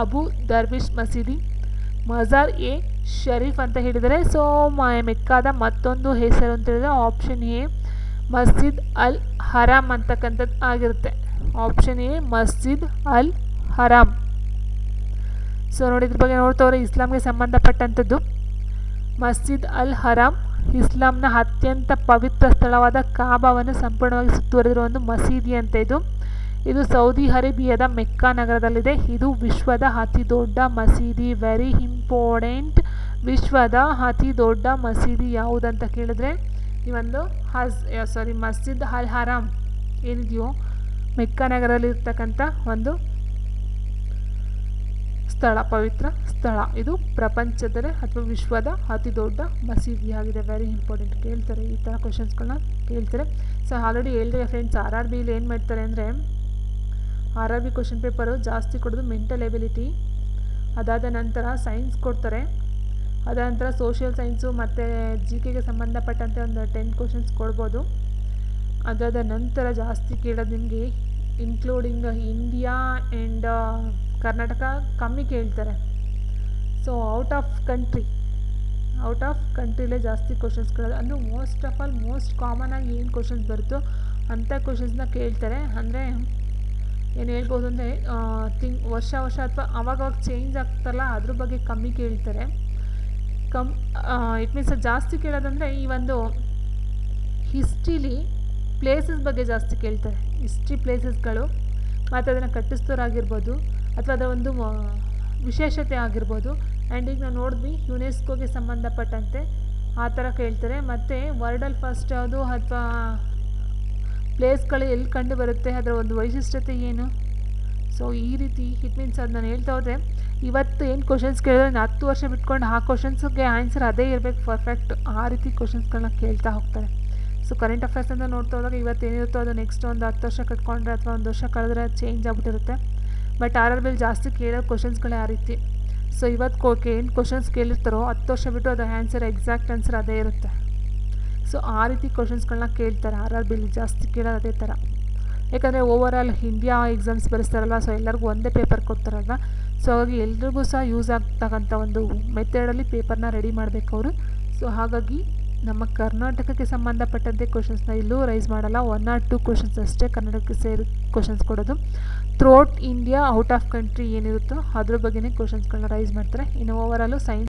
ಅಬು ದರ್ವಿಶ್ ಮಸೀದಿ, ಮಜಾರ್ ಎ ಶರೀಫ್ ಅಂತ ಹೇಳಿದರೆ. ಸೊ ಮೆಕ್ಕಾದ ಮತ್ತೊಂದು ಹೆಸರು ಅಂತ ಹೇಳಿದ್ರೆ ಆಪ್ಷನ್ ಎ ಮಸ್ಜಿದ್ ಅಲ್ ಹರಾಮ್ ಅಂತಕ್ಕಂಥದ್ದು ಆಗಿರುತ್ತೆ. ಆಪ್ಷನ್ ಎ ಮಸ್ಜಿದ್ ಅಲ್ ಹರಾಮ್. ಸೊ ನೋಡಿ, ಇದ್ರ ಬಗ್ಗೆ ನೋಡ್ತವ್ರೆ ಇಸ್ಲಾಂಗೆ ಸಂಬಂಧಪಟ್ಟಂಥದ್ದು. ಮಸ್ಜಿದ್ ಅಲ್ ಹರಾಮ್ ಇಸ್ಲಾಂನ ಅತ್ಯಂತ ಪವಿತ್ರ ಸ್ಥಳವಾದ ಕಾಬಾವನ್ನು ಸಂಪೂರ್ಣವಾಗಿ ಸುತ್ತುವರೆದಿರುವ ಒಂದು ಮಸೀದಿ ಅಂತ ಇದು ಸೌದಿ ಅರೇಬಿಯಾದ ಮೆಕ್ಕಾ ನಗರದಲ್ಲಿದೆ. ಇದು ವಿಶ್ವದ ಅತಿ ದೊಡ್ಡ ಮಸೀದಿ. Very important. ವಿಶ್ವದ ಅತಿ ದೊಡ್ಡ ಮಸೀದಿ ಯಾವುದಂತ ಕೇಳಿದ್ರೆ ಈ ಒಂದು ಮಸ್ಜಿದ್ ಅಲ್ ಹರಾಮ್ ಏನಿದೆಯೋ ಮೆಕ್ಕಾ ನಗರದಲ್ಲಿ ಇರ್ತಕ್ಕಂಥ ಒಂದು ಸ್ಥಳ, ಪವಿತ್ರ ಸ್ಥಳ. ಇದು ಪ್ರಪಂಚದಲ್ಲೇ ಅಥವಾ ವಿಶ್ವದ ಅತಿ ದೊಡ್ಡ ಮಸೀದಿಯಾಗಿದೆ. Very important. ಕೇಳ್ತಾರೆ ಈ ಥರ ಕ್ವಶನ್ಸ್ಗಳನ್ನ ಕೇಳ್ತಾರೆ. ಸೊ ಆಲ್ರೆಡಿ ಹೇಳಿದ್ರೆ ಫ್ರೆಂಡ್ಸ್, RRBಲಿ ಏನು ಮಾಡ್ತಾರೆ ಅಂದರೆ RRB ಕ್ವಶನ್ ಪೇಪರು ಜಾಸ್ತಿ ಕೊಡೋದು ಮೆಂಟಲ್ ಎಬಿಲಿಟಿ, ಅದಾದ ನಂತರ ಸೈನ್ಸ್ ಕೊಡ್ತಾರೆ, ಅದಾದ ನಂತರ ಸೋಷಿಯಲ್ ಸೈನ್ಸು ಮತ್ತು GKಗೆ ಸಂಬಂಧಪಟ್ಟಂತೆ ಒಂದು 10 ಕ್ವಶನ್ಸ್ ಕೊಡ್ಬೋದು. ಅದಾದ ನಂತರ ಜಾಸ್ತಿ ಕೇಳೋದು ನಿಮಗೆ ಇನ್ಕ್ಲೂಡಿಂಗ್ ಇಂಡಿಯಾ ಆ್ಯಂಡ್ ಕರ್ನಾಟಕ ಕಮ್ಮಿ ಕೇಳ್ತಾರೆ. ಸೊ ಔಟ್ ಆಫ್ ಕಂಟ್ರಿಲೇ ಜಾಸ್ತಿ ಕ್ವಶನ್ಸ್ ಕೇಳೋದು. ಅಂದರೆ most of all most common ಆಗಿ ಏನು ಕ್ವಶನ್ಸ್ ಬರುತ್ತೋ ಅಂಥ ಕ್ವಶನ್ಸ್ನ ಕೇಳ್ತಾರೆ. ಅಂದರೆ ಏನು ಹೇಳ್ಬೋದು ಅಂದರೆ ವರ್ಷ ಅಥವಾ ಅವಾಗವಾಗ ಚೇಂಜ್ ಆಗ್ತಲ್ಲ ಅದ್ರ ಬಗ್ಗೆ ಕಮ್ಮಿ ಕೇಳ್ತಾರೆ. ಇಟ್ ಮೀನ್ಸ್ ಜಾಸ್ತಿ ಕೇಳೋದಂದರೆ ಈ ಒಂದು ಹಿಸ್ಟ್ರಿಲಿ ಪ್ಲೇಸಸ್ ಬಗ್ಗೆ ಜಾಸ್ತಿ ಕೇಳ್ತಾರೆ. ಹಿಸ್ಟ್ರಿ ಪ್ಲೇಸಸ್ಗಳು ಮತ್ತು ಅದನ್ನು ಕಟ್ಟಿಸ್ತೋರಾಗಿರ್ಬೋದು ಅಥವಾ ಅದರ ಒಂದು ವಿಶೇಷತೆ ಆಗಿರ್ಬೋದು. ಆ್ಯಂಡ್ ಈಗ ನಾವು ನೋಡಿದ್ವಿ ಯುನೆಸ್ಕೋಗೆ ಸಂಬಂಧಪಟ್ಟಂತೆ ಆ ಥರ ಕೇಳ್ತಾರೆ. ಮತ್ತು ವರ್ಲ್ಡಲ್ಲಿ ಫಸ್ಟ್ ಯಾವುದು ಅಥವಾ ಪ್ಲೇಸ್ಗಳು ಎಲ್ಲಿ ಕಂಡು ಬರುತ್ತೆ, ಅದರ ಒಂದು ವೈಶಿಷ್ಟ್ಯತೆ ಏನು. ಸೊ ಈ ರೀತಿ ಇಟ್ ಮೀನ್ಸ್ ಅದು ನಾನು ಹೇಳ್ತಾ ಹೋದರೆ ಇವತ್ತು ಏನು ಕ್ವಶನ್ಸ್ ಕೇಳಿದ್ರೆ 10 ವರ್ಷ ಬಿಟ್ಕೊಂಡು ಆ ಕ್ವಶನ್ಸ್ಗೆ ಆನ್ಸರ್ ಅದೇ ಇರಬೇಕು ಪರ್ಫೆಕ್ಟ್, ಆ ರೀತಿ ಕ್ವಶನ್ಸ್ಗಳನ್ನ ಕೇಳ್ತಾ ಹೋಗ್ತಾರೆ. ಸೊ ಕರೆಂಟ್ ಅಫೇರ್ಸ್ ಅಂತ ನೋಡ್ತಾ ಹೋದಾಗ ಇವತ್ತೇನಿರುತ್ತೋ ಅದು ನೆಕ್ಸ್ಟ್ ಒಂದು 10 ವರ್ಷ ಕಟ್ಕೊಂಡ್ರೆ ಅಥವಾ ಒಂದು ವರ್ಷ ಕಳೆದ್ರೆ ಚೇಂಜ್ ಆಗಿಬಿಟ್ಟಿರುತ್ತೆ. ಬಟ್ RRBಯಲ್ಲಿ ಜಾಸ್ತಿ ಕೇಳೋ ಕ್ವಶನ್ಸ್ಗಳೇ ಆ ರೀತಿ. ಸೊ ಇವತ್ತು ಏನು ಕ್ವಶನ್ಸ್ ಕೇಳಿರ್ತಾರೋ 10 ವರ್ಷ ಬಿಟ್ಟು ಅದು ಆನ್ಸರ್ ಎಕ್ಸಾಕ್ಟ್ ಆನ್ಸರ್ ಅದೇ ಇರುತ್ತೆ. ಸೊ ಆ ರೀತಿ ಕ್ವಶನ್ಸ್ಗಳನ್ನ ಕೇಳ್ತಾರೆ RRBಯಲ್ಲಿ ಜಾಸ್ತಿ ಕೇಳೋದು ಅದೇ ಥರ. ಯಾಕಂದರೆ ಓವರಾಲ್ ಇಂಡಿಯಾ ಎಕ್ಸಾಮ್ಸ್ ಬರೆಸ್ತಾರಲ್ವ, ಸೊ ಎಲ್ಲರಿಗೂ ಒಂದೇ ಪೇಪರ್ ಕೊಡ್ತಾರಲ್ವ. ಸೊ ಹಾಗಾಗಿ ಎಲ್ರಿಗೂ ಸಹ ಯೂಸ್ ಆಗ್ತಕ್ಕಂಥ ಒಂದು ಮೆಥಡಲ್ಲಿ ಪೇಪರ್ನ ರೆಡಿ ಮಾಡಬೇಕು ಅವರು. ಸೊ ಹಾಗಾಗಿ ನಮ್ಮ ಕರ್ನಾಟಕಕ್ಕೆ ಸಂಬಂಧಪಟ್ಟಂತೆ ಕ್ವಶನ್ಸ್ನ ಇಲ್ಲೂ ರೈಸ್ ಮಾಡಲ್ಲ. 1 or 2 ಕ್ವಶನ್ಸ್ ಅಷ್ಟೇ ಕನ್ನಡಕ್ಕೆ ಸೇರಿ ಕ್ವಶನ್ಸ್ ಕೊಡೋದು. Throughout India out of country ಏನಿರುತ್ತೋ ಅದ್ರ ಬಗ್ಗೆನೇ ಕ್ವಶನ್ಸ್ಗಳನ್ನ ರೈಸ್ ಮಾಡ್ತಾರೆ. ಇನ್ನು ಓವರಾಲು ಸೈನ್ಸ್